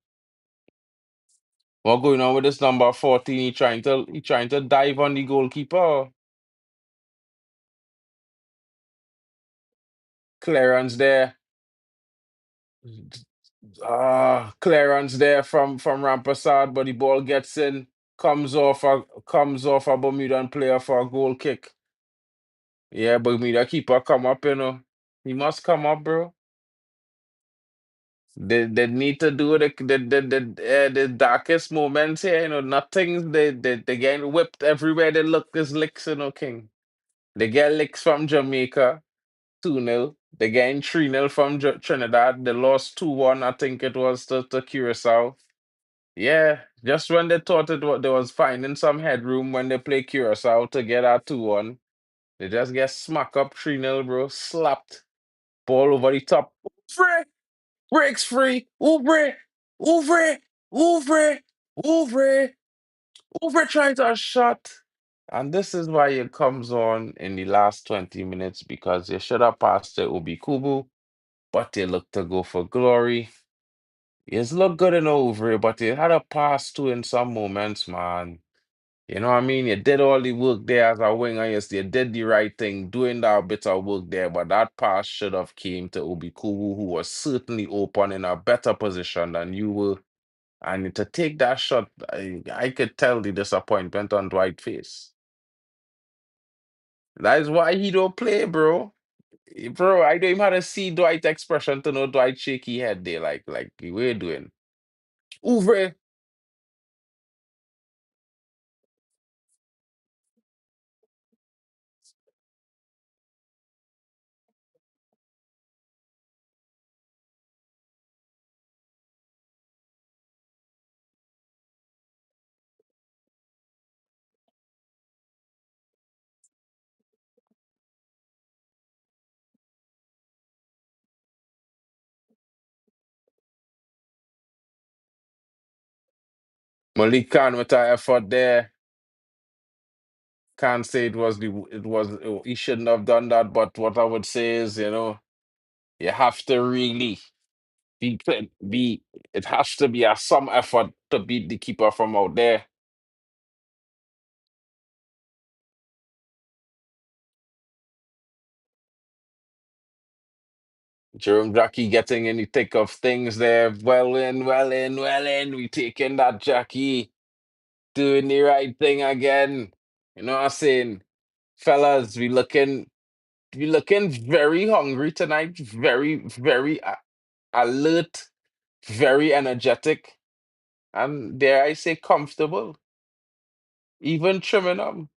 What going on with this number 14? He trying to dive on the goalkeeper. Clearance there. Clearance there from Rampasad, but the ball gets in, comes off a Bermudan player for a goal kick. Yeah, Bermuda keeper come up, He must come up, bro. They need to do the darkest moments here, nothing they getting whipped everywhere they look is licks, King. They get licks from Jamaica, 2-0. They getting 3-0 from Trinidad. They lost 2-1, I think it was to Curacao. Yeah, just when they thought they was finding some headroom when they play Curacao to get a 2-1, they just get smacked up 3-0, bro. Slapped. Ball over the top. Free! Breaks free! Oubre! Oubre! Oubre! Oubre! Oubre tries a shot. And this is why it comes on in the last 20 minutes because they should have passed to Obi Kubu, but they look to go for glory. He's looked good in over, but he had a pass too in some moments, man. You know what I mean? You did all the work there as a winger. Yes, you did the right thing, doing that bit of work there, but that pass should have came to Obi Kubu, who was certainly open in a better position than you were. And to take that shot, I could tell the disappointment on Dwight's face. That is why he don't play, bro. Bro, I don't even have to see Dwight's expression to know Dwight shaky head there, like we're doing. Ouvre. Malik Khan with our effort there. Can't say he shouldn't have done that, but what I would say is, you have to really it has to be a some effort to beat the keeper from out there. Jerome Jackie getting in the thick of things there. Well in, well in, well in. We taking that Jackie. Doing the right thing again. You know what I'm saying? Fellas, we looking very hungry tonight. Very, very alert, very energetic, and dare I say comfortable. Even trimming them.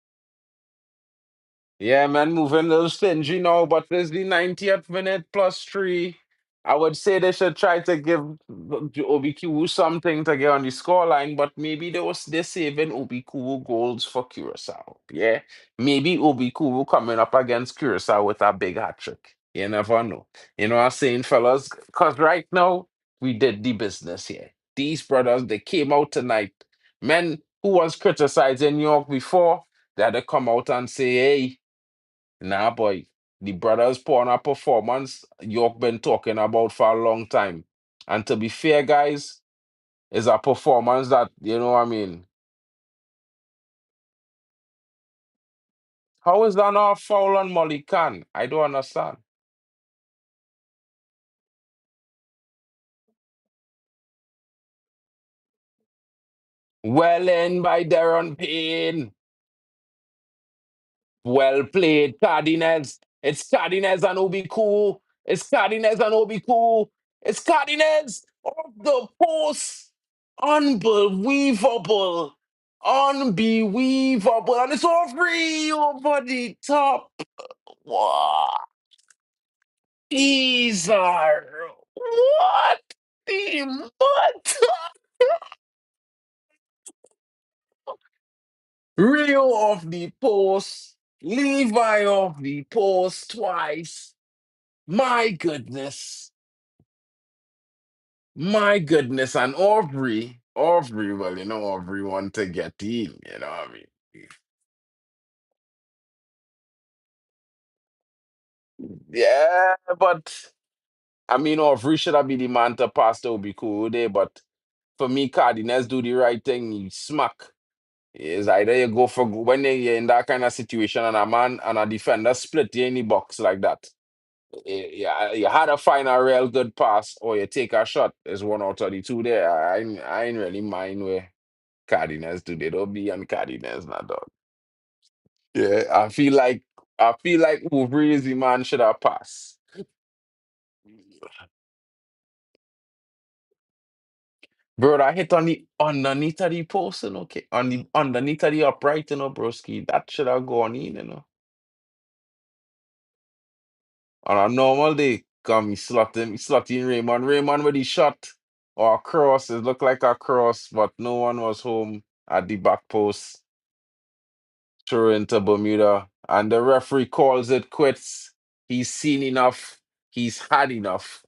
Yeah, man, moving a little stingy now, but it's the 90th minute plus three. I would say they should try to give OBQ something to get on the scoreline, but maybe they're saving OBQ goals for Curacao. Yeah, maybe OBQ coming up against Curacao with a big hat trick. You never know. You know what I'm saying, fellas? Because right now we did the business here. These brothers, they came out tonight. Men who was criticizing New York before, they had to come out and say, hey. Nah, boy. The brothers put on a performance York been talking about for a long time. And to be fair, guys, is a performance that, you know what I mean? How is that not a foul on Molly Khan? I don't understand. Well in by Darren Payne. Well played, Cardinals. It's Cardinals and Obi Cool. It's Cardinals and Obi Cool. It's Cardinals off the post. Unbelievable. Unbelievable. And it's all free over the top. What? These are what? The what? Rio off the post. Levi off the post twice. My goodness. My goodness. And Aubrey, well, Aubrey want to get in, what I mean? Yeah, but I mean, Aubrey should have been the man to pass to be cool there, but for me, Cardinals do the right thing, you smack. It's either you go for when you're in that kind of situation and a man and a defender split you in the box like that. You had to find a real good pass or you take a shot. There's one out of the two there. I ain't really mind where Cardinals do. They don't be on Cardinals now, dog. Yeah, I feel like Wolverine is the man should have passed. Bro, I hit on the underneath of the post, okay? On the underneath of the upright, broski. That should have gone in. On a normal day, come he slot in Raymond. Raymond with the shot or a cross. It looked like a cross, but no one was home at the back post. Throw into Bermuda. And the referee calls it quits. He's seen enough. He's had enough.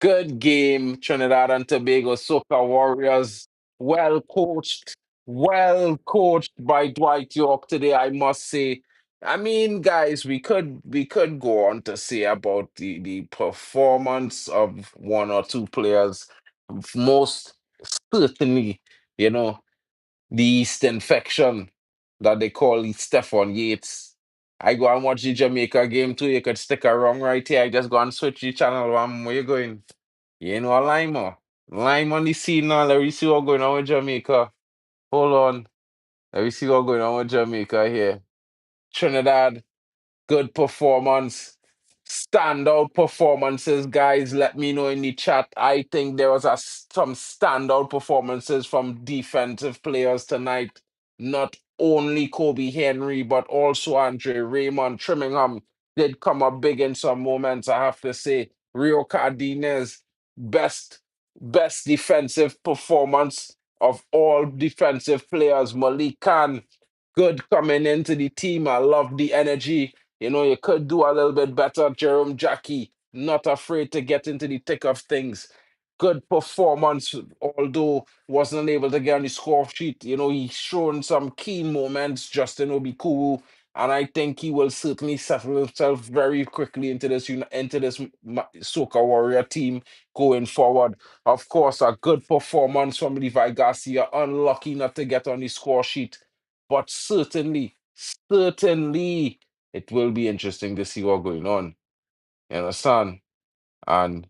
Good game, Trinidad and Tobago Soca Warriors. Well coached by Dwight York today, I must say. I mean, guys, we could go on to say about the performance of one or two players. Most certainly, you know, the yeast infection that they call it Stephon Yates. I go and watch the Jamaica game too. You could stick around right here. I just go and switch the channel. Where you going? You ain't no Lima. Lime on the scene now. Let me see what's going on with Jamaica. Hold on. Let me see what's going on with Jamaica here. Trinidad, good performance. Standout performances, guys. Let me know in the chat. I think there was some standout performances from defensive players tonight. Not only Kobe Henry, but also Andre Raymond Trimmingham did come up big in some moments. I have to say, Rio Cardenas, best best defensive performance of all defensive players. Malik Khan, good coming into the team. I love the energy. You could do a little bit better. Jerome Jackie, not afraid to get into the thick of things. Good performance, although wasn't able to get on the score sheet. He's shown some key moments. Justin Obi, and I think he will certainly settle himself very quickly into this Soca Warrior team going forward. Of course, a good performance from Levi Garcia. Unlucky not to get on the score sheet, but certainly, it will be interesting to see what's going on. You understand? And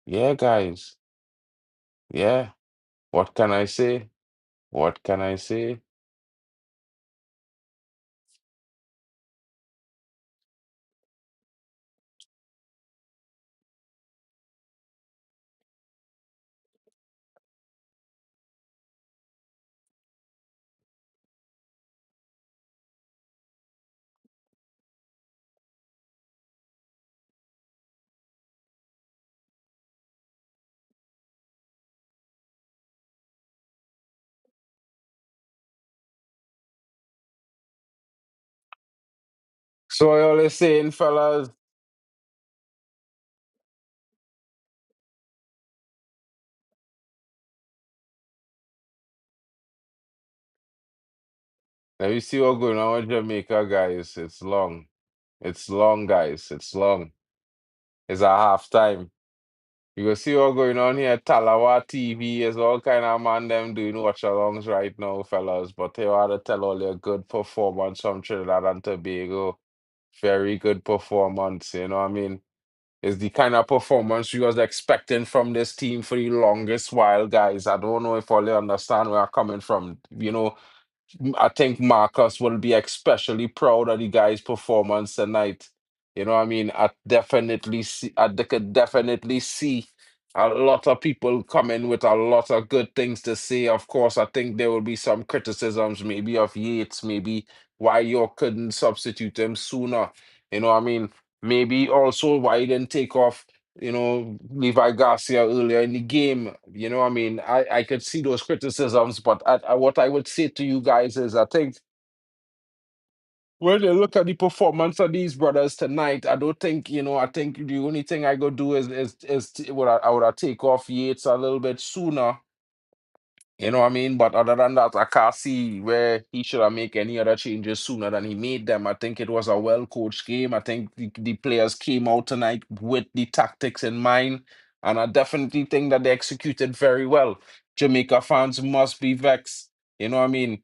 yeah, guys, yeah. What can I say? What can I say? So I always saying, fellas, let me see what's going on with Jamaica, guys. It's long. It's long, guys. It's long. It's a halftime. You go see what's going on here. Talawa TV is all kind of man them doing watchalongs right now, fellas. But they ought to tell all your good performance from Trinidad and Tobago. Very good performance, you know what I mean? It's the kind of performance we was expecting from this team for the longest while, guys. I don't know if all you understand where I'm coming from. I think Marcus will be especially proud of the guy's performance tonight. You know what I mean? Could definitely see a lot of people coming with a lot of good things to say. Of course, I think there will be some criticisms, maybe of Yates, maybe why you couldn't substitute him sooner. You know what I mean? Maybe also why he didn't take off, Levi Garcia earlier in the game. You know what I mean? I could see those criticisms, but what I would say to you guys is I think when you look at the performance of these brothers tonight, I don't think, I think the only thing I could do I would have take off Yates a little bit sooner. You know what I mean? But other than that, I can't see where he should have made any other changes sooner than he made them. I think it was a well-coached game. I think the players came out tonight with the tactics in mind, and I definitely think that they executed very well. Jamaica fans must be vexed. You know what I mean?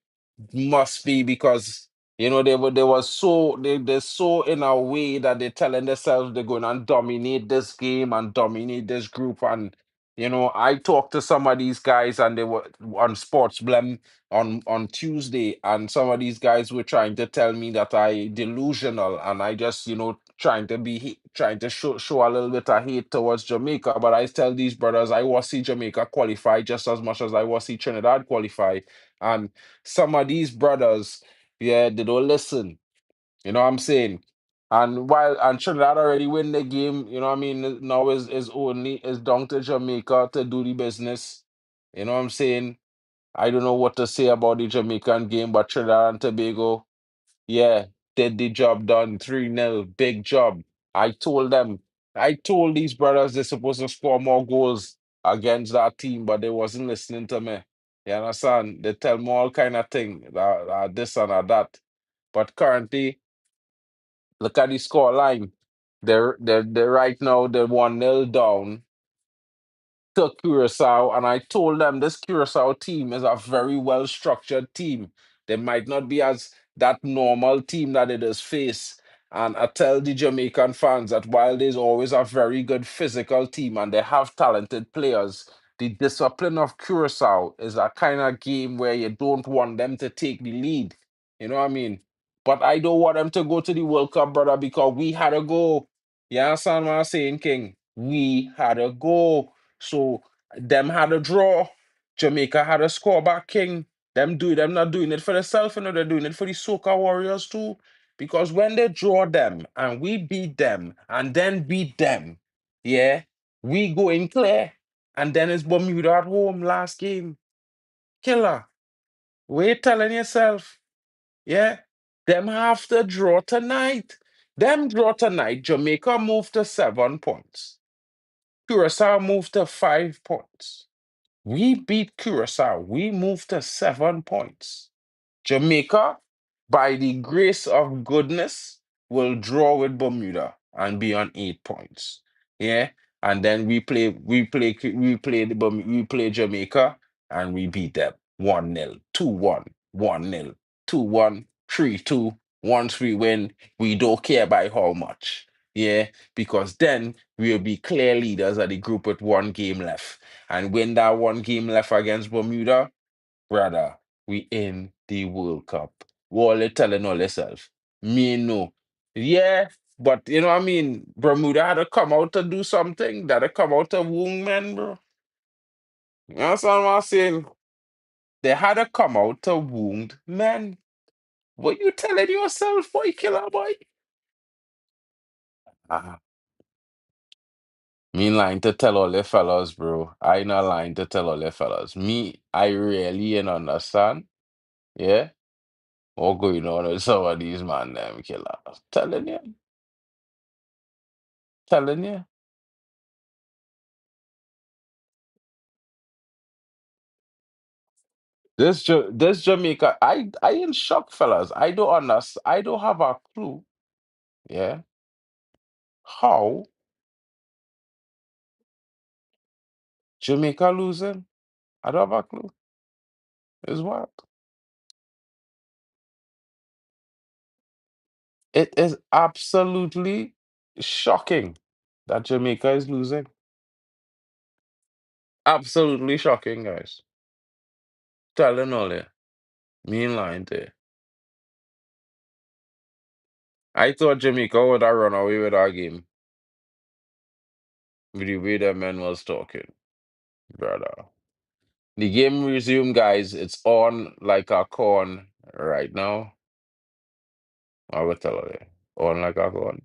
Must be because they're so in a way that they're telling themselves they're going to dominate this game and dominate this group. And I talked to some of these guys and they were on Sports Blem on Tuesday, and some of these guys were trying to tell me that I delusional and I just, trying to show a little bit of hate towards Jamaica. But I tell these brothers I want to see Jamaica qualify just as much as I want to see Trinidad qualify. And some of these brothers, yeah, they don't listen. You know what I'm saying? And Trinidad already win the game, you know what I mean? Now is down to Jamaica to do the business. You know what I'm saying? I don't know what to say about the Jamaican game, but Trinidad and Tobago, yeah, did the job done. 3-0, big job. I told these brothers they're supposed to score more goals against that team, but they wasn't listening to me. You understand? They tell me all kind of thing, this and that. But currently, look at the score line. They're right now they're 1-0 down to Curacao, and I told them this Curacao team is a very well structured team. They might not be as that normal team that it is face. And I tell the Jamaican fans that while there's always a very good physical team and they have talented players, the discipline of Curacao is a kind of game where you don't want them to take the lead. You know what I mean? But I don't want them to go to the World Cup, brother, because we had to go. You understand what I'm saying, King? We had to go. So them had a draw. Jamaica had a score back, King. Them not doing it for themselves, they're doing it for the Soca Warriors too. Because when they draw them and we beat them and then beat them, yeah, we go in clear. And then it's Bermuda at home last game. Killer. Wait telling yourself, yeah. Them have to draw tonight. Them draw tonight. Jamaica moved to 7 points. Curacao moved to 5 points. We beat Curacao. We moved to 7 points. Jamaica, by the grace of goodness, will draw with Bermuda and be on 8 points. Yeah. And then we play Jamaica and we beat them 1-0, 2-1, 1-0, 2-1, 3-2. Once we win, we don't care by how much. Yeah, because then we'll be clear leaders of the group with one game left. And when that one game left against Bermuda, brother, we in the World Cup. What you telling all yourself? Me no. Yeah, but you know what I mean? Bermuda had to come out to do something. That had to come out to wound men, bro. You understand what I'm saying? They had to come out to wound men. What you telling yourself, boy, killer boy? Ah, me lying to tell all the fellas, bro. I not lying to tell all the fellas. Me, I really ain't understand. Yeah? What going on with some of these man them killer? Telling you, telling you. This Jamaica, I in shock, fellas. I don't understand. I don't have a clue. Yeah, how Jamaica losing? I don't have a clue. Is what? It is absolutely shocking that Jamaica is losing. Absolutely shocking, guys. Telling all you. Me ain't lying to you. I thought Jamaica would have run away with our game with the way that man was talking, brother. The game resumed, guys. It's on like a corn right now. I will tell you. On like a corn.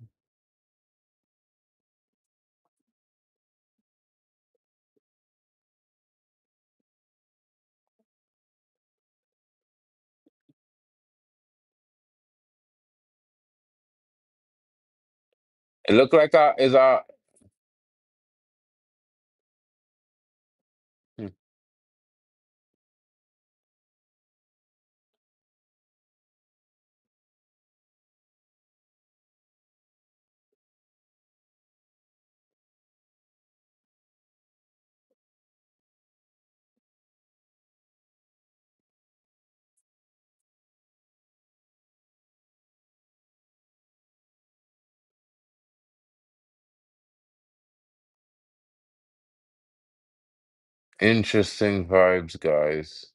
It look like a is a hmm, interesting vibes, guys.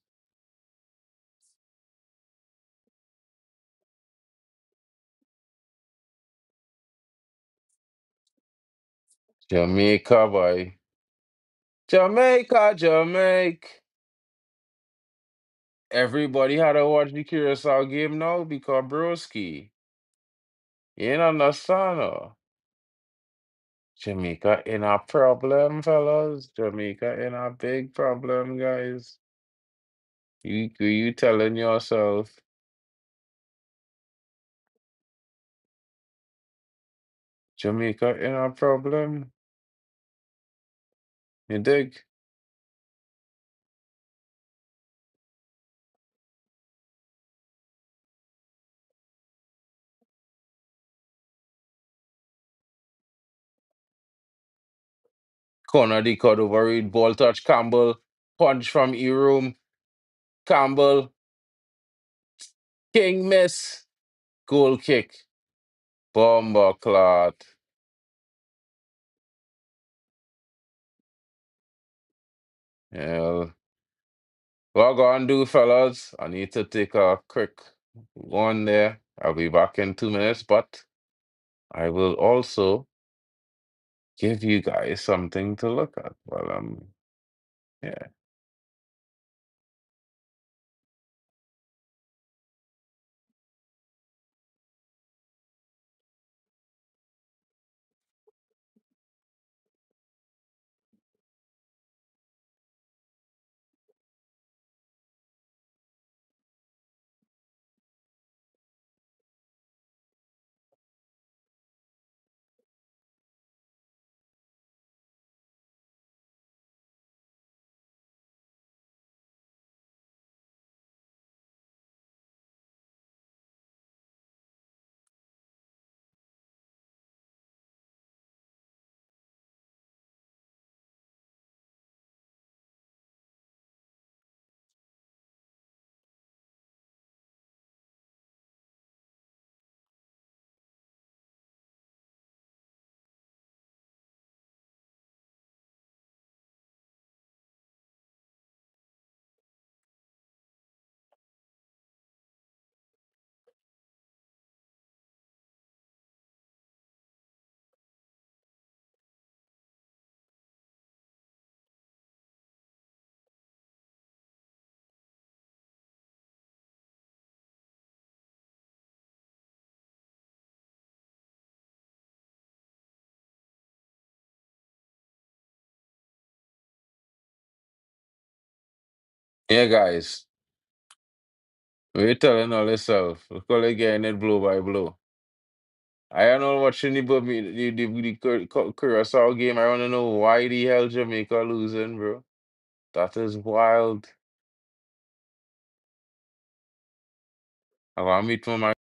Jamaica, boy. Jamaica, Jamaica. Everybody had to watch the Curacao game now because broski. You ain't understand, no? Jamaica in a problem, fellas. Jamaica in a big problem, guys. You telling yourself Jamaica in a problem? You dig? Corner the cut over read, ball touch Campbell. Punch from E-room. Campbell. King miss. Goal kick. Bomber clot. Yeah. What I gonna do, fellas? I need to take a quick one there. I'll be back in 2 minutes, but I will also give you guys something to look at while I'm yeah. Yeah, guys. We're telling all yourself. Look how they getting it blow by blow. I don't know watching the Curacao game. I want to know why the hell Jamaica losing, bro. That is wild. I want to meet my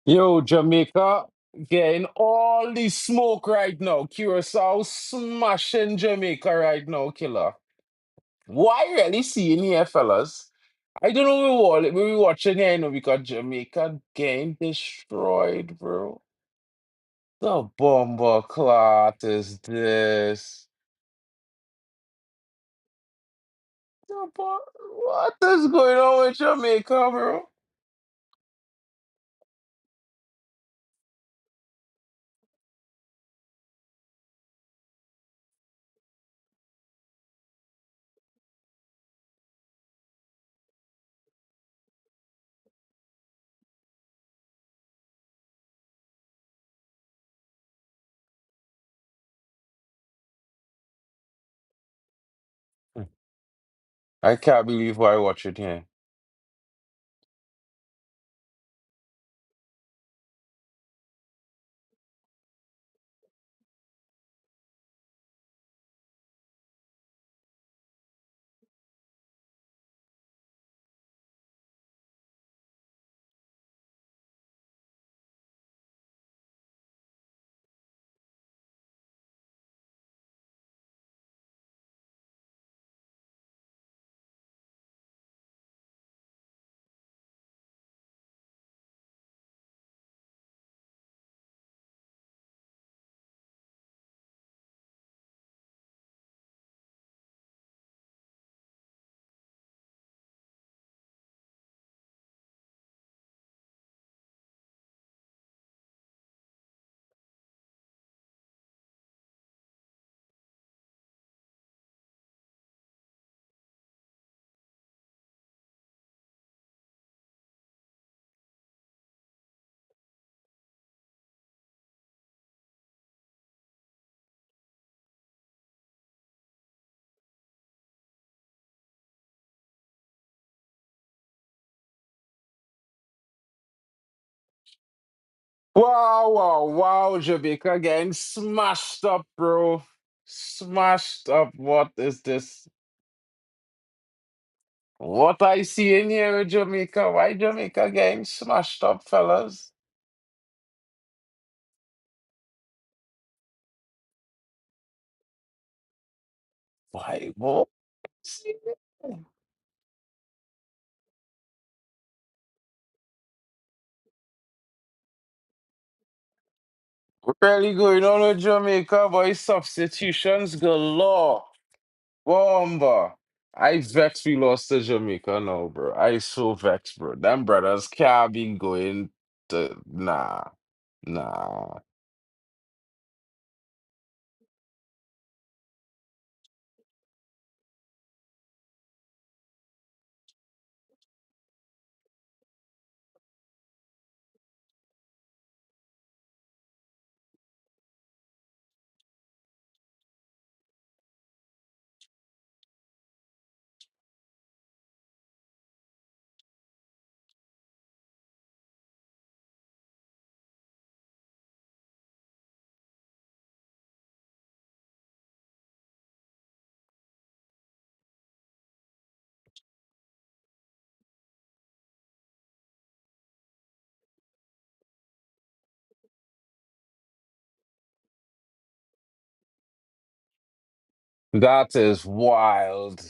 Yo, Jamaica getting all the smoke right now. Curacao smashing Jamaica right now, killer. What I really seeing here, fellas? I don't know what we watching here, because Jamaica getting destroyed, bro. The bomber clot is this? What is going on with Jamaica, bro? I can't believe what I watch it here. Wow, wow, wow, Jamaica getting smashed up, bro. Smashed up. What is this? What I see in here in Jamaica? Why Jamaica getting smashed up, fellas? Why? What? Really going on with Jamaica, boy. Substitutions galore. Bomba. I vex we lost to Jamaica now, bro. I so vex, bro. Them brothers can't be going to nah. Nah. That is wild.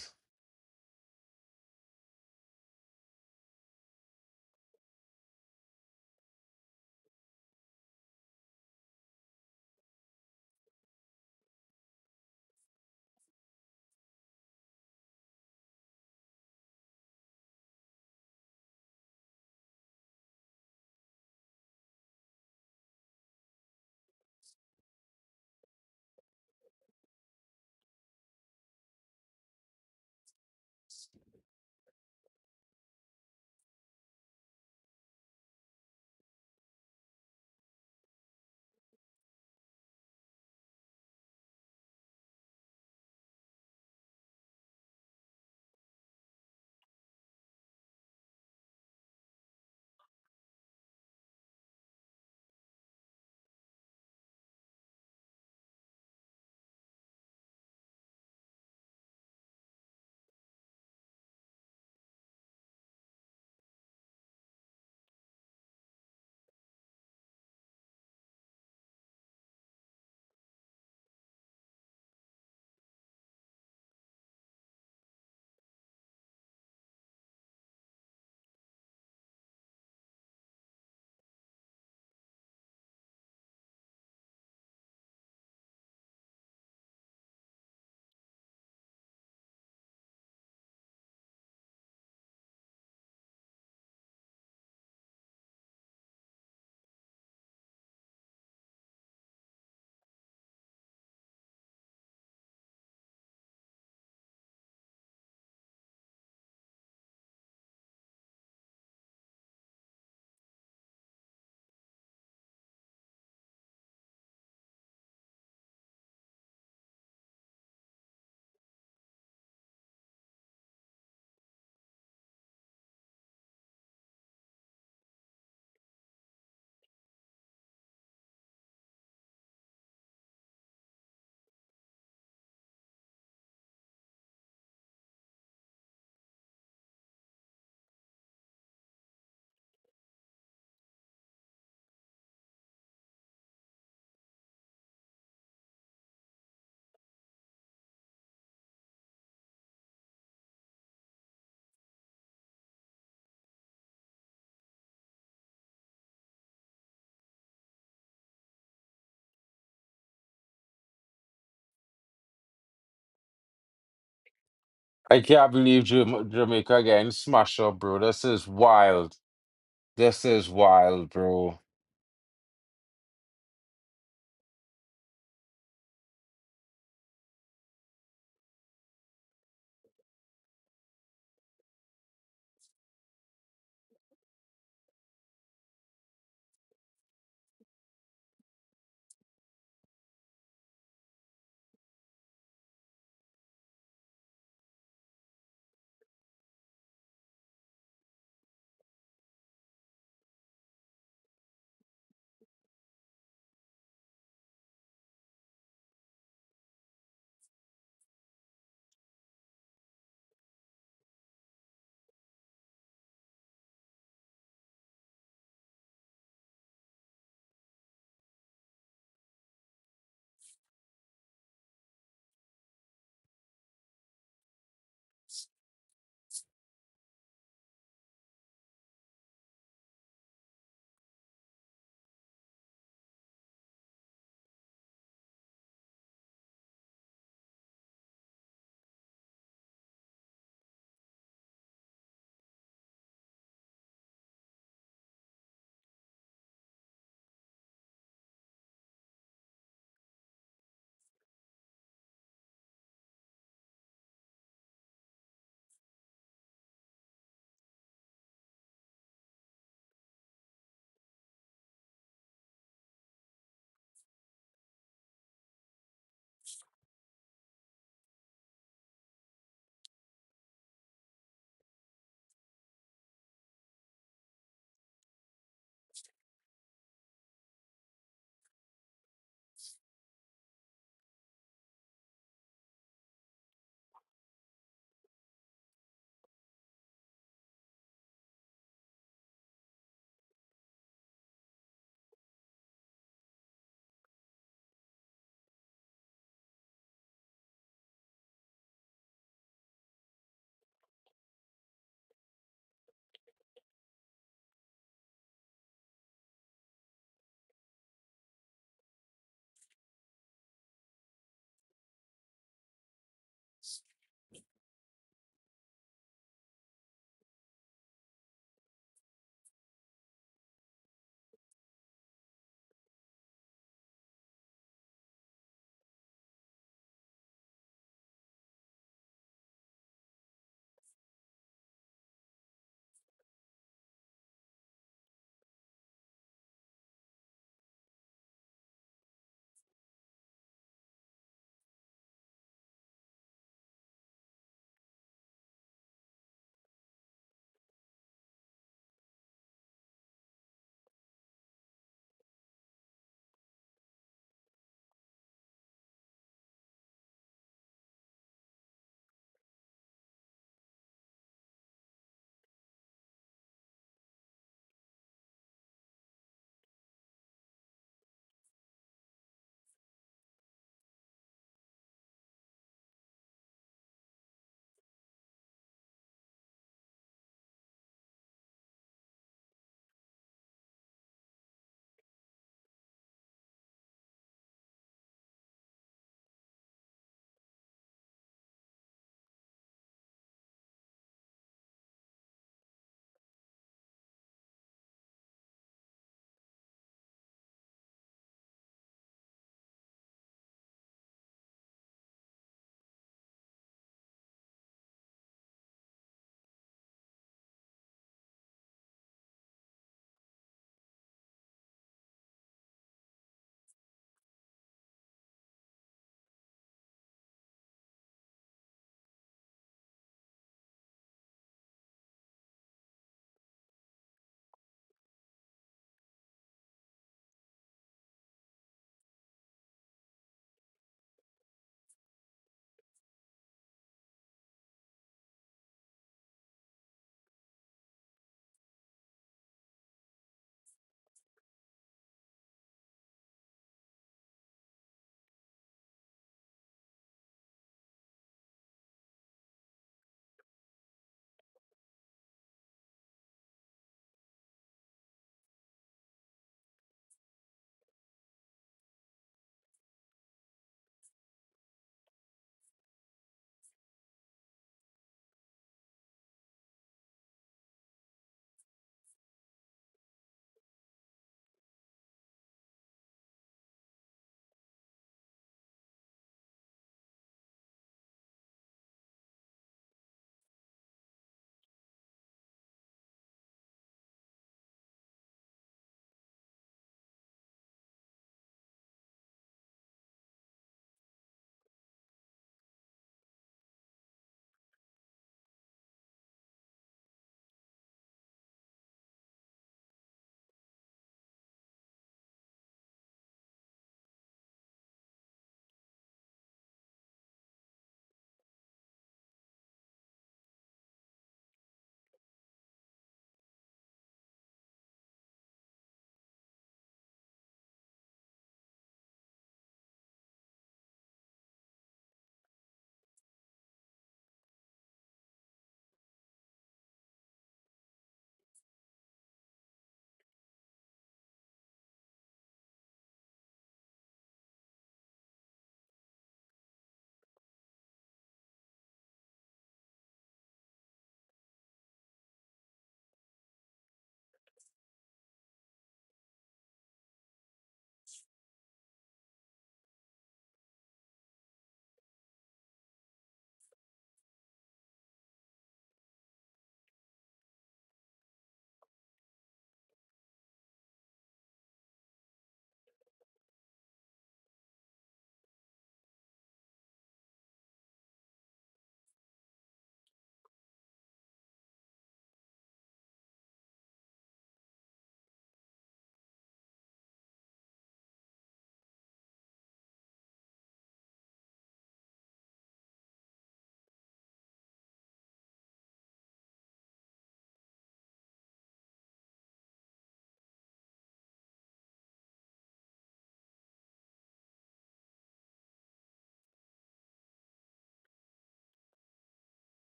I can't believe Jamaica getting smashed up, bro. This is wild. This is wild, bro.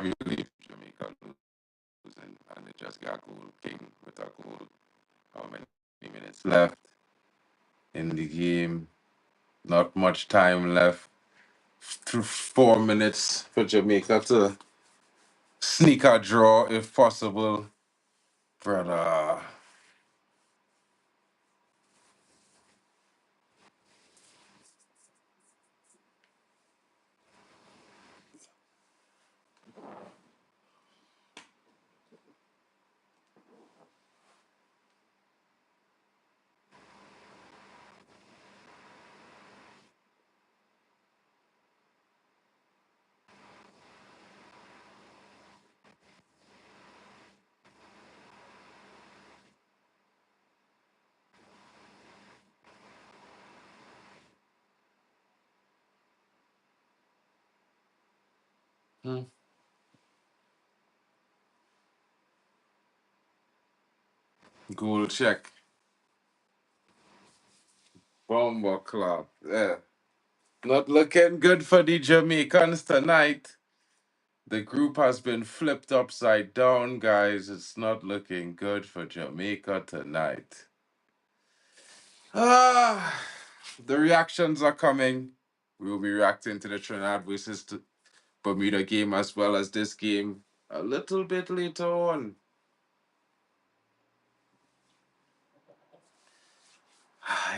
you believe Jamaica losing, and they just got goal king with a goal. How many minutes left in the game? Not much time left. 4 minutes for Jamaica to sneak a draw if possible. But goal check. Bomber club. Yeah. Not looking good for the Jamaicans tonight. The group has been flipped upside down, guys. It's not looking good for Jamaica tonight. Ah, the reactions are coming. We will be reacting to the Trinidad versus Bermuda game as well as this game a little bit later on.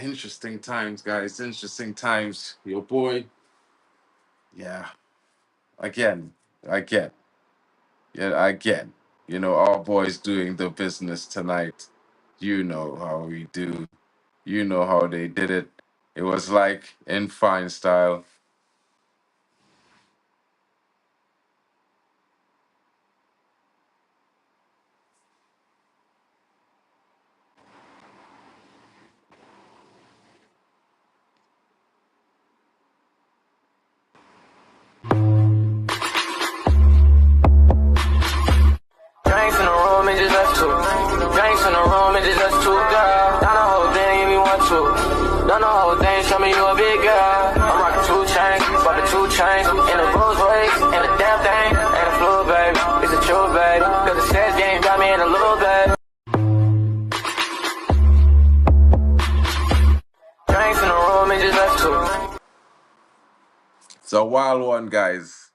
Interesting times, guys. Interesting times. Your boy. Yeah. Again. Again. Yeah, again. You know, our boys doing the business tonight. You know how we do. You know how they did it. It was like in fine style. Drinks in the room and just us two. Drinks in the room and just us two, girl. Down the whole thing, give me one, two. Done the whole thing, show me you a big girl. I'm rocking 2 chains, bought the 2 chains. In the Rolls Royce, and the damn thing. Ain't a flu, baby. It's a true, baby. Cause the sex game got me in a little bit. Drinks in the room and just us two. It's a wild one, guys.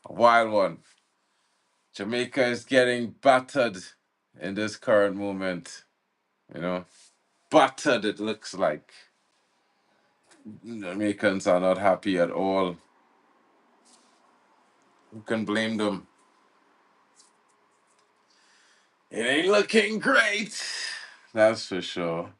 A wild one. Jamaica is getting battered in this current moment. You know, battered it looks like. Jamaicans are not happy at all. Who can blame them? It ain't looking great. That's for sure.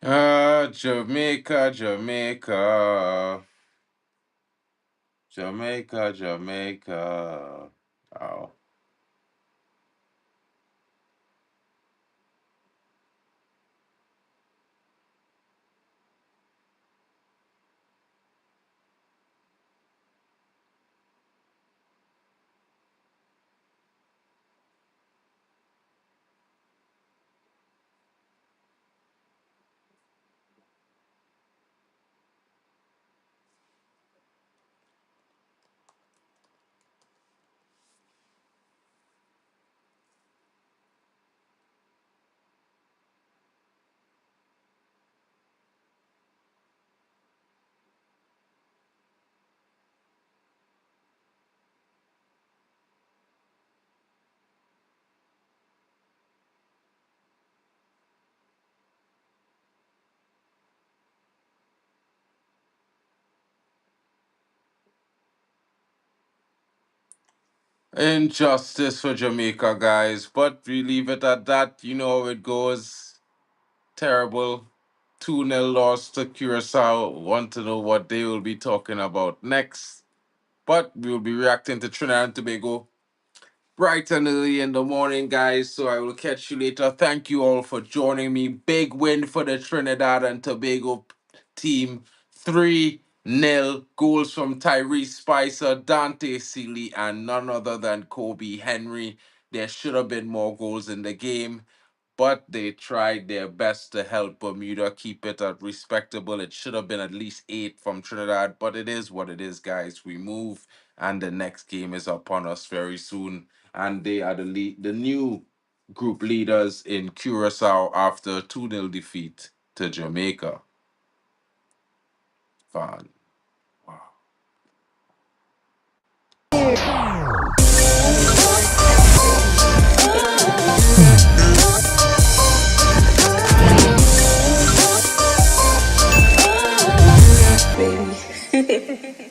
Jamaica, Jamaica, Jamaica, Jamaica. Wow. Injustice for Jamaica, guys. But we leave it at that. You know how it goes. Terrible 2-0 loss to Curacao. Want to know what they will be talking about next. But we will be reacting to Trinidad and Tobago bright and early in the morning, guys. So I will catch you later. Thank you all for joining me. Big win for the Trinidad and Tobago team. 3-0 goals from Tyrese Spicer, Dante Seeley, and none other than Kobe Henry. There should have been more goals in the game, but they tried their best to help Bermuda keep it at respectable. It should have been at least 8 from Trinidad, but it is what it is, guys. We move, and the next game is upon us very soon. And they are the new group leaders in Curacao after 2-0 defeat to Jamaica. Fun. Wow. Baby.